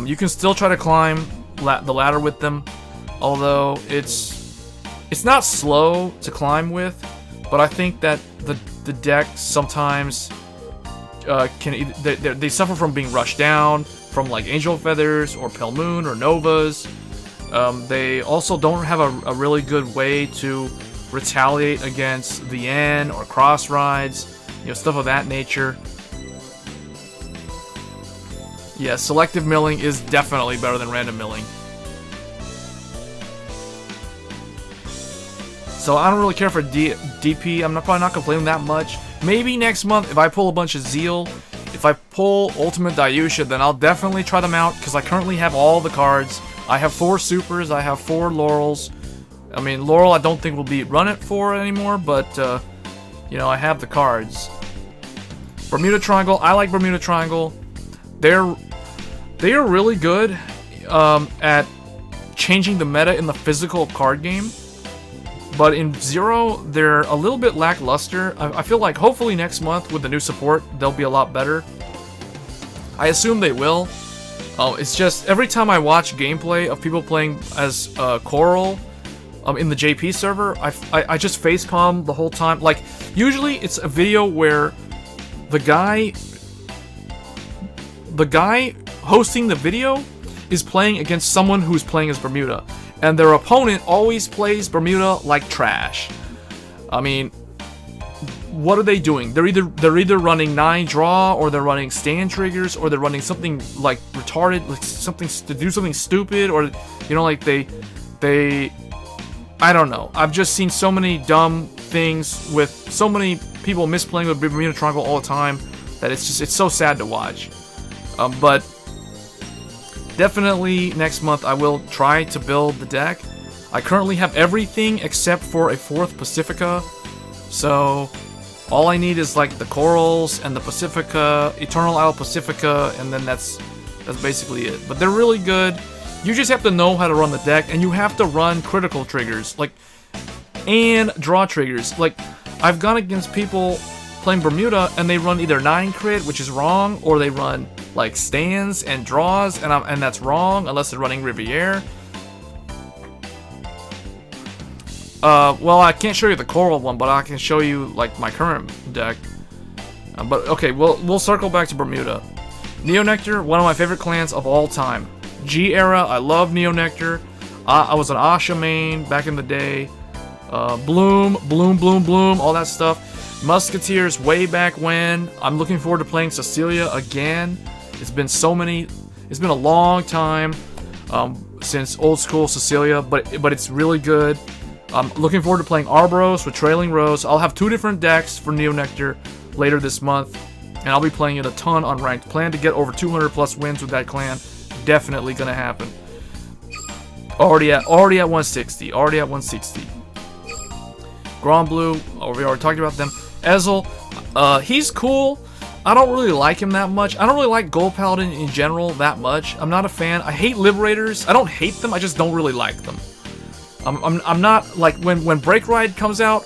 You can still try to climb the ladder with them, although it's not slow to climb with, but I think that the deck sometimes they suffer from being rushed down from like Angel Feathers or Pale Moon or Novas. They also don't have a really good way to retaliate against the N or cross rides, you know, stuff of that nature. Yeah, selective milling is definitely better than random milling. So I don't really care for DP. I'm probably not complaining that much. Maybe next month if I pull a bunch of Zeal, if I pull Ultimate Dayusha, then I'll definitely try them out because I currently have all the cards. I have 4 Supers, I have 4 Laurels. I mean, Laurel I don't think will be run it for anymore, but you know, I have the cards. Bermuda Triangle, I like Bermuda Triangle. They are really good at changing the meta in the physical card game. But in Zero, they're a little bit lackluster. I feel like hopefully next month with the new support, they'll be a lot better. I assume they will. It's just every time I watch gameplay of people playing as Coral in the JP server, I just facepalm the whole time. Like, usually it's a video where the guy hosting the video is playing against someone who's playing as Bermuda, and their opponent always plays Bermuda like trash. I mean, what are they doing? They're either running 9 draw, or they're running stand triggers, or they're running something like retarded, like something to do something stupid, or you know, like they I don't know. I've just seen so many dumb things with so many people misplaying with Bermuda Triangle all the time that it's so sad to watch. But definitely next month I will try to build the deck. I currently have everything except for a 4th Pacifica, so all I need is like the Corals and the Pacifica, Eternal Isle Pacifica, and then that's basically it. But they're really good. You just have to know how to run the deck, and you have to run critical triggers, like, and draw triggers. Like, I've gone against people playing Bermuda, and they run either 9 crit, which is wrong, or they run like stands and draws, and that's wrong unless they're running Riviere. Well, I can't show you the Coral one, but I can show you like my current deck. But okay, we'll circle back to Bermuda. Neo Nectar, one of my favorite clans of all time. G era, I love Neo Nectar. I was an Asha main back in the day. Bloom, all that stuff. Musketeers way back when. I'm looking forward to playing Cecilia again. It's been a long time since old school Cecilia, but it's really good. I'm looking forward to playing Arbros with Trailing Rose. I'll have 2 different decks for Neo Nectar later this month, and I'll be playing it a ton on ranked. Plan to get over 200 plus wins with that clan. Definitely gonna happen. Already at 160. Grand Blue, we already talked about them. Ezel, he's cool. I don't really like him that much. I don't really like Gold Paladin in general that much. I'm not a fan. I hate Liberators. I don't hate them, I just don't really like them. I'm not, like, when Break Ride comes out,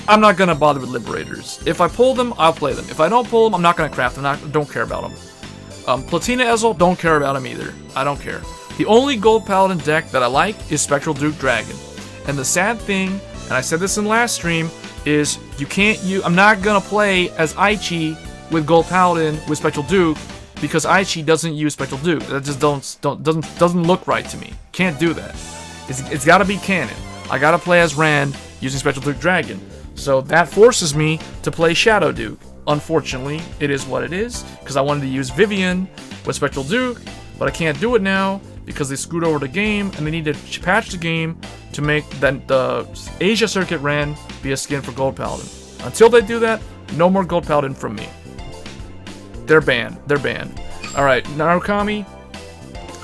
I'm not gonna bother with Liberators. If I pull them, I'll play them. If I don't pull them, I'm not gonna craft them. Don't care about them. Platina Ezel, don't care about him either. I don't care. The only Gold Paladin deck that I like is Spectral Duke Dragon. And the sad thing, and I said this in last stream, is you can't use. I'm not gonna play as Aichi with Gold Paladin with Spectral Duke because Aichi doesn't use Spectral Duke. That just doesn't look right to me. Can't do that. It's got to be canon. I gotta play as Rand using Spectral Duke Dragon. So that forces me to play Shadow Duke. Unfortunately, it is what it is because I wanted to use Vivian with Spectral Duke, but I can't do it now because they screwed over the game and they need to patch the game to make the Asia Circuit Rand be a skin for Gold Paladin. Until they do that, no more Gold Paladin from me. They're banned. They're banned. Alright, Narukami.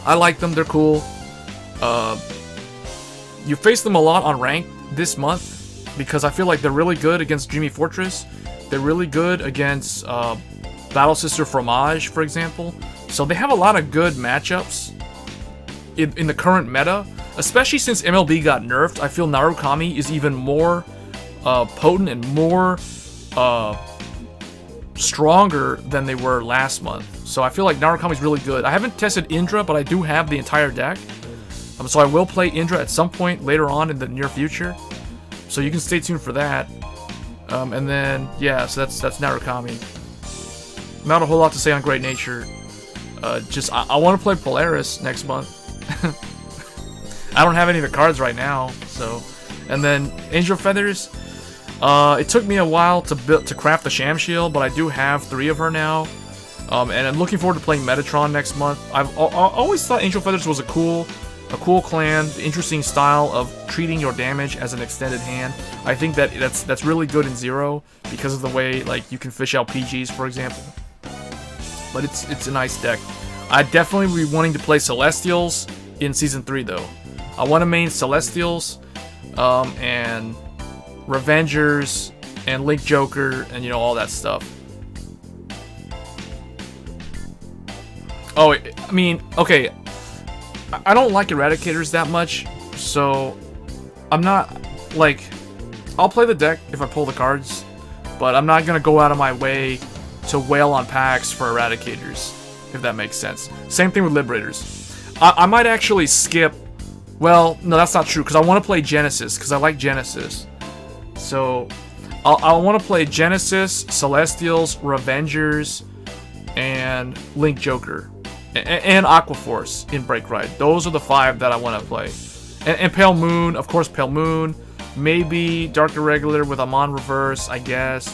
I like them. They're cool. You face them a lot on rank this month because I feel like they're really good against Dreamy Fortress. They're really good against Battle Sister Fromage, for example. So they have a lot of good matchups in the current meta. Especially since MLB got nerfed, I feel Narukami is even more potent and more stronger than they were last month. So I feel like Narukami is really good. I haven't tested Indra, but I do have the entire deck. So I will play Indra at some point later on in the near future. So you can stay tuned for that. And then, yeah, so that's Narukami. Not a whole lot to say on Great Nature. Just, I want to play Polaris next month. I don't have any of the cards right now, so. And then Angel Feathers. It took me a while to craft the Sham Shield, but I do have 3 of her now. And I'm looking forward to playing Metatron next month. I've always thought Angel Feathers was a cool clan, interesting style of treating your damage as an extended hand. I think that's really good in Zero because of the way like you can fish out PGs, for example. But it's a nice deck. I'd definitely be wanting to play Celestials in Season 3 though. I want to main Celestials, and Revengers, and Link Joker, and all that stuff. Oh, I mean, okay. I don't like Eradicators that much, so I'm not, like, I'll play the deck if I pull the cards, but I'm not going to go out of my way to wail on packs for Eradicators, if that makes sense. Same thing with Liberators. I might actually skip, well, no, that's not true, because I want to play Genesis, because I like Genesis. So, I'll want to play Genesis, Celestials, Revengers, and Link Joker. And Aqua Force in Break Ride. Those are the 5 that I want to play. And Pale Moon, of course, Pale Moon. Maybe Dark Irregular with Amon Reverse, I guess.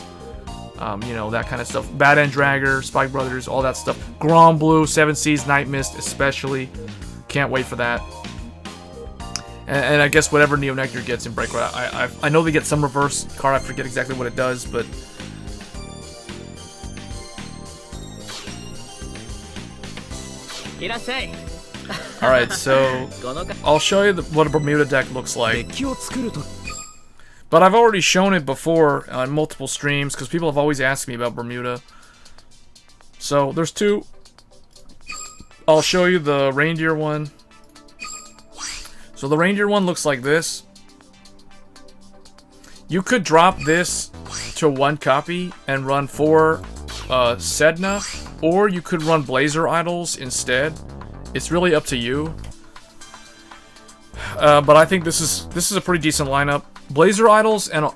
That kind of stuff. Bad End Dragger, Spike Brothers, all that stuff. Grom Blue, 7 Seas, Night Mist, especially. Can't wait for that. And I guess whatever Neo Nectar gets in Break Ride. I know they get some reverse card, I forget exactly what it does, but. Alright, so I'll show you what a Bermuda deck looks like. But I've already shown it before on multiple streams because people have always asked me about Bermuda. So there's 2. I'll show you the reindeer one. So the reindeer one looks like this. You could drop this to 1 copy and run 4 Sedna, or you could run Blazer Idols instead. It's really up to you. But I think this is a pretty decent lineup. Blazer Idols and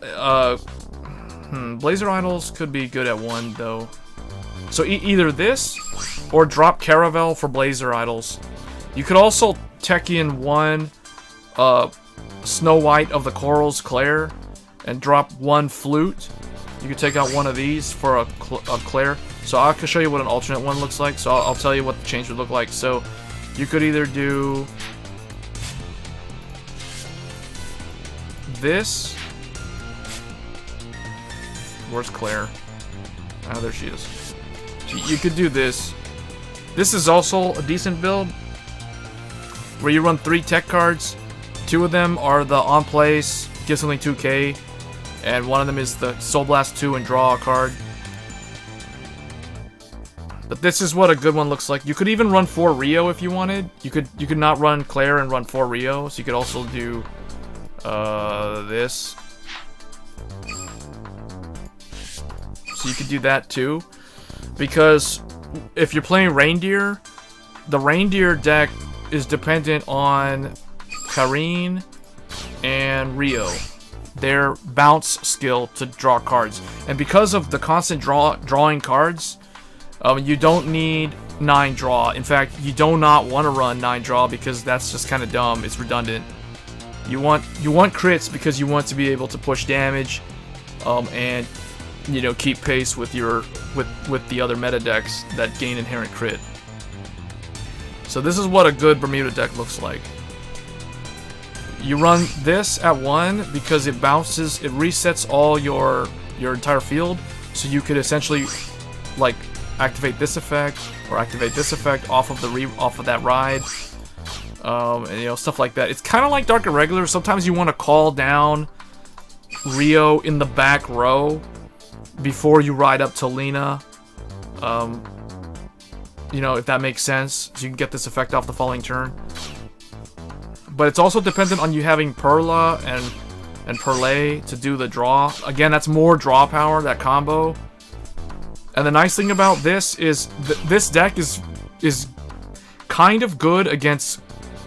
Blazer Idols could be good at 1 though. So either this or drop Caravel for Blazer Idols. You could also tech in 1 Snow White of the Corals Claire and drop 1 Flute. You could take out 1 of these for a Claire. So I can show you what an alternate one looks like. So I'll tell you what the change would look like. So you could either do this. Where's Claire? Ah, there she is. You could do this. This is also a decent build where you run 3 tech cards. 2 of them are the on place, give something 2k, and 1 of them is the Soul Blast 2 and draw a card. But this is what a good one looks like. You could even run 4 Rio if you wanted. You could not run Claire and run 4 Rio. So you could also do this. So you could do that too. Because if you're playing Reindeer, the Reindeer deck is dependent on Karine and Rio. Their bounce skill to draw cards. And because of the constant drawing cards, you don't need 9 draw. In fact, you do not want to run 9 draw because that's just kind of dumb. It's redundant. You want crits because you want to be able to push damage, and keep pace with with the other meta decks that gain inherent crit. So this is what a good Bermuda deck looks like. You run this at 1 because it bounces, it resets all your entire field, so you could essentially like activate this effect or activate this effect off of that ride, and stuff like that. It's kind of like Dark Irregular. Sometimes you want to call down Rio in the back row before you ride up to Lena. If that makes sense, so you can get this effect off the following turn. But it's also dependent on you having Perla and Perle to do the draw. Again, that's more draw power, that combo. And the nice thing about this is this deck is kind of good against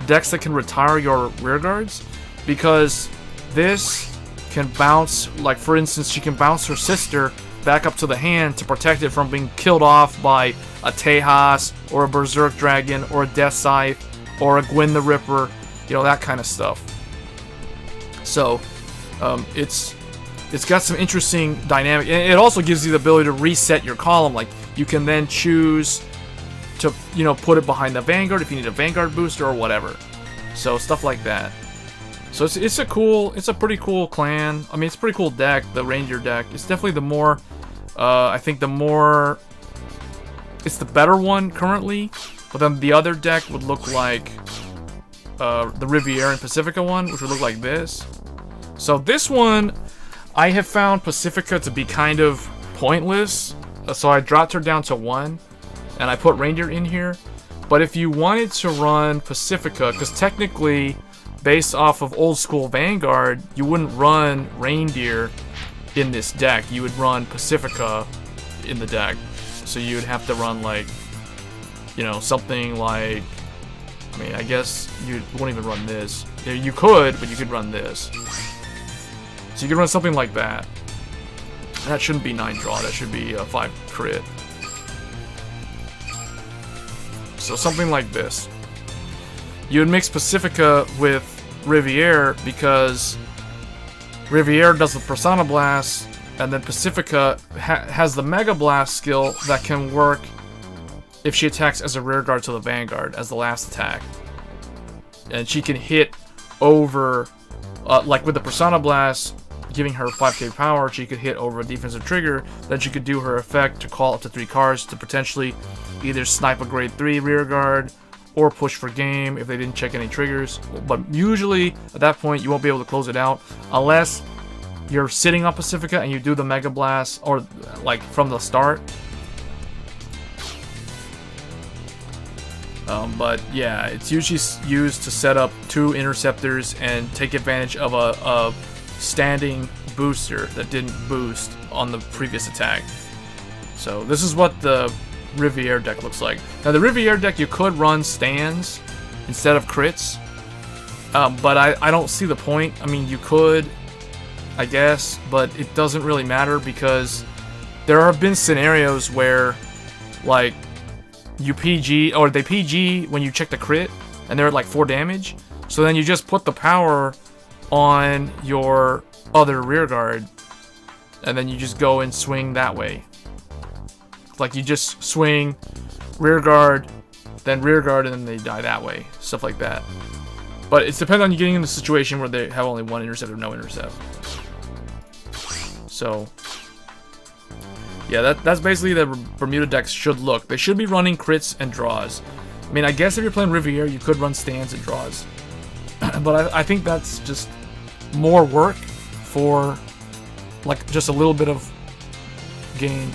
decks that can retire your rear guards, because this can bounce, like for instance, she can bounce her sister back up to the hand to protect it from being killed off by a Tejas or a Berserk Dragon or a Death Scythe or a Gwyn the Ripper, that kind of stuff. So it's got some interesting dynamic, and it also gives you the ability to reset your column. Like you can then choose to put it behind the Vanguard if you need a Vanguard booster or whatever. So stuff like that. So it's a pretty cool clan. I mean, it's a pretty cool deck, the Reindeer deck. It's definitely the more, I think it's the better one currently. But then the other deck would look like the Riviera and Pacifica one, which would look like this. So this one, I have found Pacifica to be kind of pointless. So I dropped her down to 1, and I put Reindeer in here. But if you wanted to run Pacifica, because technically, based off of old school Vanguard, you wouldn't run Reindeer in this deck. You would run Pacifica in the deck. So you would have to run like, something like, I mean, I guess you won't even run this. You could, but you could run this. So you could run something like that. And that shouldn't be 9 draw, that should be a 5 crit. So something like this. You would mix Pacifica with Riviera because Riviera does the Persona Blast, and then Pacifica has the Mega Blast skill that can work if she attacks as a rear guard to the Vanguard as the last attack. And she can hit over, like with the Persona Blast, giving her 5k power, she could hit over a defensive trigger, then she could do her effect to call up to 3 cards to potentially either snipe a grade 3 rear guard or push for game if they didn't check any triggers. But usually at that point you won't be able to close it out unless you're sitting on Pacifica and you do the Mega Blast, or like from the start. But yeah, it's usually used to set up 2 interceptors and take advantage of a standing booster that didn't boost on the previous attack. So this is what the Riviera deck looks like. Now the Riviera deck, you could run stands instead of crits, but I don't see the point. I mean, you could, I guess, but it doesn't really matter because there have been scenarios where like you PG, or they PG when you check the crit and they're at like 4 damage, so then you just put the power on your other rear guard and then you just go and swing that way. Like you just swing rear guard, then rear guard, and then they die that way. Stuff like that. But it's dependent on you getting in a situation where they have only 1 intercept or no intercept. So yeah, that's basically the Bermuda decks should look. They should be running crits and draws. I mean, I guess if you're playing Riviera, you could run stands and draws. But I think that's just more work for like just a little bit of gain.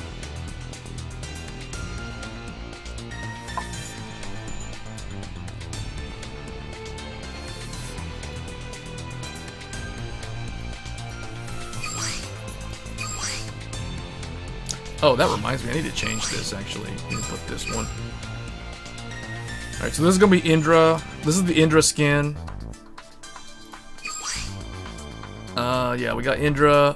Oh, that reminds me, I need to change this actually. I need to put this one. Alright, so this is gonna be Indra. This is the Indra skin. Yeah, we got Indra.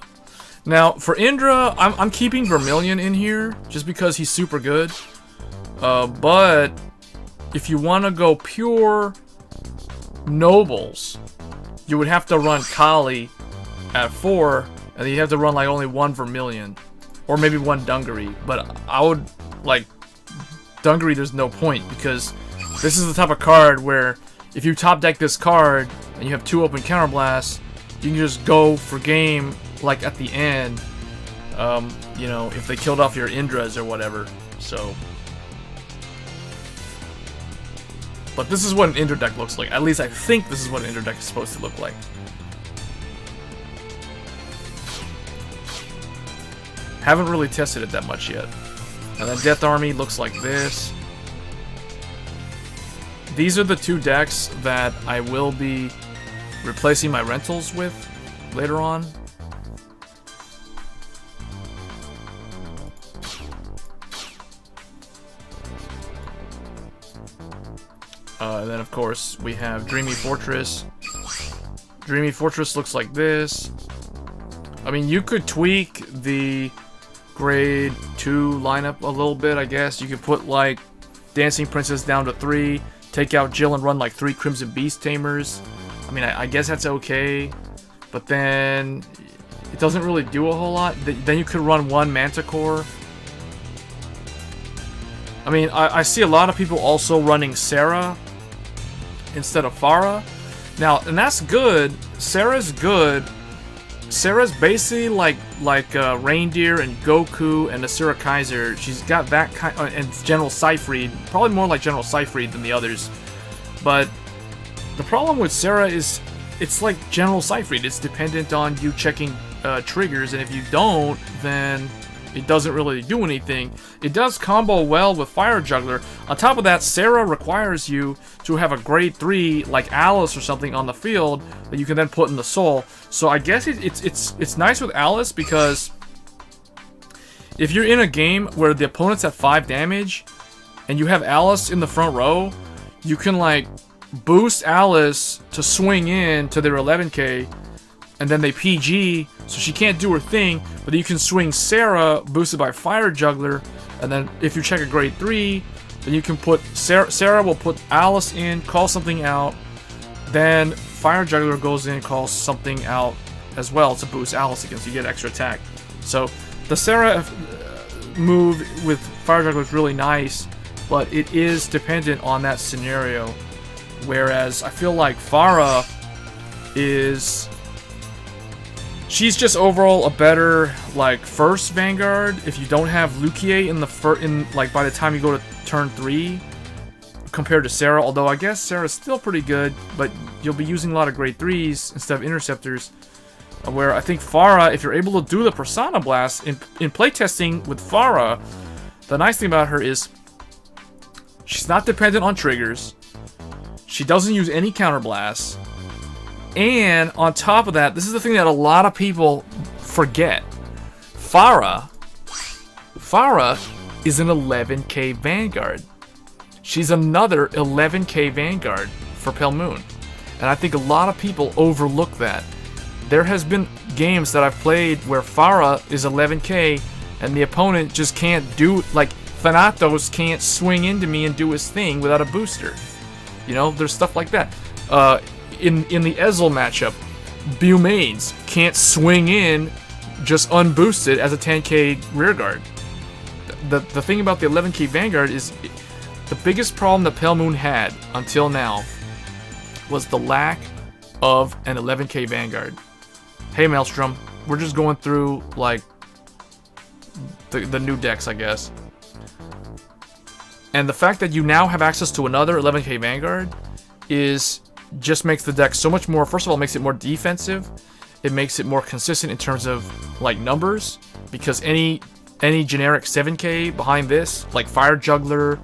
Now, for Indra, I'm keeping Vermilion in here, just because he's super good. But, if you want to go pure Nobles, you would have to run Kali at 4, and then you have to run like only 1 Vermilion. Or maybe 1 Dungaree. But I would, like, Dungaree there's no point, because this is the type of card where, if you top deck this card, and you have 2 open counterblasts, you can just go for game, like, at the end, you know, if they killed off your Indras or whatever, so. But this is what an Indra deck looks like. At least I think this is what an Indra deck is supposed to look like. Haven't really tested it that much yet. And then Death Army looks like this. These are the 2 decks that I will be replacing my rentals with later on. And then of course we have Dreamy Fortress. Dreamy Fortress looks like this. I mean, you could tweak the grade 2 lineup a little bit, I guess. You could put like Dancing Princess down to 3, take out Jill and run like 3 Crimson Beast Tamers. I mean, I guess that's okay, but then it doesn't really do a whole lot. Then you could run 1 Manticore. I mean, I see a lot of people also running Sarah instead of Farah. Now, and that's good. Sarah's good. Sarah's basically like Reindeer and Goku and Asura Kaiser. She's got that kind, and General Seyfried. Probably more like General Seyfried than the others. But the problem with Sarah is it's like General Seyfried. It's dependent on you checking triggers, and if you don't, then it doesn't really do anything. It does combo well with Fire Juggler. On top of that, Sarah requires you to have a grade 3 like Alice or something on the field that you can then put in the soul. So I guess it's nice with Alice, because if you're in a game where the opponent's at 5 damage and you have Alice in the front row, you can like boost Alice to swing in to their 11k, and then they PG, so she can't do her thing, but you can swing Sarah, boosted by Fire Juggler, and then if you check a grade 3, then you can put Sarah will put Alice in, call something out, then Fire Juggler goes in, calls something out as well to boost Alice again, so you get extra attack. So the Sarah move with Fire Juggler is really nice, but it is dependent on that scenario, whereas I feel like Farah is... she's just overall a better, like, first Vanguard if you don't have Lukier like by the time you go to turn 3 compared to Sarah. Although I guess Sarah's still pretty good, but you'll be using a lot of grade 3s instead of Interceptors. Where I think Farah, if you're able to do the Persona Blast in playtesting with Farah, the nice thing about her is she's not dependent on triggers. She doesn't use any counterblasts. And on top of that, this is the thing that a lot of people forget. Farah is an 11k Vanguard. She's another 11k Vanguard for Pale Moon. And I think a lot of people overlook that. There has been games that I've played where Farah is 11k and the opponent just can't do, like, Thanatos can't swing into me and do his thing without a booster. You know, there's stuff like that. In the Ezel matchup, Bumades can't swing in just unboosted as a 10k rearguard. The thing about the 11k Vanguard is the biggest problem that Pale Moon had until now was the lack of an 11k Vanguard. Hey Maelstrom, we're just going through like the new decks, I guess. And the fact that you now have access to another 11k Vanguard just makes the deck so much more. First of all, it makes it more defensive. It makes it more consistent in terms of like numbers, because any generic 7k behind this, like Fire Juggler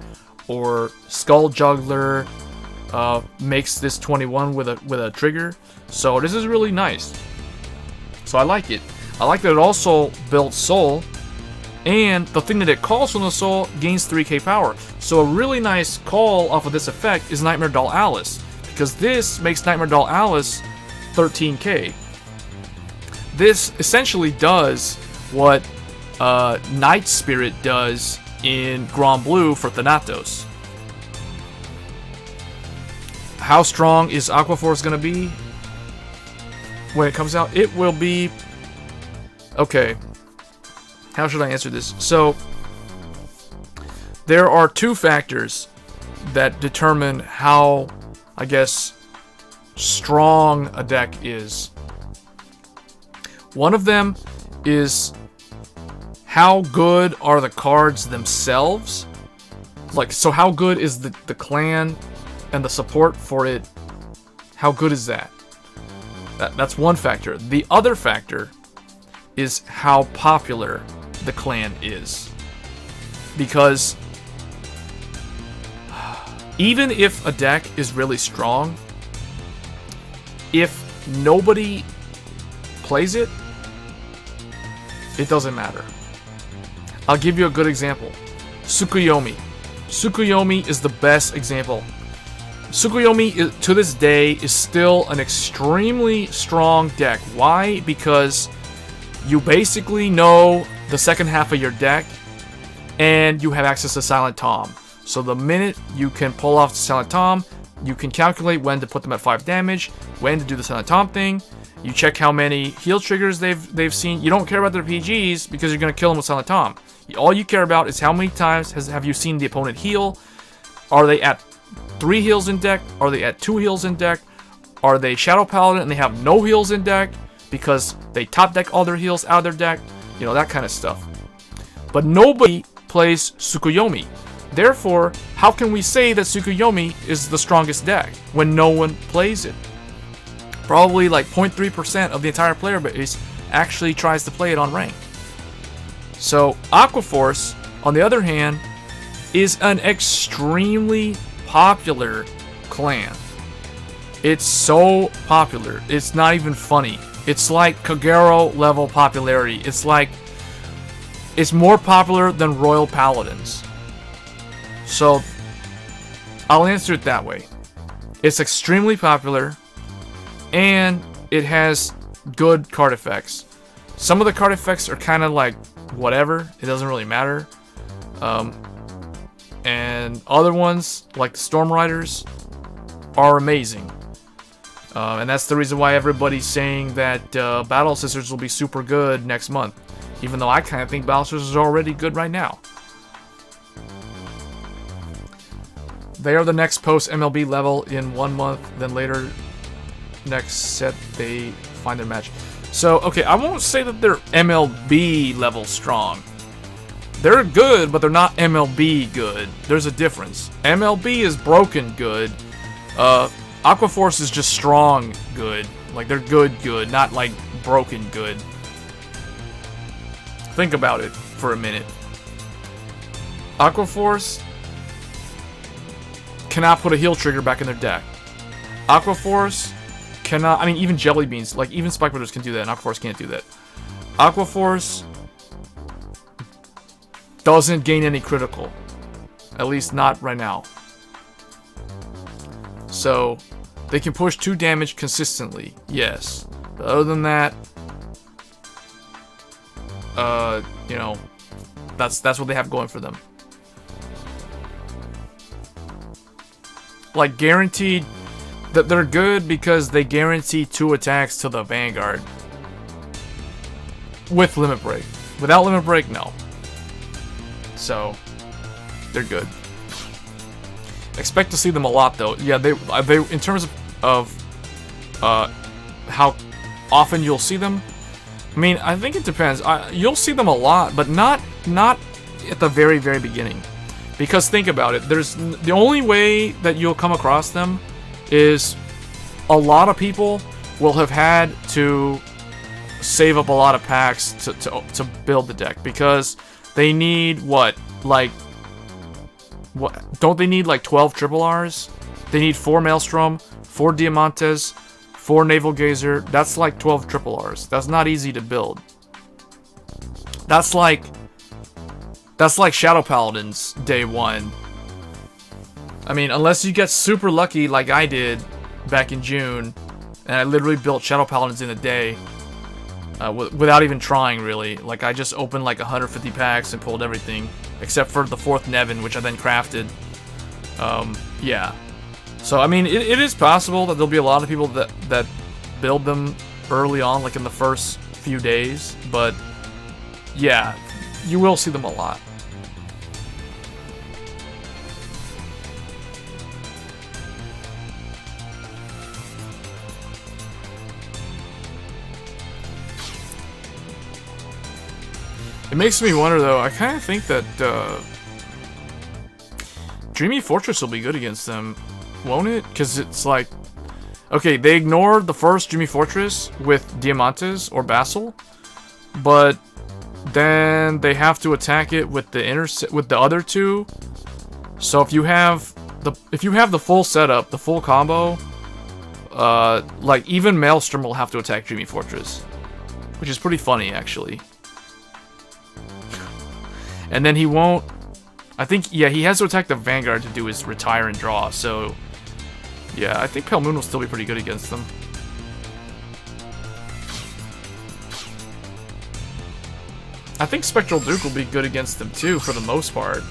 or Skull Juggler, makes this 21 with a trigger. So this is really nice. So I like it. I like that it also built Soul, And the thing that it calls from the soul gains 3k power. So a really nice call off of this effect is Nightmare Doll Alice, because this makes Nightmare Doll Alice 13k. This essentially does what Night Spirit does in Grand Blue for Thanatos. How strong is Aqua Force going to be when it comes out? It will be... Okay. How should I answer this? So, there are two factors that determine how, I guess, strong a deck is. One of them is how good are the cards themselves? Like, so how good is the clan and the support for it? How good is that? That's one factor. The other factor is how popular the clan is. Because even if a deck is really strong, if nobody plays it, it doesn't matter. I'll give you a good example. Tsukuyomi. Tsukuyomi is the best example. Tsukuyomi, to this day, is still an extremely strong deck. Why? Because you basically know the second half of your deck, and you have access to Silent Tom. So the minute you can pull off the Silent Tom, you can calculate when to put them at 5 damage, when to do the Silent Tom thing. You check how many heal triggers they've seen. You don't care about their PGs because you're going to kill them with Silent Tom. All you care about is how many times have you seen the opponent heal. Are they at 3 heals in deck? Are they at 2 heals in deck? Are they Shadow Paladin and they have no heals in deck because they top deck all their heals out of their deck? You know, that kind of stuff. But nobody plays Tsukuyomi. Therefore, how can we say that Tsukuyomi is the strongest deck when no one plays it? Probably like 0.3% of the entire player base actually tries to play it on rank. So, Aqua Force, on the other hand, is an extremely popular clan. It's so popular, it's not even funny. It's like Kagero level popularity. It's more popular than Royal Paladins. So, I'll answer it that way. It's extremely popular, and it has good card effects. Some of the card effects are kind of like whatever, it doesn't really matter. And other ones, like the Storm Riders, are amazing. And that's the reason why everybody's saying that Battle Sisters will be super good next month. Even though I kind of think Battle Sisters are already good right now. They are the next post MLB level in 1 month, then later next set they find their match. So, okay, I won't say that they're MLB level strong. They're good, but they're not MLB good. There's a difference. MLB is broken good. Aqua Force is just strong good. Like, they're good, not like broken good. Think about it for a minute. Aqua Force cannot put a heal trigger back in their deck. Aqua Force cannot, I mean, even Jelly Beans, like, even Spike Brothers can do that, and Aqua Force can't do that. Aqua Force doesn't gain any critical. At least not right now. So, they can push 2 damage consistently, yes. But other than that, you know, that's what they have going for them. Like, guaranteed, that they're good because they guarantee 2 attacks to the Vanguard. With Limit Break. Without Limit Break, no. So, they're good. Expect to see them a lot, though. Yeah, they in terms of how often you'll see them. I mean, I think it depends. You'll see them a lot, but not at the very, very beginning. Because think about it. The only way that you'll come across them is a lot of people will have had to save up a lot of packs to build the deck, because they need what don't they need like 12 triple Rs? They need 4 Maelstrom, 4 Diamantes, 4 Navel Gazer. That's like 12 triple Rs. That's not easy to build. That's like That's like Shadow Paladins day 1. I mean, unless you get super lucky like I did back in June, and I literally built Shadow Paladins in a day, without even trying, really. Like, I just opened like 150 packs and pulled everything, except for the 4th Nevin, which I then crafted. Yeah. So, I mean, it is possible that there'll be a lot of people that build them early on, like in the first few days, but yeah, you will see them a lot. It makes me wonder, though. I kind of think that Dreamy Fortress will be good against them, won't it? Because it's like, okay, they ignored the first Dreamy Fortress with Diamantes or Basil, but then they have to attack it with the other two. So if you have the full setup, the full combo, like even Maelstrom will have to attack Dreamy Fortress, which is pretty funny actually. And then he won't... I think, yeah, he has to attack the Vanguard to do his retire and draw, so... Yeah, I think Pale Moon will still be pretty good against them. I think Spectral Duke will be good against them too, for the most part.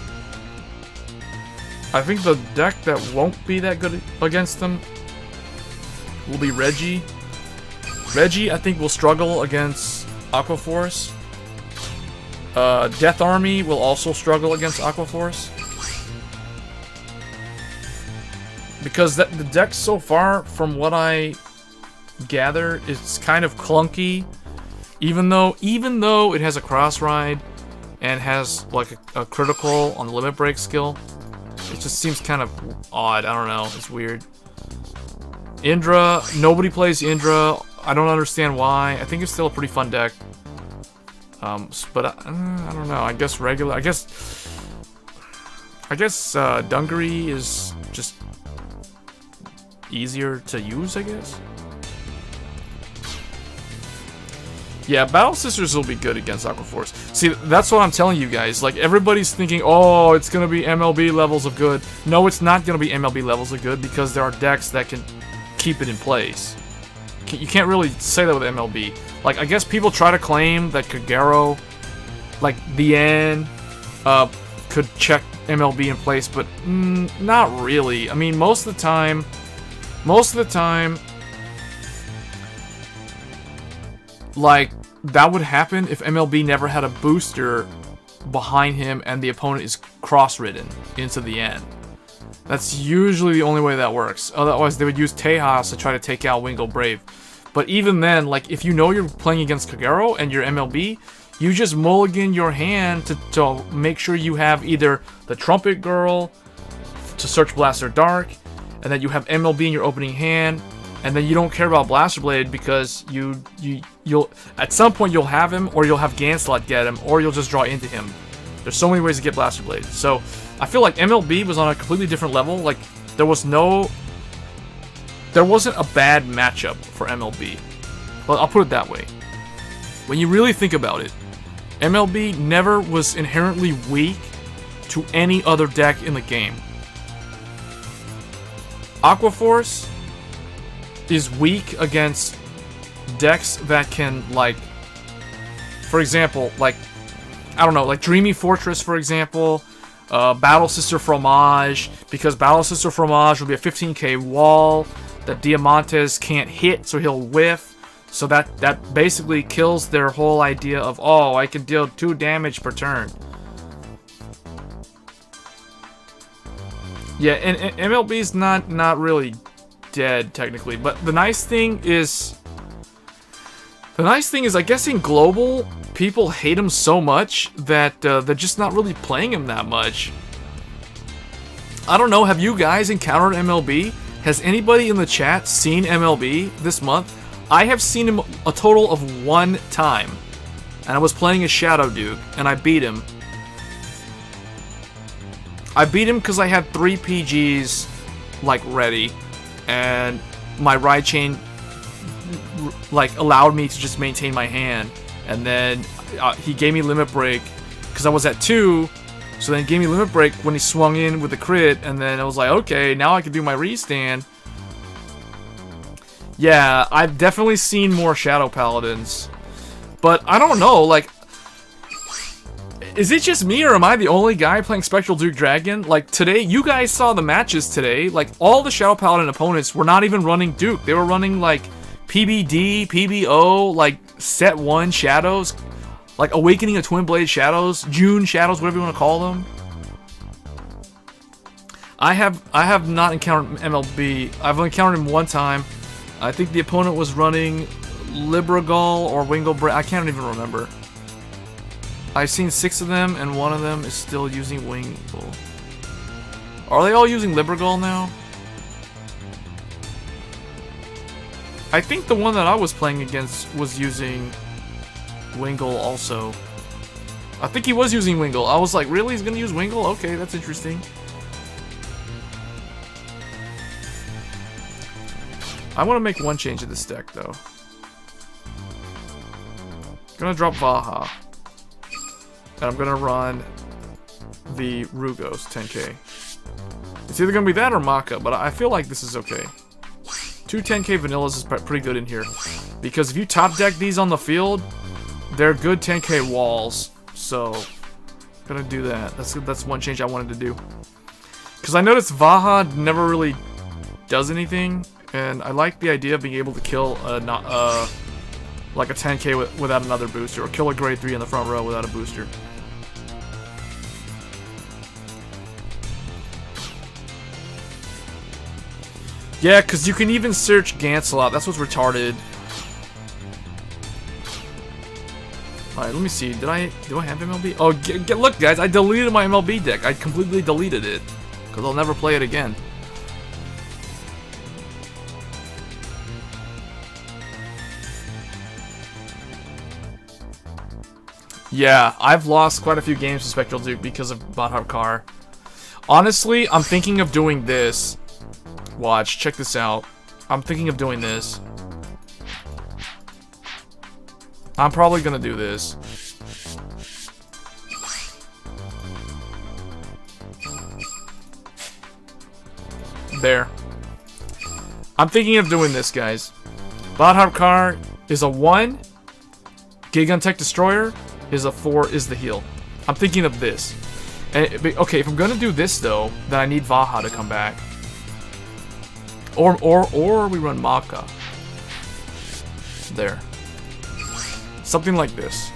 I think the deck that won't be that good against them will be Reggie. Reggie, I think, will struggle against Aquaforce. Death Army will also struggle against Aquaforce. Because the deck so far, from what I gather, is kind of clunky. Even though it has a cross ride and has like a critical on the limit break skill, it just seems kind of odd. I don't know. It's weird. Indra, nobody plays Indra. I don't understand why. I think it's still a pretty fun deck. But I don't know. I guess regular. I guess Dungaree is just easier to use, I guess. Yeah, Battle Sisters will be good against Aquaforce. See, that's what I'm telling you guys. Like, everybody's thinking, oh, it's gonna be MLB levels of good. No, it's not gonna be MLB levels of good because there are decks that can keep it in place. You can't really say that with MLB. Like, I guess people try to claim that Kagero, like, the end, could check MLB in place, but not really. I mean, most of the time, like, that would happen if MLB never had a booster behind him and the opponent is cross-ridden into the end. That's usually the only way that works. Otherwise, they would use Tejas to try to take out Wingull Brave. But even then, like, if you know you're playing against Kagero and you're MLB, you just mulligan your hand to make sure you have either the Trumpet Girl to search Blaster Dark, and then you have MLB in your opening hand, and then you don't care about Blaster Blade because you'll at some point you'll have him, or you'll have Ganslot get him, or you'll just draw into him. There's so many ways to get Blaster Blade. So I feel like MLB was on a completely different level. Like, there wasn't a bad matchup for MLB. Well, I'll put it that way. When you really think about it, MLB never was inherently weak to any other deck in the game. Aquaforce is weak against decks that can, like, for example, like, I don't know, like Dreamy Fortress, for example, Battle Sister Fromage, because Battle Sister Fromage will be a 15k wall that Diamantes can't hit, so he'll whiff. So that basically kills their whole idea of, oh, I can deal 2 damage per turn. Yeah, and MLB's not really dead technically, but the nice thing is I guess in global people hate him so much that they're just not really playing him that much. I don't know, have you guys encountered MLB? Has anybody in the chat seen MLB this month? I have seen him a total of 1 time, and I was playing as Shadow Duke, and I beat him. I beat him because I had 3 PGs, like, ready, and my ride chain, like, allowed me to just maintain my hand, and then he gave me Limit Break, because I was at 2. So then it gave me Limit Break when he swung in with the crit, and then I was like, okay, now I can do my restand. Yeah, I've definitely seen more Shadow Paladins. But I don't know, like, is it just me or am I the only guy playing Spectral Duke Dragon? Like, today, you guys saw the matches today. Like, all the Shadow Paladin opponents were not even running Duke. They were running, like, PBD, PBO, like, Set 1 Shadows. Like, Awakening of Twin Blade Shadows, June Shadows, whatever you want to call them. I have not encountered MLB. I've only encountered him one time. I think the opponent was running Libragal or Wingle. I can't even remember. I've seen 6 of them, and one of them is still using Wingle. Are they all using Libragal now? I think the one that I was playing against was using Wingle also. I think he was using Wingle. I was like, really? He's gonna use Wingle? Okay, that's interesting. I want to make one change in this deck, though. Gonna drop Vaha. And I'm gonna run the Rugos 10k. It's either gonna be that or Maka, but I feel like this is okay. 2 10k vanillas is pretty good in here. Because if you top deck these on the field, they're good 10k walls. So, gonna do that. That's one change I wanted to do. Because I noticed Vaha never really does anything. And I like the idea of being able to kill like a 10k without another booster, or kill a grade 3 in the front row without a booster. Yeah, because you can even search Gancelot. That's what's retarded. Alright, let me see. Do I have MLB? Oh, look, guys, I deleted my MLB deck. I completely deleted it. Because I'll never play it again. Yeah, I've lost quite a few games to Spectral Duke because of Badhar. Honestly, I'm thinking of doing this. Watch, check this out. I'm thinking of doing this. I'm probably gonna do this. There. I'm thinking of doing this, guys. Badhar is a 1. Gigantech Destroyer is a 4, is the heal. I'm thinking of this. And okay, if I'm gonna do this though, then I need Vaha to come back. Or we run Maka. There. Something like this.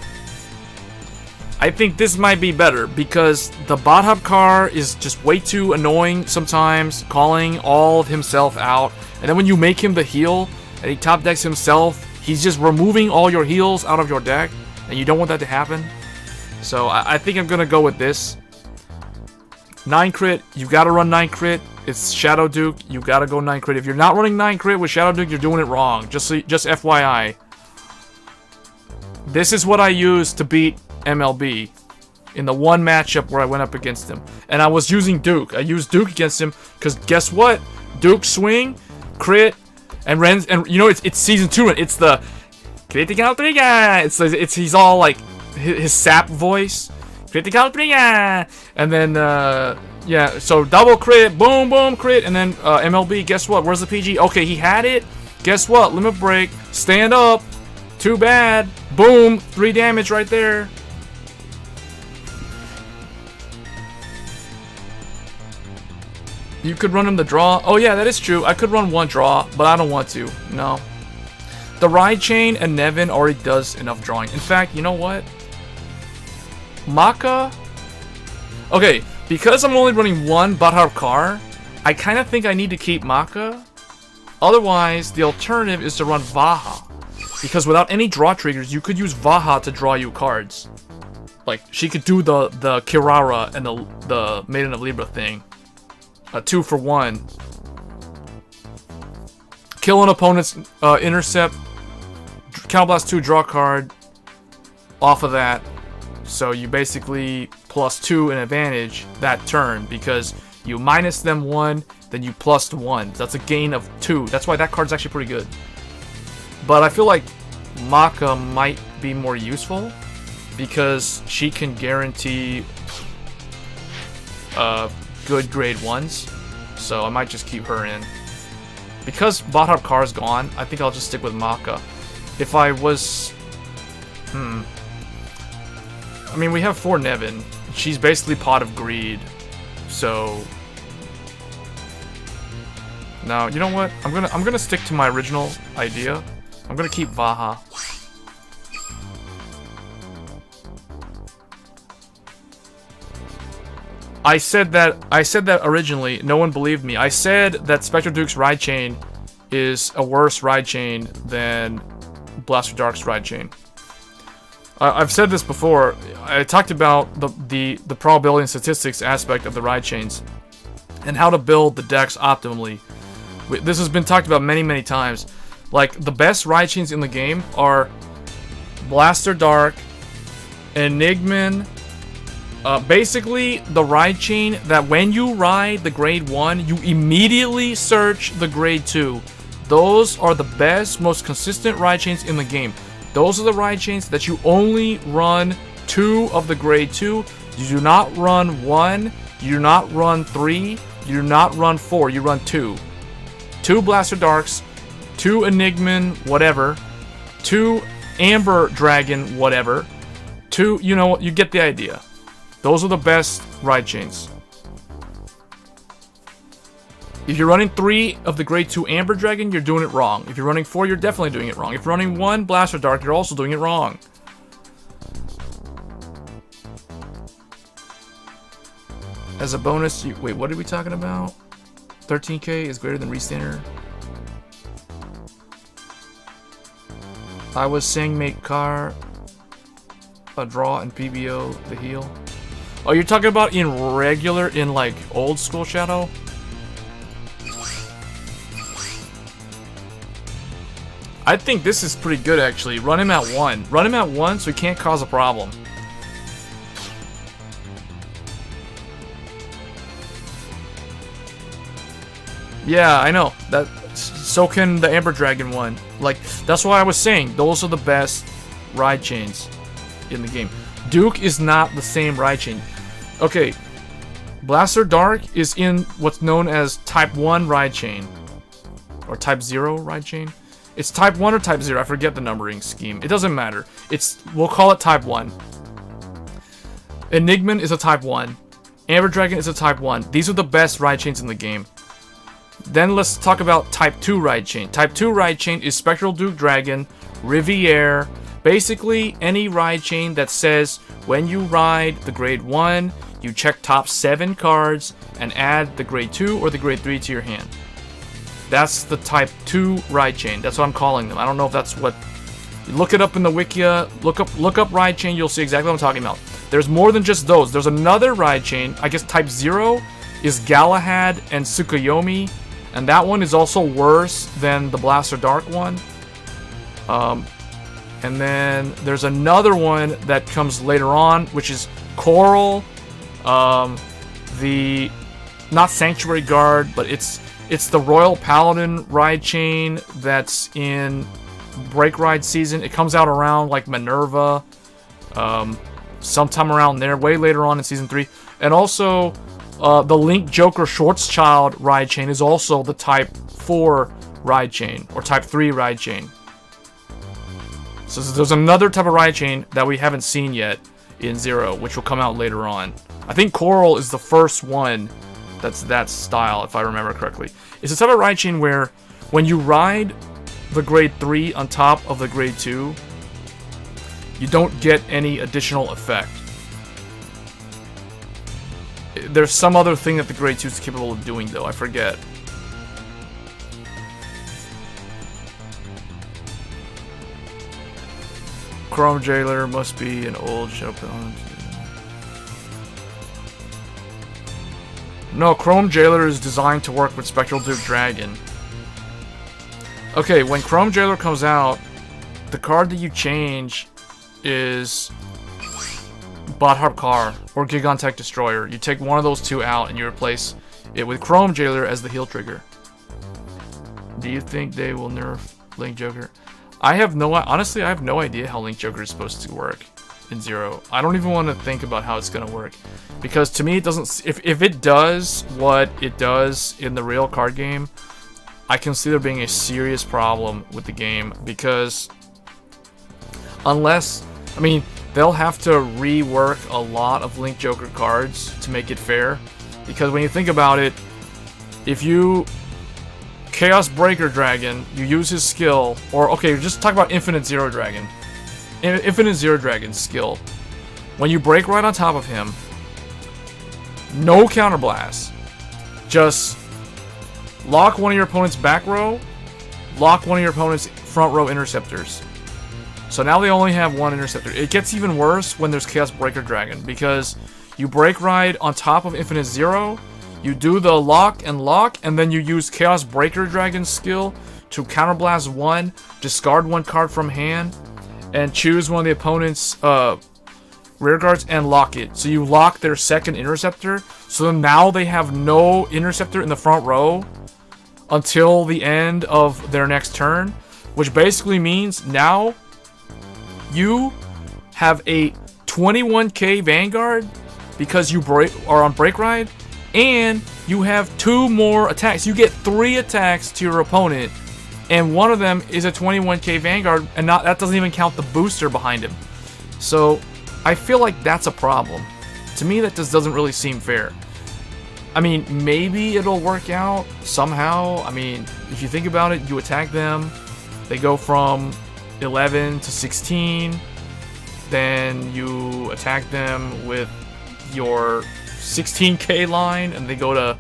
I think this might be better because the Badhar is just way too annoying sometimes, calling all of himself out. And then when you make him the heal and he top decks himself, he's just removing all your heals out of your deck. And you don't want that to happen. So I think I'm gonna go with this. 9 crit, you gotta run 9 crit. It's Shadow Duke, you gotta go 9 crit. If you're not running 9 crit with Shadow Duke, you're doing it wrong. Just FYI. This is what I used to beat MLB in the one matchup where I went up against him. And I was using Duke. I used Duke against him because guess what? Duke swing, crit, and Ren's, and you know it's season 2 and it's the Critical Trigger! It's he's all like his sap voice. Critical Trigger! And then yeah, so double crit, boom, boom, crit, and then MLB, guess what? Where's the PG? Okay, he had it. Guess what? Limit break, stand up. Too bad. Boom, 3 damage right there. You could run him the draw. Oh yeah, that is true. I could run 1 draw, but I don't want to. No. The Ride Chain and Nevin already does enough drawing. In fact, you know what? Maka. Okay, because I'm only running 1 Badhar, I kind of think I need to keep Maka. Otherwise, the alternative is to run Vaha. Because without any draw triggers, you could use Vaha to draw you cards. Like, she could do the Kirara and the Maiden of Libra thing. A 2 for 1. Kill an opponent's intercept. Counterblast 2, draw card. Off of that. So you basically +2 an advantage that turn. Because you minus them 1, then you +1. That's a gain of 2. That's why that card's actually pretty good. But I feel like Maka might be more useful. because she can guarantee good grade 1s. So I might just keep her in. Because Bot Car is gone, I think I'll just stick with Maka. If I was... I mean, we have 4 Nevin. She's basically Pot of Greed. So... No, you know what? I'm gonna stick to my original idea. I'm gonna keep Vaha. I said that originally. No one believed me. I said that Spectral Duke's ride chain is a worse ride chain than Blaster Dark's ride chain. I've said this before. I talked about the probability and statistics aspect of the ride chains and how to build the decks optimally. This has been talked about many times. Like, the best ride chains in the game are Blaster Dark, Enigman. Basically, the ride chain that when you ride the grade 1, you immediately search the grade 2. Those are the best, most consistent ride chains in the game. Those are the ride chains that you only run 2 of the grade 2. You do not run 1. You do not run 3. You do not run 4. You run 2. 2 Blaster Darks, 2 Enigman, whatever. 2 Amber Dragon, whatever. 2, you know, you get the idea. Those are the best ride chains. If you're running 3 of the grade 2 Amber Dragon, you're doing it wrong. If you're running 4, you're definitely doing it wrong. If you're running 1 Blaster Dark, you're also doing it wrong. As a bonus, wait, what are we talking about? 13k is greater than Restander. I was saying make Car a draw and PBO the heal. Oh, you're talking about in regular, in like old school Shadow? I think this is pretty good actually. Run him at 1. Run him at 1 so he can't cause a problem. Yeah, I know. So can the Amber Dragon one. Like, that's why I was saying those are the best ride chains in the game. Duke is not the same ride chain. Okay, Blaster Dark is in what's known as Type 1 ride chain. Or Type 0 ride chain. It's Type 1 or Type 0, I forget the numbering scheme. It doesn't matter. We'll call it Type 1. Enigman is a Type 1. Amber Dragon is a Type 1. These are the best ride chains in the game. Then let's talk about Type 2 ride chain. Type 2 ride chain is Spectral Duke Dragon, Riviere, basically any ride chain that says when you ride the grade 1, you check top 7 cards and add the grade 2 or the grade 3 to your hand. That's the Type 2 ride chain. That's what I'm calling them. I don't know if that's what... Look it up in the Wikia. Look up ride chain. You'll see exactly what I'm talking about. There's more than just those. There's another ride chain. I guess Type 0 is Galahad and Tsukuyomi. And that one is also worse than the Blaster Dark one. And then there's another one that comes later on, which is Coral. Not Sanctuary Guard, but it's the Royal Paladin ride chain that's in Break Ride season. It comes out around like Minerva, sometime around there, way later on in season 3. And also, the Link Joker Schwarzschild ride chain is also the Type 4 ride chain, or Type 3 ride chain. So there's another type of ride chain that we haven't seen yet in 0, which will come out later on. I think Coral is the first one that's that style, if I remember correctly. It's a type of ride chain where when you ride the grade 3 on top of the grade 2, you don't get any additional effect. There's some other thing that the grade 2 is capable of doing, though. I forget. Chrome Jailer must be an old Shadow Paladin. No, Chrome Jailer is designed to work with Spectral Duke Dragon. Okay, when Chrome Jailer comes out, the card that you change is Bot Car or Gigantech Destroyer. You take one of those two out and you replace it with Chrome Jailer as the heal trigger. Do you think they will nerf Link Joker? Honestly, I have no idea how Link Joker is supposed to work in Zero. I don't even want to think about how it's gonna work, because to me it doesn't. If it does what it does in the real card game, I can see there being a serious problem with the game, because unless, I mean, they'll have to rework a lot of Link Joker cards to make it fair, because when you think about it, if you Chaos Breaker Dragon, you use his skill, or okay, just talk about Infinite Zero Dragon. Infinite Zero Dragon's skill. When you break right on top of him, no counterblast. Just lock one of your opponent's back row, lock one of your opponent's front row interceptors. So now they only have one interceptor. It gets even worse when there's Chaos Breaker Dragon, because you break ride on top of Infinite Zero, you do the lock, and then you use Chaos Breaker Dragon's skill to counterblast one, discard one card from hand, and choose one of the opponent's rear guards and lock it. So you lock their second interceptor, so now they have no interceptor in the front row until the end of their next turn, which basically means now you have a 21k Vanguard because you are on break ride, and you have 2 more attacks. You get 3 attacks to your opponent, and one of them is a 21k Vanguard, and that doesn't even count the booster behind him. So I feel like that's a problem. To me, that just doesn't really seem fair. I mean, maybe it'll work out somehow. I mean, if you think about it, you attack them, they go from 11 to 16, then you attack them with your 16k line, and they go to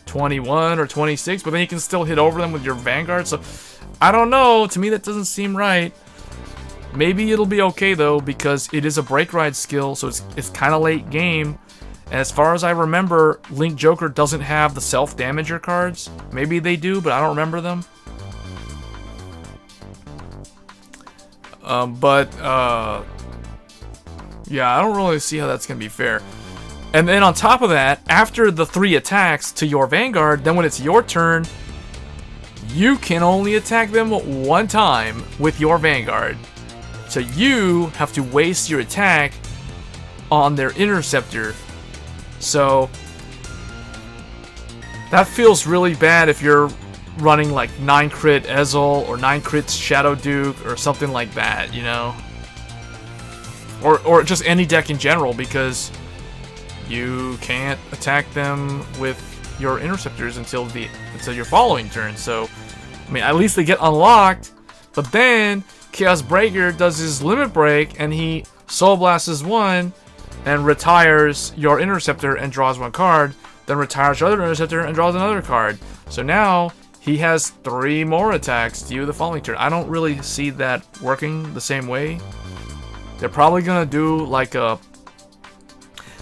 21 or 26, but then you can still hit over them with your Vanguard. So I don't know, to me that doesn't seem right. Maybe it'll be okay though, because it is a break ride skill, so it's kind of late game. And as far as I remember, Link Joker doesn't have the self-damager cards. Maybe they do, but I don't remember them. Yeah, I don't really see how that's gonna be fair. And then on top of that, after the 3 attacks to your Vanguard, then when it's your turn, you can only attack them 1 time with your Vanguard. So you have to waste your attack on their interceptor. So that feels really bad if you're running like 9 crit Ezel or 9 crit Shadow Duke or something like that, you know? Or just any deck in general, because you can't attack them with your interceptors until your following turn. So, I mean, at least they get unlocked, but then Chaos Breaker does his limit break, and he Soul Blasts 1 and retires your interceptor and draws 1 card, then retires your other interceptor and draws another card. So now he has 3 more attacks to you the following turn. I don't really see that working the same way. They're probably gonna do like a...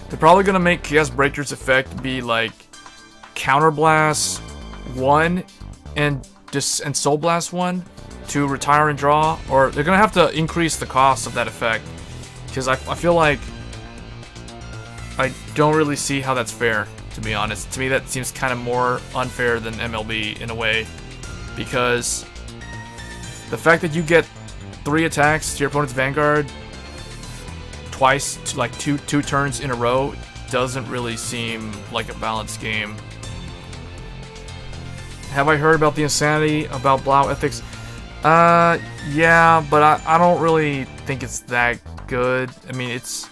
They're probably gonna make Chaos Breaker's effect be like Counterblast 1 and Soul Blast 1 to retire and draw, or they're gonna have to increase the cost of that effect, because I feel like I don't really see how that's fair, to be honest. To me, that seems kind of more unfair than MLB in a way, because the fact that you get 3 attacks to your opponent's Vanguard twice, like two turns in a row, doesn't really seem like a balanced game. Have I heard about the insanity about Blau ethics? Yeah, but I don't really think it's that good. I mean, it's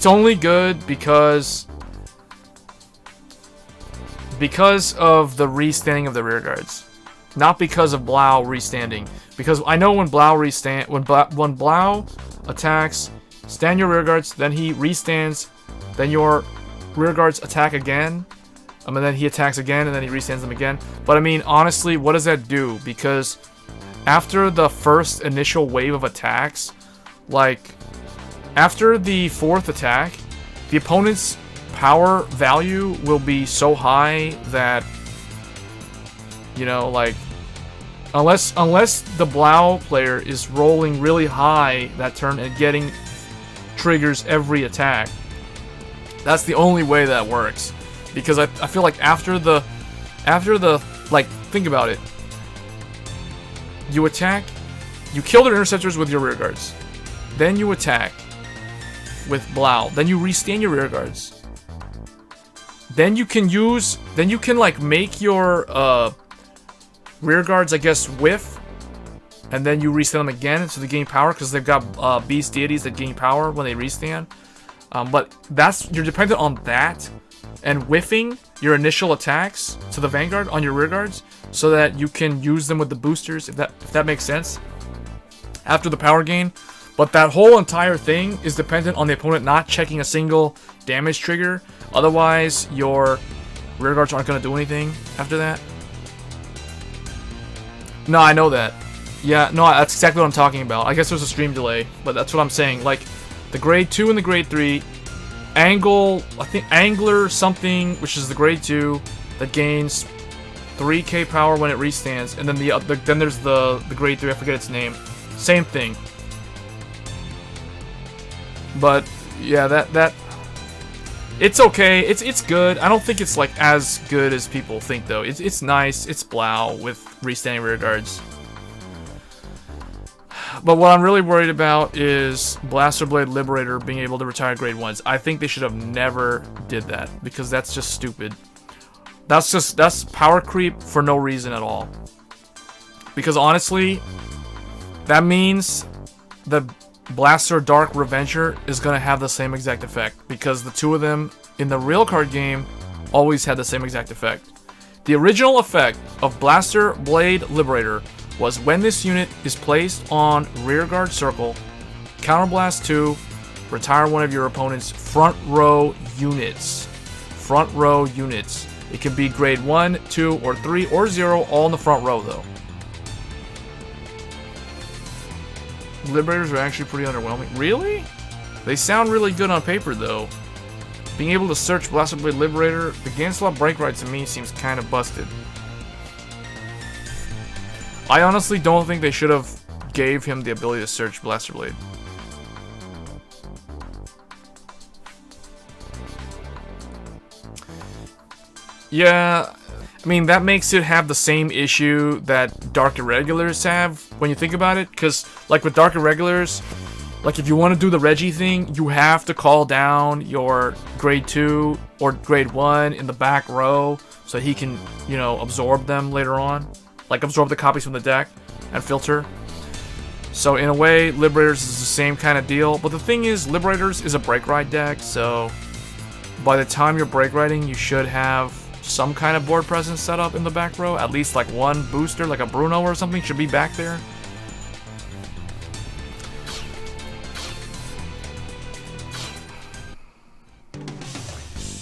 only good because of the restanding of the rear guards, not because of Blau restanding. Because I know when Blau when Blau attacks, stand your rear guards, then he restands, then your rear guards attack again, and then he attacks again, and then he restands them again. But I mean, honestly, what does that do? Because after the first initial wave of attacks, like after the 4th attack, the opponent's power value will be so high that, you know, like, unless the Blau player is rolling really high that turn and getting triggers every attack, that's the only way that works. Because I feel like after the like, think about it. You attack, you kill their interceptors with your rear guards. Then you attack. with Blau. Then you restand your rear guards. Then you can like make your rear guards, I guess, whiff. And then you restand them again so they gain power because they've got beast deities that gain power when they restand. But you're dependent on that and whiffing your initial attacks to the Vanguard on your rear guards so that you can use them with the boosters, if that makes sense, after the power gain. But that whole entire thing is dependent on the opponent not checking a single damage trigger. Otherwise, your rear guards aren't going to do anything after that. No, I know that. Yeah, no, that's exactly what I'm talking about. I guess there's a stream delay, but that's what I'm saying. Like, the grade 2 and the grade 3, I think Angler something, which is the grade 2, that gains 3k power when it restands, and then then there's the grade 3, I forget its name. Same thing. But yeah, that it's okay. It's good. I don't think it's like as good as people think though. It's nice. It's Blau with restanding rear guards. But what I'm really worried about is Blaster Blade Liberator being able to retire grade 1s. I think they should have never did that because that's just stupid. That's power creep for no reason at all. Because honestly, that means the Blaster Dark Revenger is going to have the same exact effect because the two of them in the real card game always had the same exact effect. The original effect of Blaster Blade Liberator was when this unit is placed on rearguard circle, counterblast 2, retire one of your opponent's front row units. Front row units. It can be grade 1, 2, or 3, or 0, all in the front row though. Liberators are actually pretty underwhelming. Really? They sound really good on paper though. Being able to search Blaster Blade Liberator, the Ganslot Break Ride to me seems kind of busted. I honestly don't think they should have gave him the ability to search Blaster Blade. Yeah, I mean, that makes it have the same issue that Dark Irregulars have when you think about it. Because, like, with Dark Irregulars, like, if you want to do the Reggie thing, you have to call down your grade 2 or grade 1 in the back row so he can, you know, absorb them later on. Like, absorb the copies from the deck and filter. So, in a way, Liberators is the same kind of deal. But the thing is, Liberators is a Break Ride deck, so by the time you're Break Riding, you should have some kind of board presence set up in the back row. At least, like, one booster, like a Bruno or something, should be back there.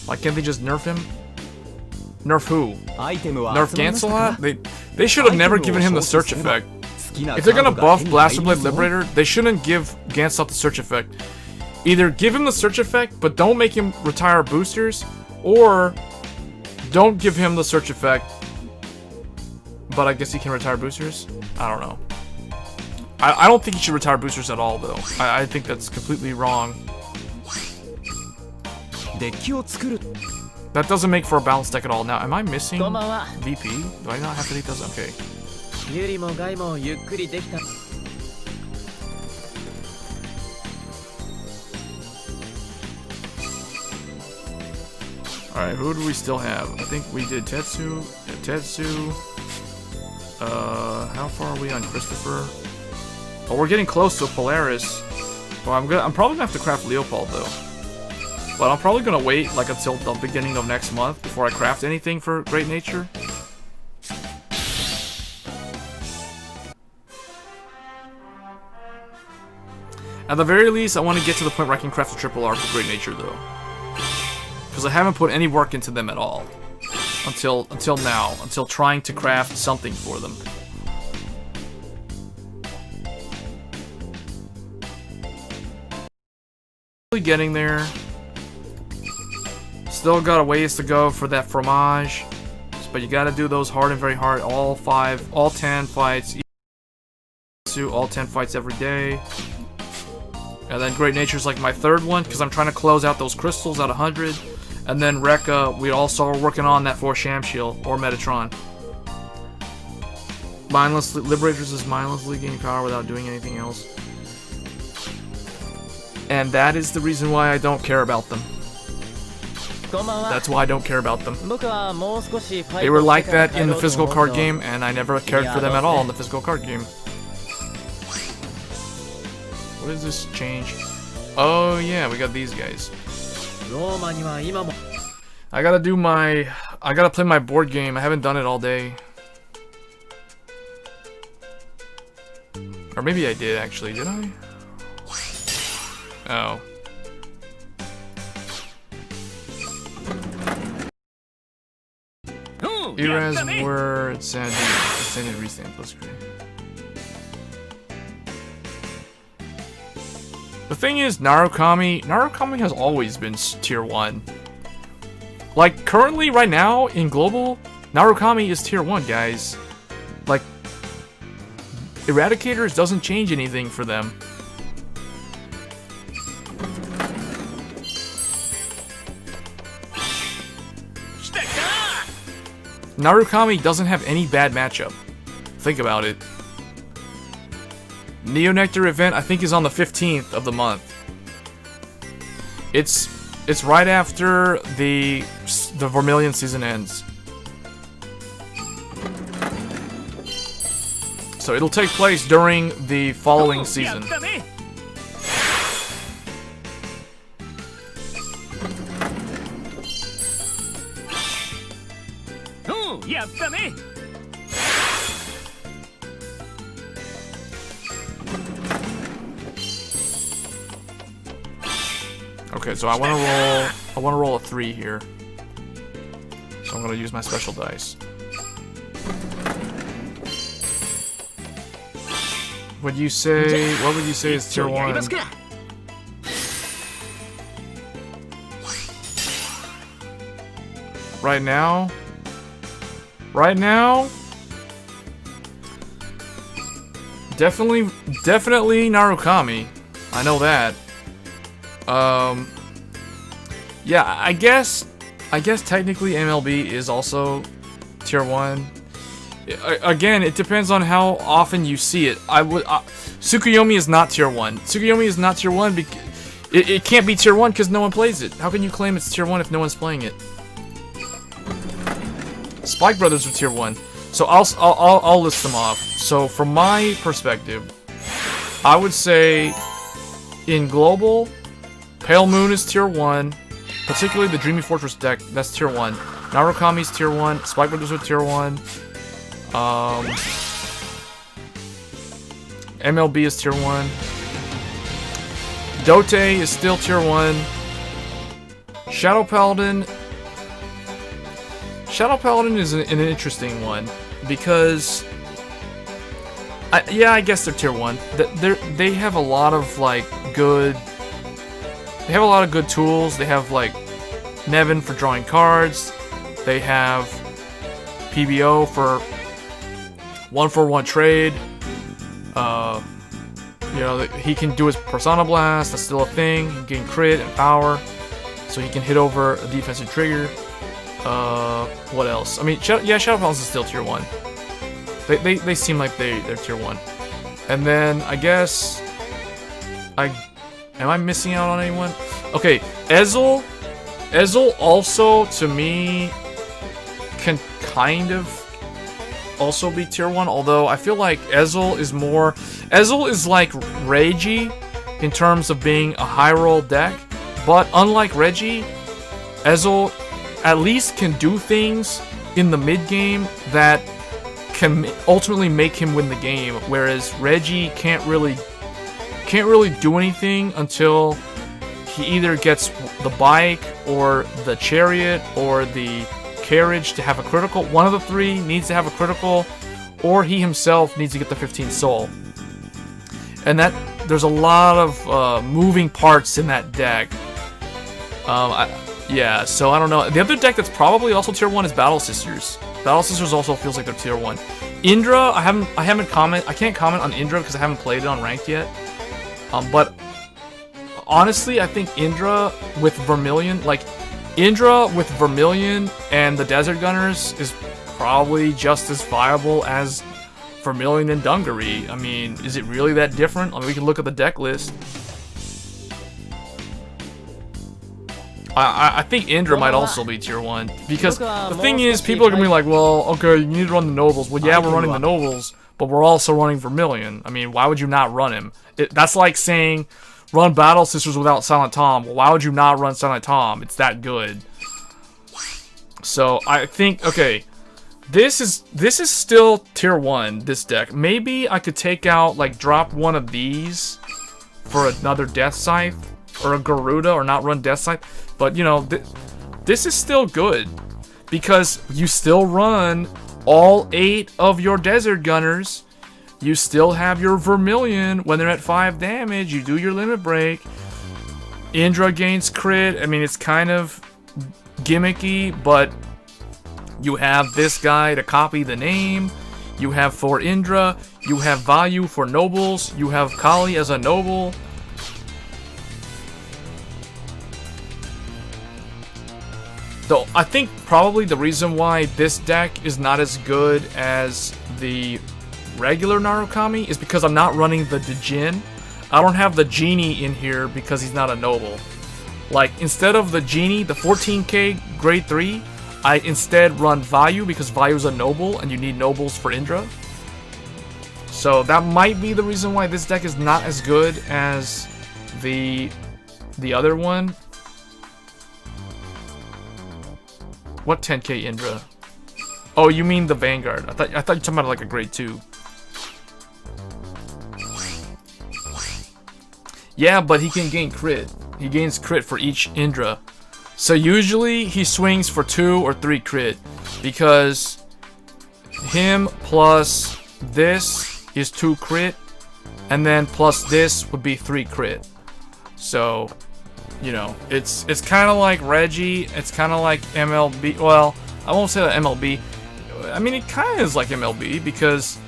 Why can't they just nerf him? Nerf who? Nerf Gancelot? They should have never given him the search effect. If they're gonna buff Blaster Blade Liberator, they shouldn't give Gancelot the search effect. Either give him the search effect, but don't make him retire boosters, or don't give him the search effect, but I guess he can retire boosters? I don't know. I don't think he should retire boosters at all, though. I think that's completely wrong. That doesn't make for a balanced deck at all. Now, am I missing VP? Do I not have to take those? Okay. Alright, who do we still have? I think we did Tetsu. Yeah, Tetsu. How far are we on Christopher? Oh, we're getting close to Polaris. Well, I'm probably gonna have to craft Leopold though. But I'm probably gonna wait like until the beginning of next month before I craft anything for Great Nature. At the very least, I want to get to the point where I can craft a triple R for Great Nature though. Because I haven't put any work into them at all. Until now. Until trying to craft something for them. Really getting there. Still got a ways to go for that fromage. But you gotta do those hard and very hard. All 10 fights. All 10 fights every day. And then Great Nature's like my third one, because I'm trying to close out those crystals at 100. And then Rekka, we also are working on that for Shamshield or Metatron. Liberators is mindlessly gaining power without doing anything else. And that is the reason why I don't care about them. That's why I don't care about them. They were like that in the physical card game, and I never cared for them at all in the physical card game. What does this change? Oh yeah, we got these guys. I gotta play my board game. I haven't done it all day. Or maybe I did actually, did I? Oh. Erase word, send it, restamp, that's great. The thing is, Narukami has always been tier 1. Like, currently, right now, in Global, Narukami is tier 1, guys. Like, Eradicators doesn't change anything for them. Narukami doesn't have any bad matchup. Think about it. Neonectar event, I think, is on the 15th of the month. It's right after the Vermilion season ends. So it'll take place during the following season. Okay, so I want to roll a 3 here. So I'm going to use my special dice. What would you say is tier 1? Right now, definitely Narukami. I know that. Yeah, I guess technically MLB is also tier 1. Again, it depends on how often you see it. Tsukuyomi is not tier 1. Tsukuyomi is not tier 1 because it can't be tier 1 because no one plays it. How can you claim it's tier 1 if no one's playing it? Spike Brothers are tier 1. So I'll list them off. So from my perspective, I would say in Global, Pale Moon is tier 1, particularly the Dreamy Fortress deck, that's tier 1. Narukami's tier 1, Spike Brothers are tier 1. MLB is tier 1. Dote is still tier 1. Shadow Paladin is an interesting one because I guess they're tier 1. They have a lot of good tools. They have Nevin for drawing cards. They have PBO for 1-for-1 trade. He can do his Persona Blast. That's still a thing. He can gain crit and power, so he can hit over a defensive trigger. What else? I mean, Shadow Paladin is still tier 1. They seem like they're tier 1. And then I guess am I missing out on anyone? Okay, Ezel also to me can kind of also be tier 1, although I feel like Ezel is like Reiji in terms of being a high roll deck, but unlike Reggie, Ezel at least can do things in the mid game that can ultimately make him win the game, whereas Reggie can't really do anything until he either gets the bike or the chariot or the carriage to have a critical. One of the three needs to have a critical, or he himself needs to get the 15th soul. And there's a lot of moving parts in that deck. Yeah, so I don't know. The other deck that's probably also tier 1 is Battle Sisters. Battle Sisters also feels like they're tier 1. Indra, I can't comment on Indra because I haven't played it on ranked yet. But honestly, I think Indra with Vermilion and the Desert Gunners is probably just as viable as Vermilion and Dungaree. I mean, is it really that different? I mean, we can look at the deck list. I think Indra might also be tier 1. Because the thing is, people are gonna be like, well, okay, you need to run the nobles. Well, yeah, we're running the nobles, but we're also running Vermilion. I mean, why would you not run him? That's like saying, run Battle Sisters without Silent Tom. Well, why would you not run Silent Tom? It's that good. So, I think, okay, this is still tier 1, this deck. Maybe I could take out, like, drop one of these for another Death Scythe, or a Garuda, or not run Death Scythe. But, you know, this is still good, because you still run all 8 of your Desert Gunners. You still have your Vermilion when they're at 5 damage. You do your Limit Break. Indra gains crit. I mean, it's kind of gimmicky, but you have this guy to copy the name. You have for Indra. You have Vayu for nobles. You have Kali as a noble. Though I think probably the reason why this deck is not as good as the regular Narukami is because I'm not running the Djinn. I don't have the Genie in here because he's not a noble. Like, instead of the Genie, the 14k grade 3, I instead run Vayu because Vayu's a noble and you need nobles for Indra. So that might be the reason why this deck is not as good as the other one. What 10k Indra? Oh, you mean the Vanguard. I thought you were talking about like a grade 2. Yeah, but he can gain crit. He gains crit for each Indra. So usually he swings for 2 or 3 crit. Because him plus this is 2 crit. And then plus this would be 3 crit. So, you know, it's kind of like Reggie. It's kind of like MLB. Well, I won't say that MLB. I mean, it kind of is like MLB. Because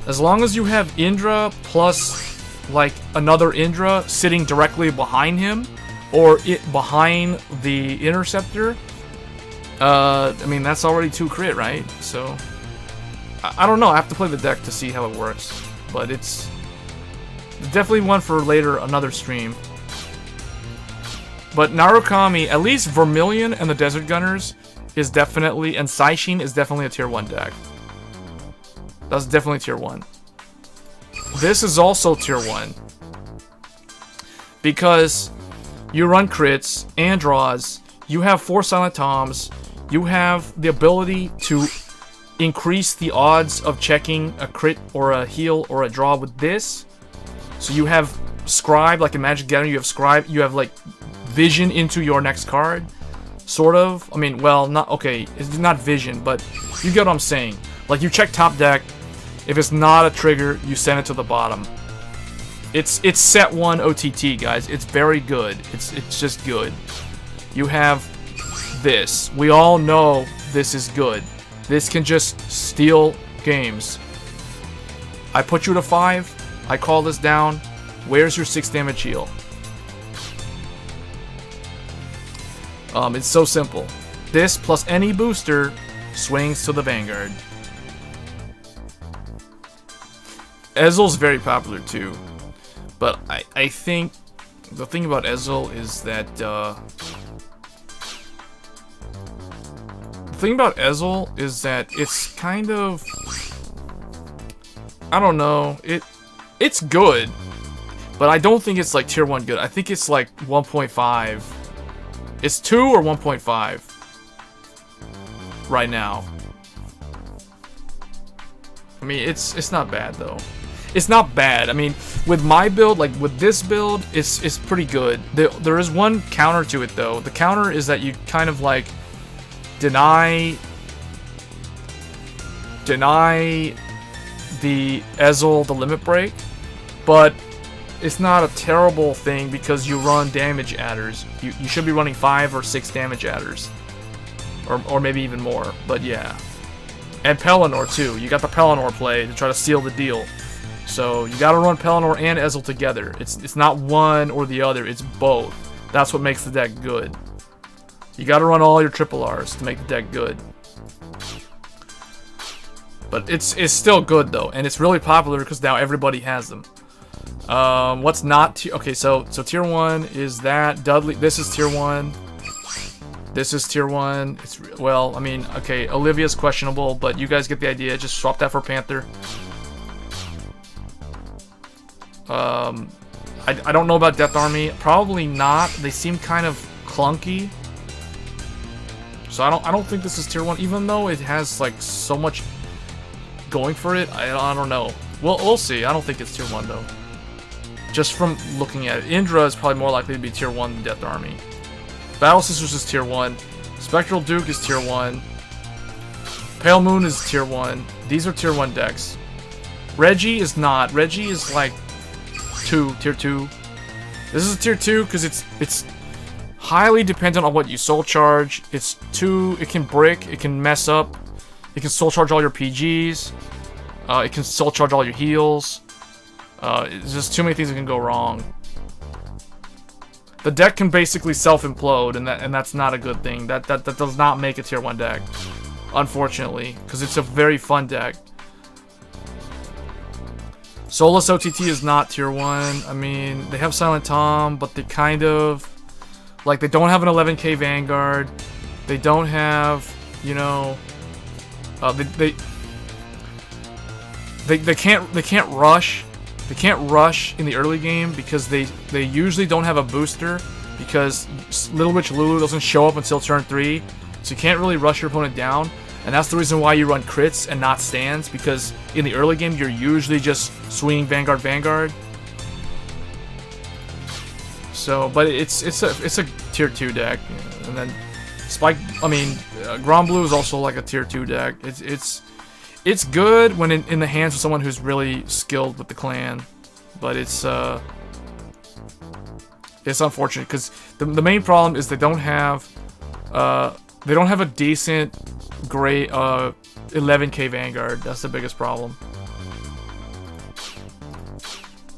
as long as you have Indra plus like another Indra sitting directly behind him, or it behind the Interceptor, I mean, that's already 2 crit, right? So, I don't know, I have to play the deck to see how it works, but it's definitely one for later, another stream. But Narukami, at least Vermilion and the Desert Gunners is definitely, and Saishin is definitely a tier 1 deck. That's definitely tier 1. This is also tier 1. Because you run crits and draws, you have 4 Silent Toms, you have the ability to increase the odds of checking a crit or a heal or a draw with this. So you have Scribe, like in Magic Gathering, you have Scribe, you have like vision into your next card. Sort of. I mean, well, not, okay, it's not vision, but you get what I'm saying. Like, you check top deck. If it's not a trigger, you send it to the bottom. It's set 1 OTT, guys. It's very good. It's just good. You have this. We all know this is good. This can just steal games. I put you to 5. I call this down. Where's your 6 damage heal? It's so simple. This plus any booster swings to the Vanguard. Ezel's very popular too, but I think the thing about Ezel is that it's kind of, I don't know, it's good, but I don't think it's like tier 1 good. I think it's like 1.5. It's 2 or 1.5 right now. I mean, it's not bad though. It's not bad. I mean, with my build, like with this build, it's pretty good. There is one counter to it though. The counter is that you kind of like deny the Ezel the limit break, but it's not a terrible thing because you run damage adders. You should be running 5 or 6 damage adders, or maybe even more. But yeah, and Pelennor too. You got the Pelennor play to try to seal the deal. So you gotta run Pelennor and Ezel together. It's not one or the other, it's both. That's what makes the deck good. You gotta run all your triple Rs to make the deck good. But it's still good though, and it's really popular because now everybody has them. What's not okay, so tier 1 is that Dudley. This is tier 1. This is tier 1. It's, well, I mean, okay, Olivia's questionable, but you guys get the idea. Just swap that for Panther. I don't know about Death Army. Probably not. They seem kind of clunky. So I don't think this is tier 1, even though it has like so much going for it. I don't know. We'll see. I don't think it's tier 1 though. Just from looking at it, Indra is probably more likely to be tier 1 than Death Army. Battle Sisters is tier 1. Spectral Duke is tier 1. Pale Moon is tier 1. These are tier 1 decks. Reggie is not. Reggie is like tier 2. This is a tier 2 because it's highly dependent on what you soul charge. It can brick, it can mess up, it can soul charge all your PGs, it can soul charge all your heals. It's just too many things that can go wrong. The deck can basically self-implode, and that's not a good thing. That does not make a tier 1 deck, unfortunately, because it's a very fun deck. Solus OTT is not tier 1. I mean, they have Silent Tom, but they kind of, like, they don't have an 11k Vanguard. They don't have, you know, they can't rush. They can't rush in the early game because they usually don't have a booster, because Little Witch Lulu doesn't show up until turn 3, so you can't really rush your opponent down. And that's the reason why you run crits and not stands, because in the early game you're usually just swinging Vanguard. So, but it's a tier 2 deck, and then Spike. I mean, Grand Blue is also like a tier 2 deck. It's good when in the hands of someone who's really skilled with the clan, but it's unfortunate because the main problem is they don't have a decent great 11k Vanguard. That's the biggest problem.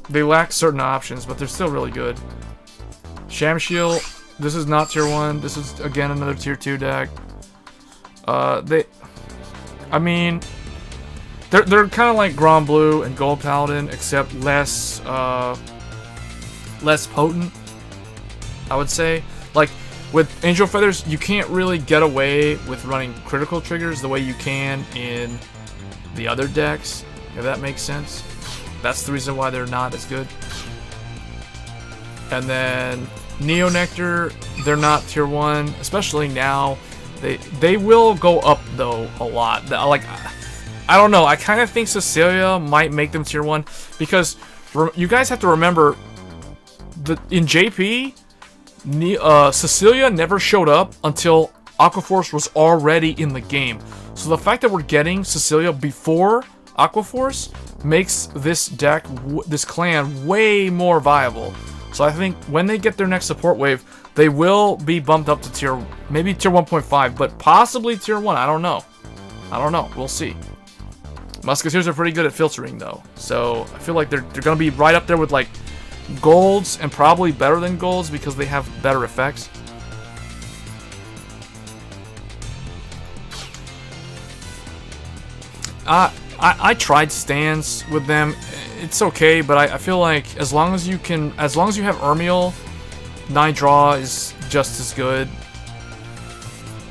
They lack certain options, but they're still really good. Shamshiel, this is not tier 1. This is again another tier 2 deck. I mean, they're kind of like Grand Blue and Gold Paladin, except less potent, I would say. Like, with Angel Feathers, you can't really get away with running critical triggers the way you can in the other decks, if that makes sense. That's the reason why they're not as good. And then Neo Nectar, they're not tier 1, especially now. They will go up though a lot. Like, I don't know. I kind of think Cecilia might make them tier 1 because you guys have to remember that in JP, Cecilia never showed up until Aquaforce was already in the game. So the fact that we're getting Cecilia before Aquaforce makes this deck, this clan, way more viable. So I think when they get their next support wave, they will be bumped up to maybe tier 1.5, but possibly tier 1. I don't know. We'll see. Musketeers are pretty good at filtering though, so I feel like they're gonna be right up there with like golds, and probably better than golds because they have better effects. I tried stands with them. It's okay, but I feel like as long as you have Ermiel, 9 draw is just as good.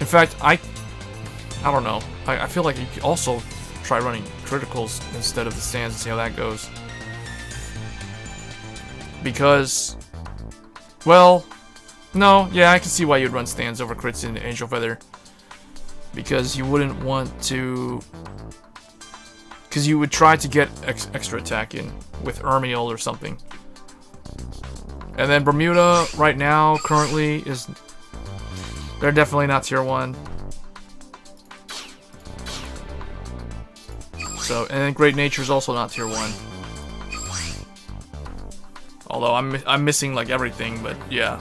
In fact, I don't know. I feel like you could also try running criticals instead of the stands and see how that goes. Because, well, no, yeah, I can see why you'd run stands over crits in Angel Feather. Because you wouldn't want to... Because you would try to get extra attack in with Ermiel or something. And then Bermuda, right now, currently, is... They're definitely not tier 1. So, and then Great Nature is also not tier 1. Although I'm missing like everything, but yeah.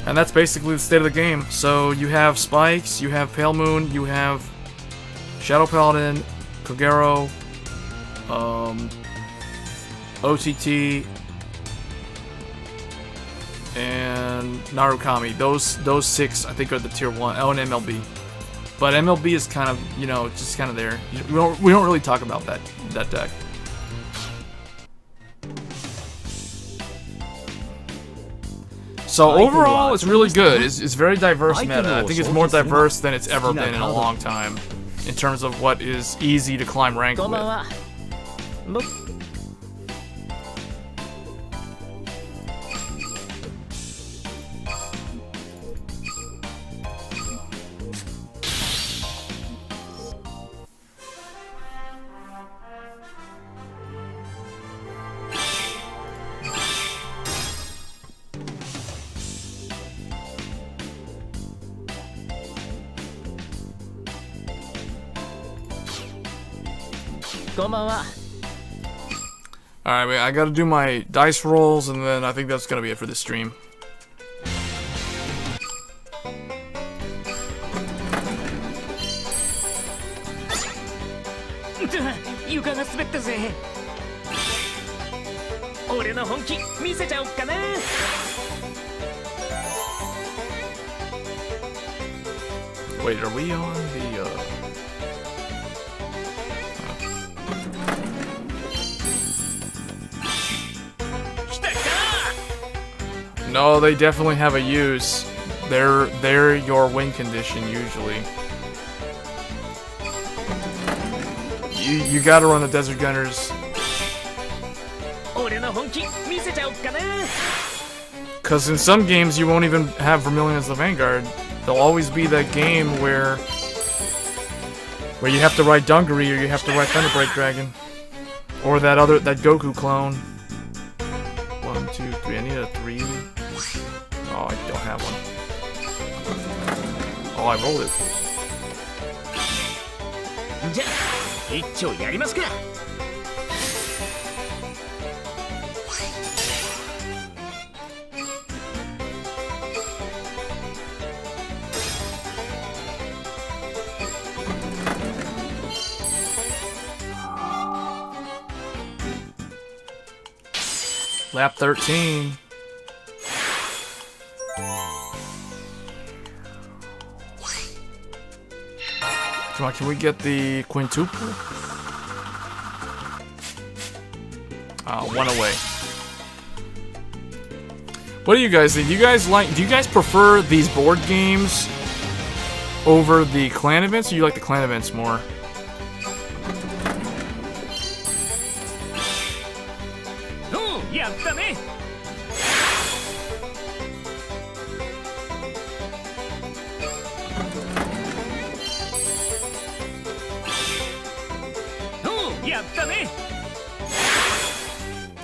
And that's basically the state of the game. So you have Spikes, you have Pale Moon, you have Shadow Paladin, Kogero, OTT, and Narukami. Those 6 I think are the tier 1. Oh, and MLB. But MLB is kind of, you know, just kind of there. We don't really talk about that deck. So overall, it's really good. It's very diverse meta. I think it's more diverse than it's ever been in a long time, in terms of what is easy to climb rank with. Alright, wait, I gotta do my dice rolls, and then I think that's gonna be it for this stream. Wait, are we on the, No, they definitely have a use. They're your win condition usually. You gotta run the Desert Gunners. Cause in some games you won't even have Vermilion as the Vanguard. There'll always be that game where you have to ride Dungaree or you have to ride Thunderbreak Dragon. Or that Goku clone. 1, 2, 3. I need a 3. Oh, I don't have one. Oh, I rolled it. Lap 13. Come on, can we get the quintuple? One away. What do you guys think? Do you guys prefer these board games over the clan events, or do you like the clan events more?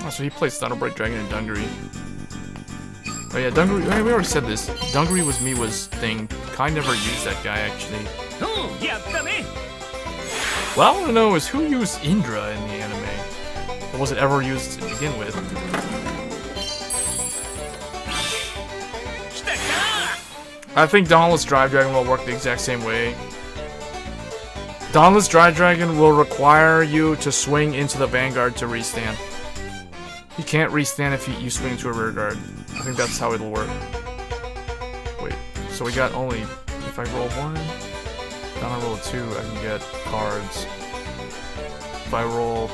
Oh, so he plays Thunderbreak Dragon and Dungaree. Oh yeah, Dungaree, we already said this. Dungaree was Miwa's thing. Kai never used that guy, actually. What I want to know is who used Indra in the anime? Or was it ever used to begin with? I think Dauntless Drive Dragon will work the exact same way. Dauntless Drive Dragon will require you to swing into the Vanguard to restand. You can't restand if you swing into a rear guard. I think that's how it'll work. Wait, so we got only... If I roll 1, then I roll a 2, I can get cards. If I roll...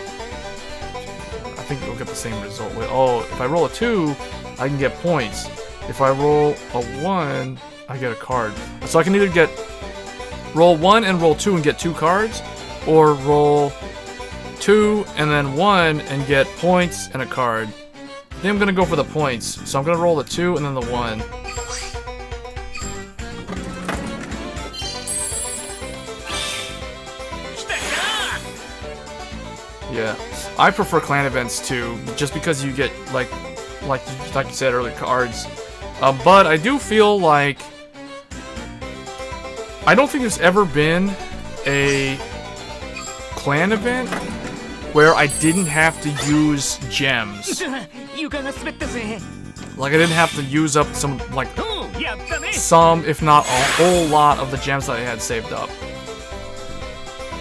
I think it'll get the same result. Wait, oh, if I roll a 2, I can get points. If I roll a 1, I get a card. So I can either get... Roll 1 and roll 2 and get 2 cards, or roll 2 and then 1 and get points and a card. I think I'm gonna go for the points, so I'm gonna roll the 2 and then the 1. Yeah, I prefer clan events too, just because you get like you said earlier, cards. But I do feel like I don't think there's ever been a clan event where I didn't have to use gems. Like I didn't have to use up some, if not a whole lot of the gems that I had saved up.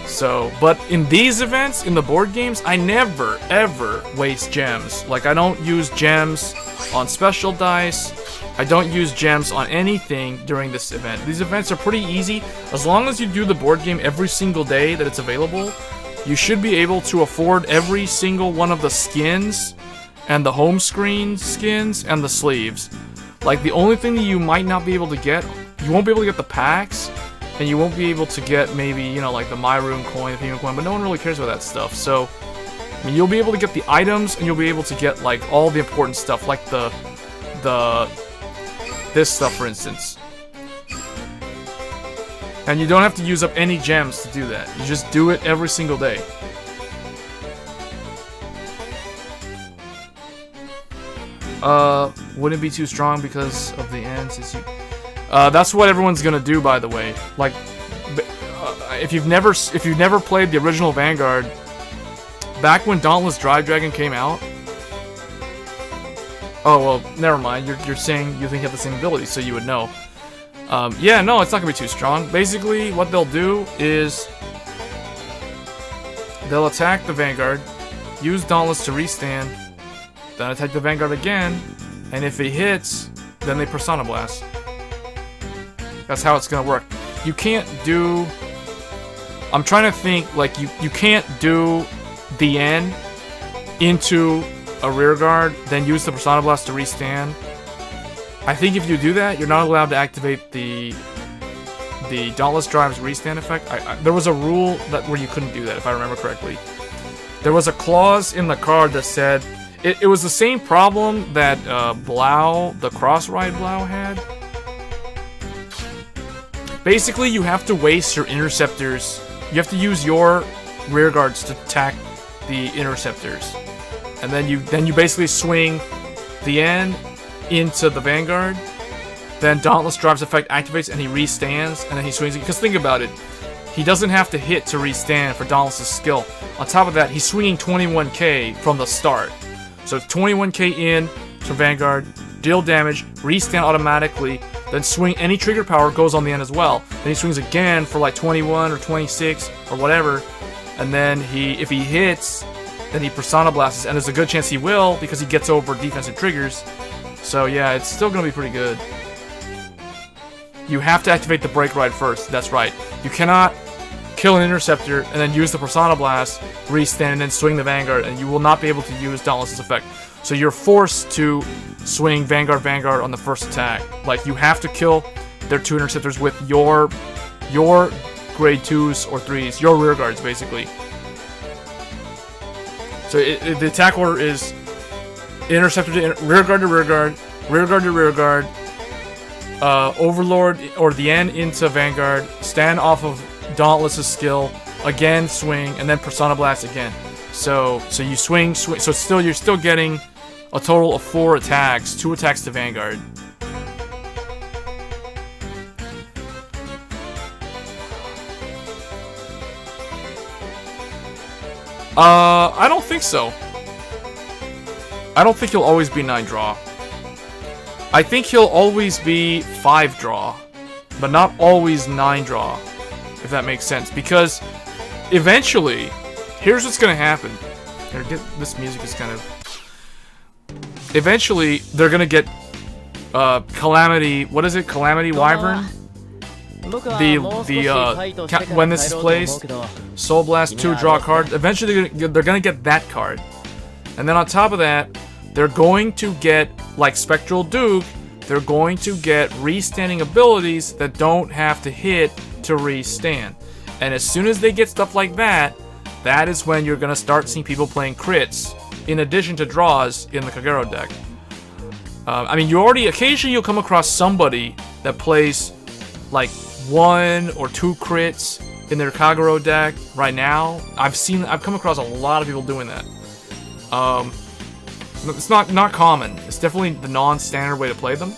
So, but in these events, in the board games, I never, ever waste gems. Like I don't use gems on special dice. I don't use gems on anything during this event. These events are pretty easy. As long as you do the board game every single day that it's available, you should be able to afford every single one of the skins and the home screen skins and the sleeves. Like, the only thing that you might not be able to get, you won't be able to get the packs, and you won't be able to get maybe, you know, like the My Room coin, the Premium coin, but no one really cares about that stuff. So, I mean, you'll be able to get the items, and you'll be able to get, like, all the important stuff, like this stuff, for instance. And you don't have to use up any gems to do that. You just do it every single day. Wouldn't be too strong because of the ends. That's what everyone's gonna do, by the way. Like, if you've never played the original Vanguard, back when Dauntless Drive Dragon came out. Oh well, never mind. You're saying you think you have the same ability, so you would know. Yeah, no, it's not gonna be too strong. Basically, what they'll do is they'll attack the Vanguard, use Dauntless to restand, then attack the Vanguard again, and if it hits, then they Persona Blast. That's how it's gonna work. You can't do... I'm trying to think, like, you can't do the end into a rear guard, then use the Persona Blast to restand. I think if you do that, you're not allowed to activate the Dauntless Drive's restand effect. There was a rule where you couldn't do that, if I remember correctly. There was a clause in the card that said... It was the same problem that Blau, the Cross-Ride Blau had. Basically, you have to waste your interceptors. You have to use your rear guards to attack the interceptors. And then you basically swing the end into the Vanguard. Then Dauntless Drive's effect activates and he restands, and then he swings it. Because think about it. He doesn't have to hit to restand for Dauntless' skill. On top of that, he's swinging 21k from the start. So it's 21k in to Vanguard, deal damage, restand automatically, then swing any trigger power goes on the end as well. Then he swings again for like 21 or 26 or whatever, and then if he hits, then he Persona Blasts, and there's a good chance he will because he gets over defensive triggers. So yeah, it's still gonna be pretty good. You have to activate the Break Ride first, that's right. You cannot kill an interceptor and then use the Persona Blast, restand, and then swing the Vanguard, and you will not be able to use Dauntless' effect. So you're forced to swing Vanguard on the first attack. Like, you have to kill their 2 interceptors with your grade 2s or 3s, your rear guards, basically. So the attack order is interceptor to rear guard to rear guard, rear guard to rear guard, Overlord or the end into Vanguard, stand off of Dauntless' skill, again swing, and then Persona Blast again. So you swing, so you're still getting a total of 4 attacks, 2 attacks to Vanguard. I don't think so. I don't think he'll always be 9 draw. I think he'll always be 5 draw, but not always 9 draw. If that makes sense, because eventually, here's what's gonna happen. This music is kind of... Eventually, they're gonna get Calamity. What is it? Calamity Wyvern. When this is placed, Soul Blast 2 draw card. Eventually, they're gonna get that card, and then on top of that, they're going to get, like Spectral Duke, they're going to get restanding abilities that don't have to hit to restand. And as soon as they get stuff like that, that is when you're gonna start seeing people playing crits in addition to draws in the Kagero deck. I mean, occasionally you'll come across somebody that plays like 1 or 2 crits in their Kagero deck right now. I've come across a lot of people doing that. It's not common. It's definitely the non-standard way to play them.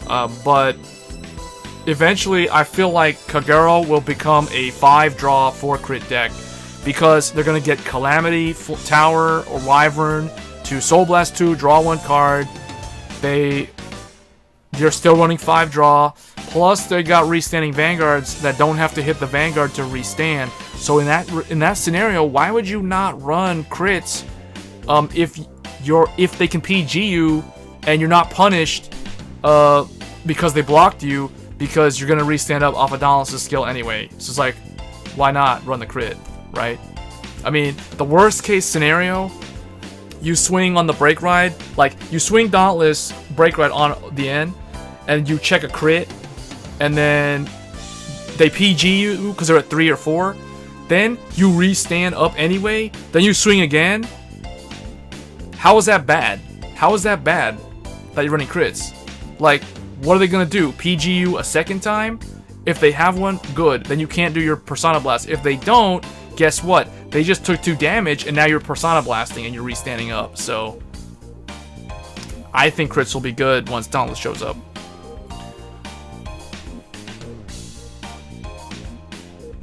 But eventually, I feel like Kagero will become a 5-draw 4-crit deck because they're going to get Calamity, Tower, or Wyvern to Soul Blast 2, draw 1 card. They're still running 5-draw, plus they got restanding Vanguards that don't have to hit the Vanguard to restand. So in that scenario, why would you not run crits if they can PG you and you're not punished because they blocked you? Because you're going to restand up off of Dauntless' skill anyway. So it's like, why not run the crit, right? I mean, the worst case scenario, you swing on the Break Ride, like you swing Dauntless Break Ride on the end, and you check a crit, and then they PG you because they're at 3 or 4, then you re-stand up anyway, then you swing again. How is that bad? How is that bad that you're running crits? Like, what are they gonna do? PG you a second time? If they have one, good. Then you can't do your Persona Blast. If they don't, guess what? They just took 2 damage, and now you're Persona Blasting and you're re-standing up. So, I think crits will be good once Dauntless shows up.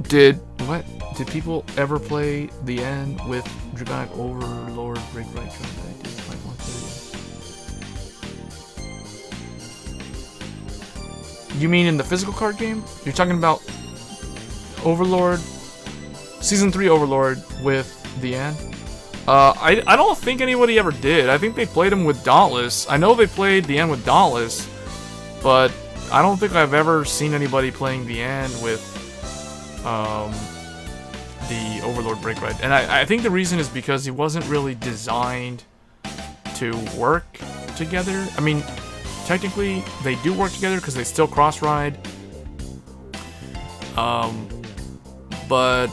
Did people ever play the end with Dragonic Overlord Break Right? You mean in the physical card game? You're talking about Overlord, Season 3 Overlord with the end? I don't think anybody ever did. I think they played him with Dauntless. I know they played the end with Dauntless, but I don't think I've ever seen anybody playing the end with the Overlord Break Ride. And I think the reason is because he wasn't really designed to work together. I mean, technically, they do work together because they still cross-ride. But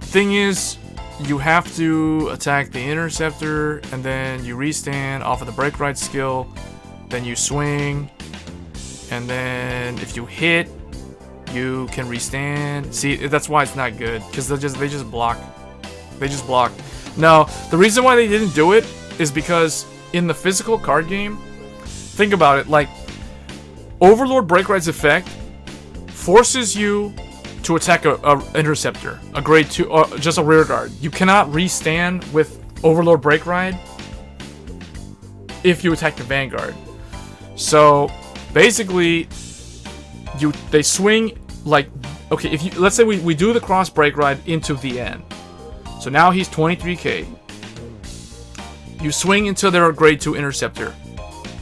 thing is, you have to attack the Interceptor, and then you re-stand off of the Break Ride skill, then you swing, and then if you hit, you can re-stand. See, that's why it's not good, because they just block. They just block. No, the reason why they didn't do it is because in the physical card game, think about it, like, Overlord Break Ride's effect forces you to attack a Interceptor, a grade 2, just a rear guard. You cannot re-stand with Overlord Break Ride if you attack the Vanguard. So basically, they swing like, okay, if you, let's say we do the cross Break Ride into the end. So now he's 23k. You swing into their grade 2 Interceptor.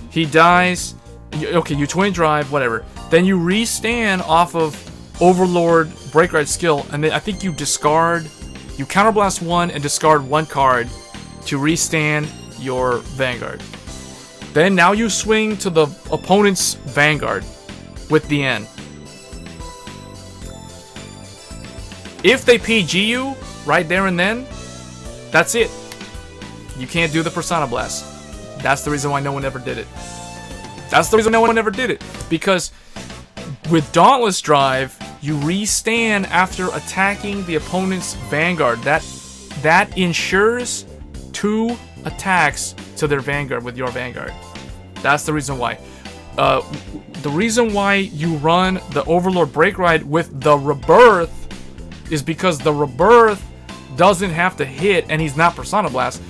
He dies. Okay, you twin drive, whatever. Then you re-stand off of Overlord Break Ride skill, and then I think you counterblast 1 and discard 1 card to re-stand your Vanguard. Then now you swing to the opponent's Vanguard with the end. If they PG you right there and then, that's it. You can't do the Persona Blast. That's the reason why no one ever did it. That's the reason no one ever did it. Because with Dauntless Drive, you re-stand after attacking the opponent's Vanguard. That ensures 2 attacks to their Vanguard with your Vanguard. That's the reason why. The reason why you run the Overlord Break Ride with the Rebirth is because the Rebirth doesn't have to hit, and he's not Persona Blast.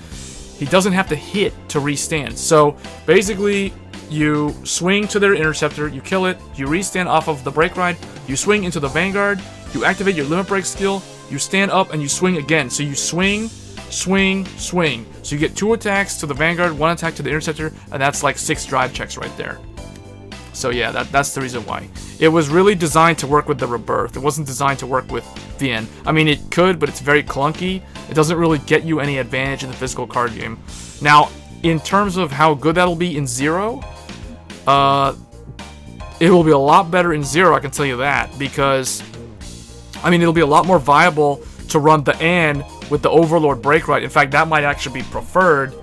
He doesn't have to hit to re-stand. So basically, you swing to their Interceptor, you kill it, you re-stand off of the Break Ride, you swing into the Vanguard, you activate your Limit Break skill, you stand up, and you swing again. So you swing, swing, swing. So you get 2 attacks to the Vanguard, 1 attack to the Interceptor, and that's like 6 drive checks right there. So yeah, that's the reason why. It was really designed to work with the Rebirth. It wasn't designed to work with the end. I mean, it could, but it's very clunky. It doesn't really get you any advantage in the physical card game. Now, in terms of how good that'll be in Zero, it will be a lot better in Zero, I can tell you that, because, I mean, it'll be a lot more viable to run the N with the Overlord Break Ride. In fact, that might actually be preferred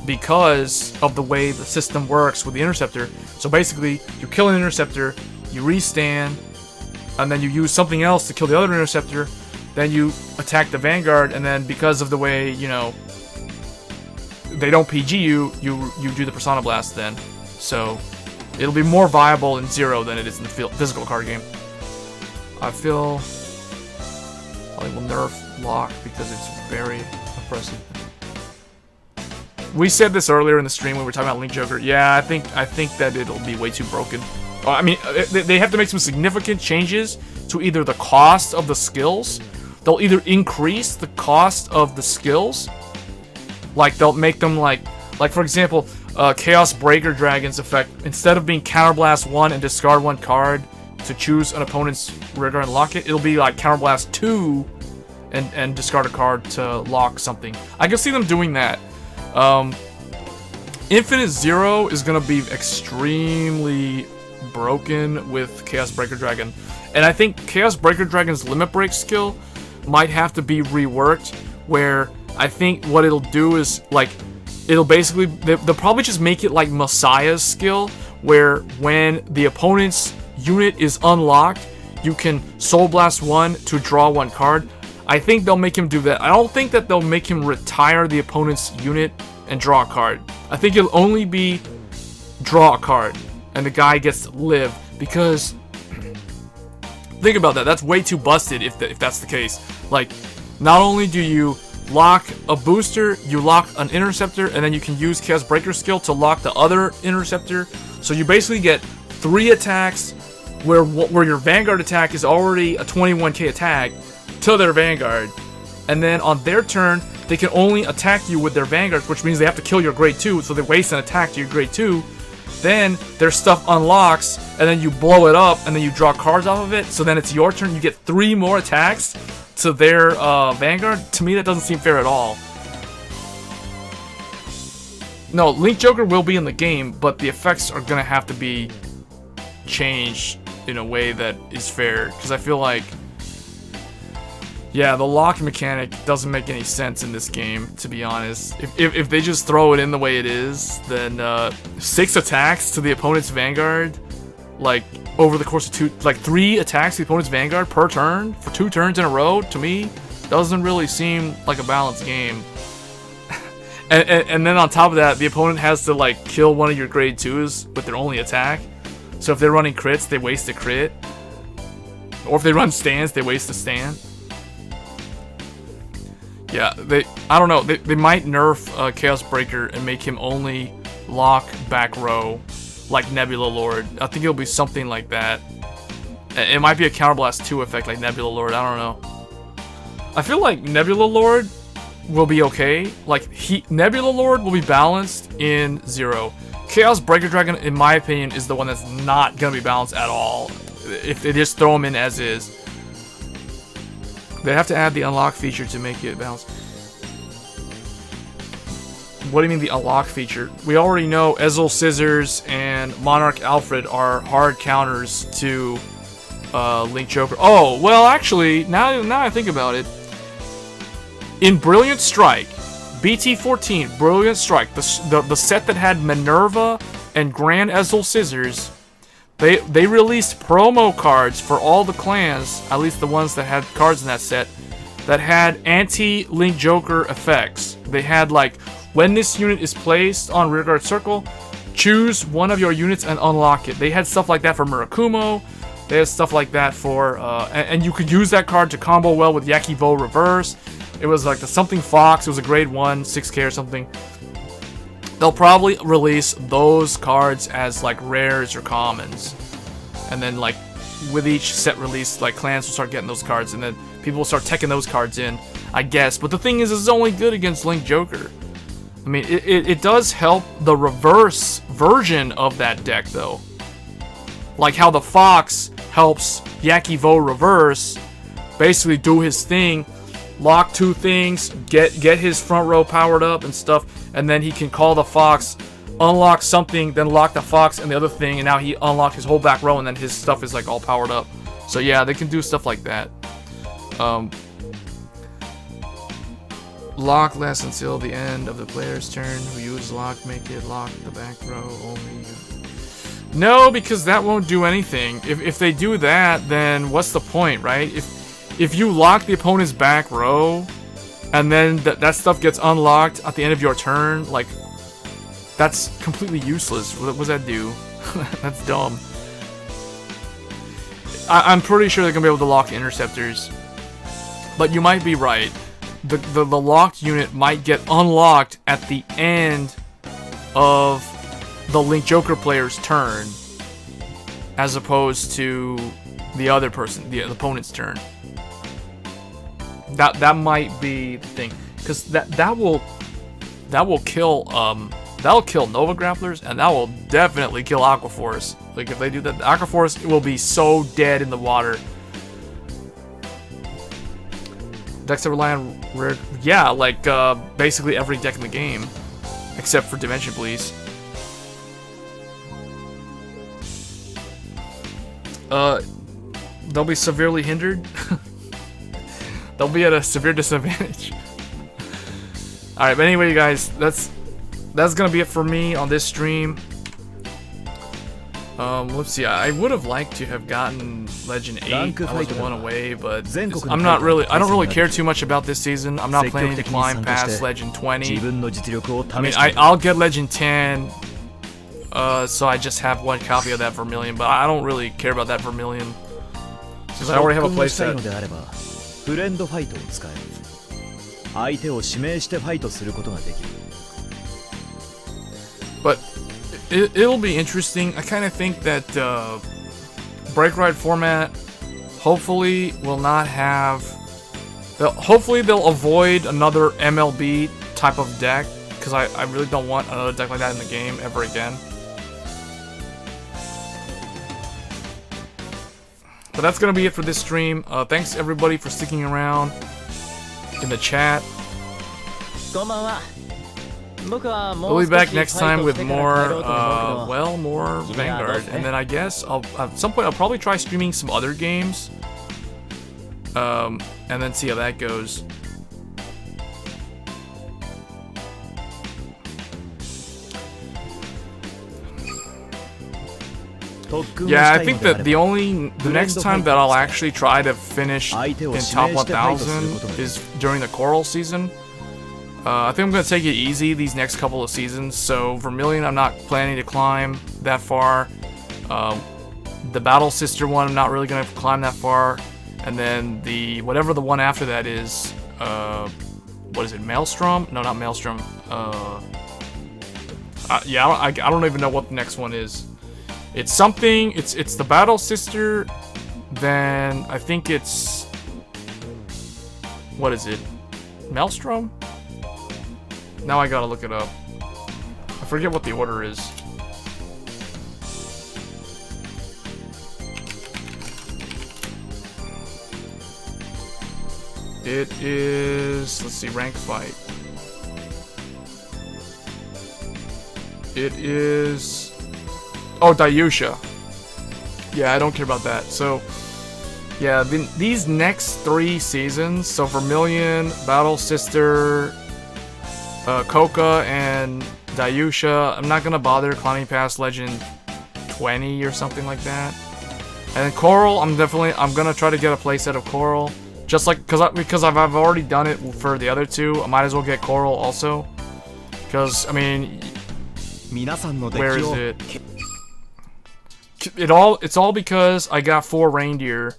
because of the way the system works with the Interceptor. So basically, you kill an Interceptor, you re-stand, and then you use something else to kill the other Interceptor, then you attack the Vanguard, and then because of the way, you know, they don't PG you, you do the Persona Blast then. So it'll be more viable in Zero than it is in the physical card game. I feel I will nerf Lock because it's very oppressive. We said this earlier in the stream when we were talking about Link Joker. Yeah, I think that it'll be way too broken. I mean, they have to make some significant changes to either the cost of the skills. They'll either increase the cost of the skills, like they'll make them like for example, Chaos Breaker Dragon's effect, instead of being Counterblast 1 and discard 1 card to choose an opponent's rear guard and lock it, it'll be like Counterblast 2 and discard a card to lock something. I can see them doing that. Infinite Zero is gonna be extremely broken with Chaos Breaker Dragon, and I think Chaos Breaker Dragon's Limit Break skill might have to be reworked, where I think what it'll do is, like, it'll basically, they'll probably just make it like Messiah's skill, where when the opponent's unit is unlocked, you can Soul Blast 1 to draw 1 card. I think they'll make him do that. I don't think that they'll make him retire the opponent's unit and draw a card. I think it'll only be draw a card, and the guy gets to live, because think about that. That's way too busted if that's the case. Like, not only do you lock a booster, you lock an interceptor, and then you can use Chaos Breaker skill to lock the other interceptor. So you basically get 3 attacks where your Vanguard attack is already a 21k attack to their Vanguard, and then on their turn they can only attack you with their Vanguard, which means they have to kill your grade 2, so they waste an attack to your grade 2. Then their stuff unlocks, and then you blow it up, and then you draw cards off of it, so then it's your turn. You get 3 more attacks to their Vanguard. To me, that doesn't seem fair at all. No, Link Joker will be in the game, but the effects are gonna have to be changed in a way that is fair, because I feel like, yeah, the lock mechanic doesn't make any sense in this game, to be honest. If they just throw it in the way it is, then 6 attacks to the opponent's Vanguard, like, over the course of 3 attacks to the opponent's Vanguard per turn, for 2 turns in a row, to me, doesn't really seem like a balanced game. and then on top of that, the opponent has to, like, kill one of your grade 2s with their only attack. So if they're running crits, they waste a crit. Or if they run stands, they waste a stand. Yeah, I don't know, they might nerf Chaos Breaker and make him only lock back row, like Nebula Lord. I think it'll be something like that. It might be a Counterblast 2 effect like Nebula Lord, I don't know. I feel like Nebula Lord will be okay. Like, Nebula Lord will be balanced in 0. Chaos Breaker Dragon, in my opinion, is the one that's not going to be balanced at all, if they just throw him in as is. They have to add the unlock feature to make it balanced. What do you mean the unlock feature? We already know Ezel Scissors and Monarch Alfred are hard counters to Link Joker. Oh, well, actually, now I think about it, in Brilliant Strike, BT14, Brilliant Strike, the set that had Minerva and Grand Ezel Scissors, they released promo cards for all the clans, at least the ones that had cards in that set, that had anti-Link Joker effects. They had, like, when this unit is placed on Rearguard Circle, choose one of your units and unlock it. They had stuff like that for Murakumo. They had stuff like that for, and you could use that card to combo well with Yakivo Reverse. It was like the something Fox. It was a grade 1, 6k or something. They'll probably release those cards as like rares or commons. And then like with each set release, like clans will start getting those cards, and then people will start teching those cards in, I guess. But the thing is, it's only good against Link Joker. I mean, it does help the reverse version of that deck, though. Like how the Fox helps Yakivo Reverse basically do his thing, lock 2 things, get his front row powered up and stuff, and then he can call the Fox, unlock something, then lock the Fox and the other thing, and now he unlocked his whole back row, and then his stuff is like all powered up. So yeah, they can do stuff like that. Lock lasts until the end of the player's turn. Who use lock, make it lock the back row only. No, because that won't do anything. If they do that, then what's the point, right? If you lock the opponent's back row, and then that stuff gets unlocked at the end of your turn, like, that's completely useless. What does that do? That's dumb. I'm pretty sure they're gonna be able to lock interceptors, but you might be right. The locked unit might get unlocked at the end of the Link Joker player's turn, as opposed to the other person, the opponent's turn. That might be the thing, because that will kill Nova Grapplers, and that will definitely kill Aquaforce. Like, if they do that, Aquaforce will be so dead in the water. Decks that rely on rare... Yeah, like, basically every deck in the game. Except for Dimension Police. They'll be severely hindered. They'll be at a severe disadvantage. Alright, but anyway, you guys, that's gonna be it for me on this stream. Let's see, I would have liked to have gotten Legend 8. I was one away, but I don't really care too much about this season. I'm not planning to climb past Legend 20. I mean, I'll get Legend 10, so I just have one copy of that Vermilion, but I don't really care about that Vermilion, since I already have a playset. But it'll be interesting. I kind of think that Break Ride format hopefully will not have... hopefully they'll avoid another MLB type of deck, because I really don't want another deck like that in the game ever again. But that's going to be it for this stream. Thanks everybody for sticking around in the chat. We'll be back next time with more, more Vanguard. And then I guess at some point I'll probably try streaming some other games. And then see how that goes. Yeah, I think that the next time that I'll actually try to finish in top 1000 is during the Coral season. I think I'm going to take it easy these next couple of seasons. So Vermilion, I'm not planning to climb that far. The Battle Sister one, I'm not really going to climb that far. And then whatever the one after that is, what is it, Maelstrom? No, not Maelstrom. Yeah, I don't even know what the next one is. It's something, it's the Battle Sister, then I think it's, what is it, Maelstrom? Now I gotta look it up. I forget what the order is. It is, let's see, rank fight. It is... Oh, Dayusha. Yeah, I don't care about that. So, yeah, these next 3 seasons, so Vermilion, Battle Sister, Koka, and Dayusha, I'm not gonna bother climbing past Legend 20 or something like that. And then Coral, I'm gonna try to get a playset of Coral, just like because I've already done it for the other 2. I might as well get Coral also, because I mean, where is it? It's all because I got 4 Reindeer,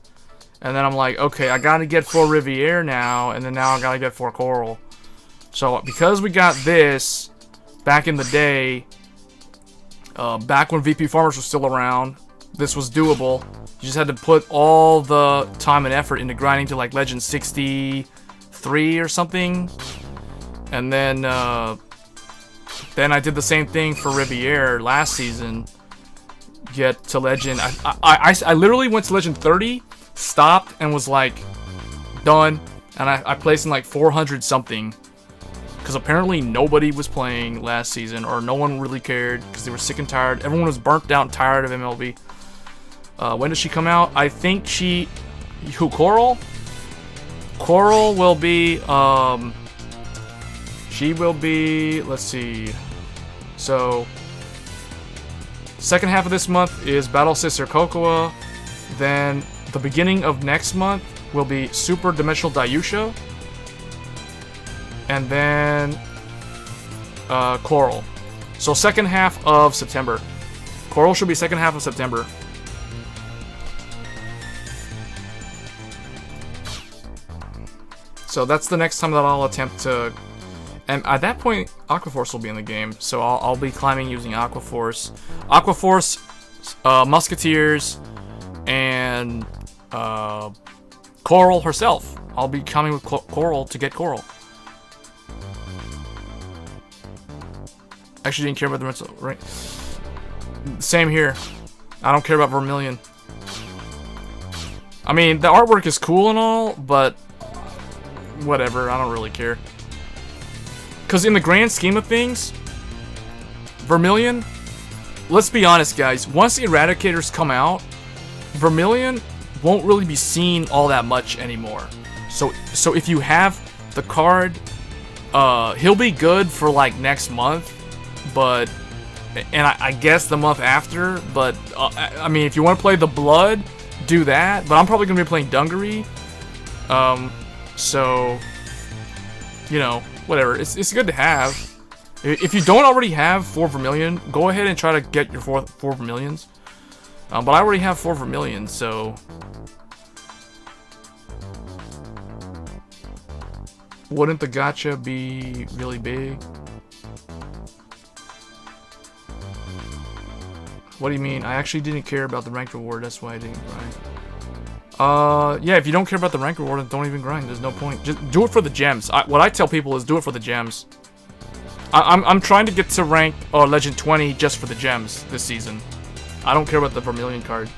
and then I'm like, okay, I gotta get 4 Riviere now, and then now I gotta get 4 Coral. So because we got this back in the day, back when VP Farmers was still around, this was doable. You just had to put all the time and effort into grinding to like Legend 63 or something, and then I did the same thing for Riviere last season. Get to Legend. I literally went to Legend 30, stopped, and was like, done. And I placed in like 400 something. Because apparently nobody was playing last season, or no one really cared, because they were sick and tired. Everyone was burnt out and tired of MLB. When does she come out? I think who, Coral? Coral will be, she will be, let's see. So, second half of this month is Battle Sister Kokoa. Then the beginning of next month will be Super Dimensional Dayusha. And then Coral. So second half of September. Coral should be second half of September. So that's the next time that I'll attempt to... And at that point, Aquaforce will be in the game, so I'll be climbing using Aquaforce. Aquaforce, Musketeers, and Coral herself. I'll be coming with Coral to get Coral. Actually didn't care about the rental, right? Same here. I don't care about Vermilion. I mean, the artwork is cool and all, but whatever, I don't really care. Because in the grand scheme of things, Vermilion, let's be honest guys, once the Eradicators come out, Vermilion won't really be seen all that much anymore. So if you have the card, he'll be good for like next month, but, and I guess the month after, but I mean, if you want to play the Blood, do that, but I'm probably going to be playing Dungaree, so, you know, whatever, it's good to have. If you don't already have 4 Vermilion, go ahead and try to get your 4 Vermilions, but I already have 4 Vermilion, so... Wouldn't the gacha be really big? What do you mean? I actually didn't care about the rank reward, that's why I didn't grind. Yeah, if you don't care about the rank reward, then don't even grind. There's no point. Just do it for the gems. What I tell people is do it for the gems. I'm trying to get to rank Legend 20 just for the gems this season. I don't care about the Vermilion card.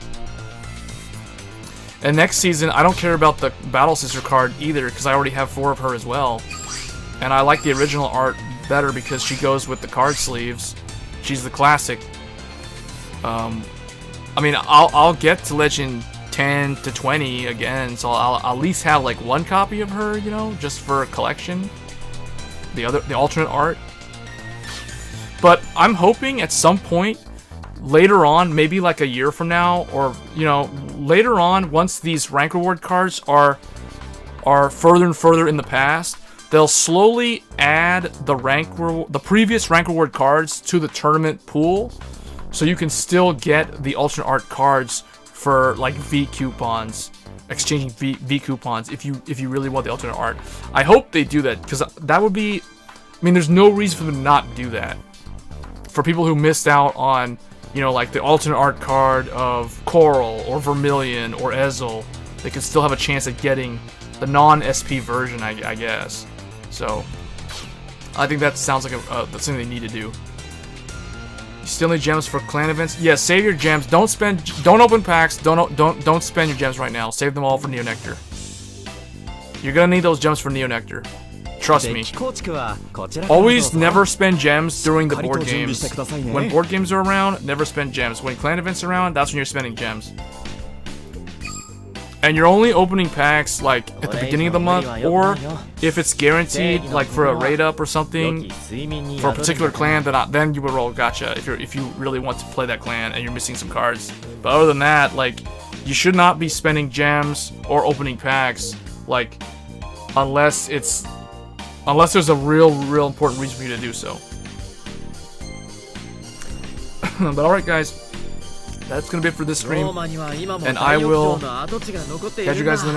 And next season, I don't care about the Battle Sister card either, because I already have 4 of her as well. And I like the original art better because she goes with the card sleeves. She's the classic. I mean, I'll get to Legend 10 to 20 again, so I'll at least have like 1 copy of her, you know, just for a collection. The alternate art. But I'm hoping at some point later on, maybe like a year from now, or you know, later on, once these rank reward cards are further and further in the past, they'll slowly add the previous rank reward cards to the tournament pool, so you can still get the alternate art cards for like V coupons, exchanging V coupons if you really want the alternate art. I hope they do that, because that would be, I mean, there's no reason for them to not do that. For people who missed out on, you know, like the alternate art card of Coral or Vermilion or Ezel, they could still have a chance at getting the non-SP version, I guess. So, I think that sounds like that's something they need to do. You still need gems for clan events? Yeah, save your gems. Don't open packs. Don't spend your gems right now. Save them all for Neo Nectar. You're gonna need those gems for Neo Nectar. Trust me. Always never spend gems during the board games. When board games are around, never spend gems. When clan events are around, that's when you're spending gems. And you're only opening packs like at the beginning of the month, or if it's guaranteed, like for a raid up or something, for a particular clan, then you would roll gacha if you really want to play that clan and you're missing some cards. But other than that, like, you should not be spending gems or opening packs, like, unless there's a real important reason for you to do so. But alright guys, that's gonna be it for this stream, and I will catch you guys in the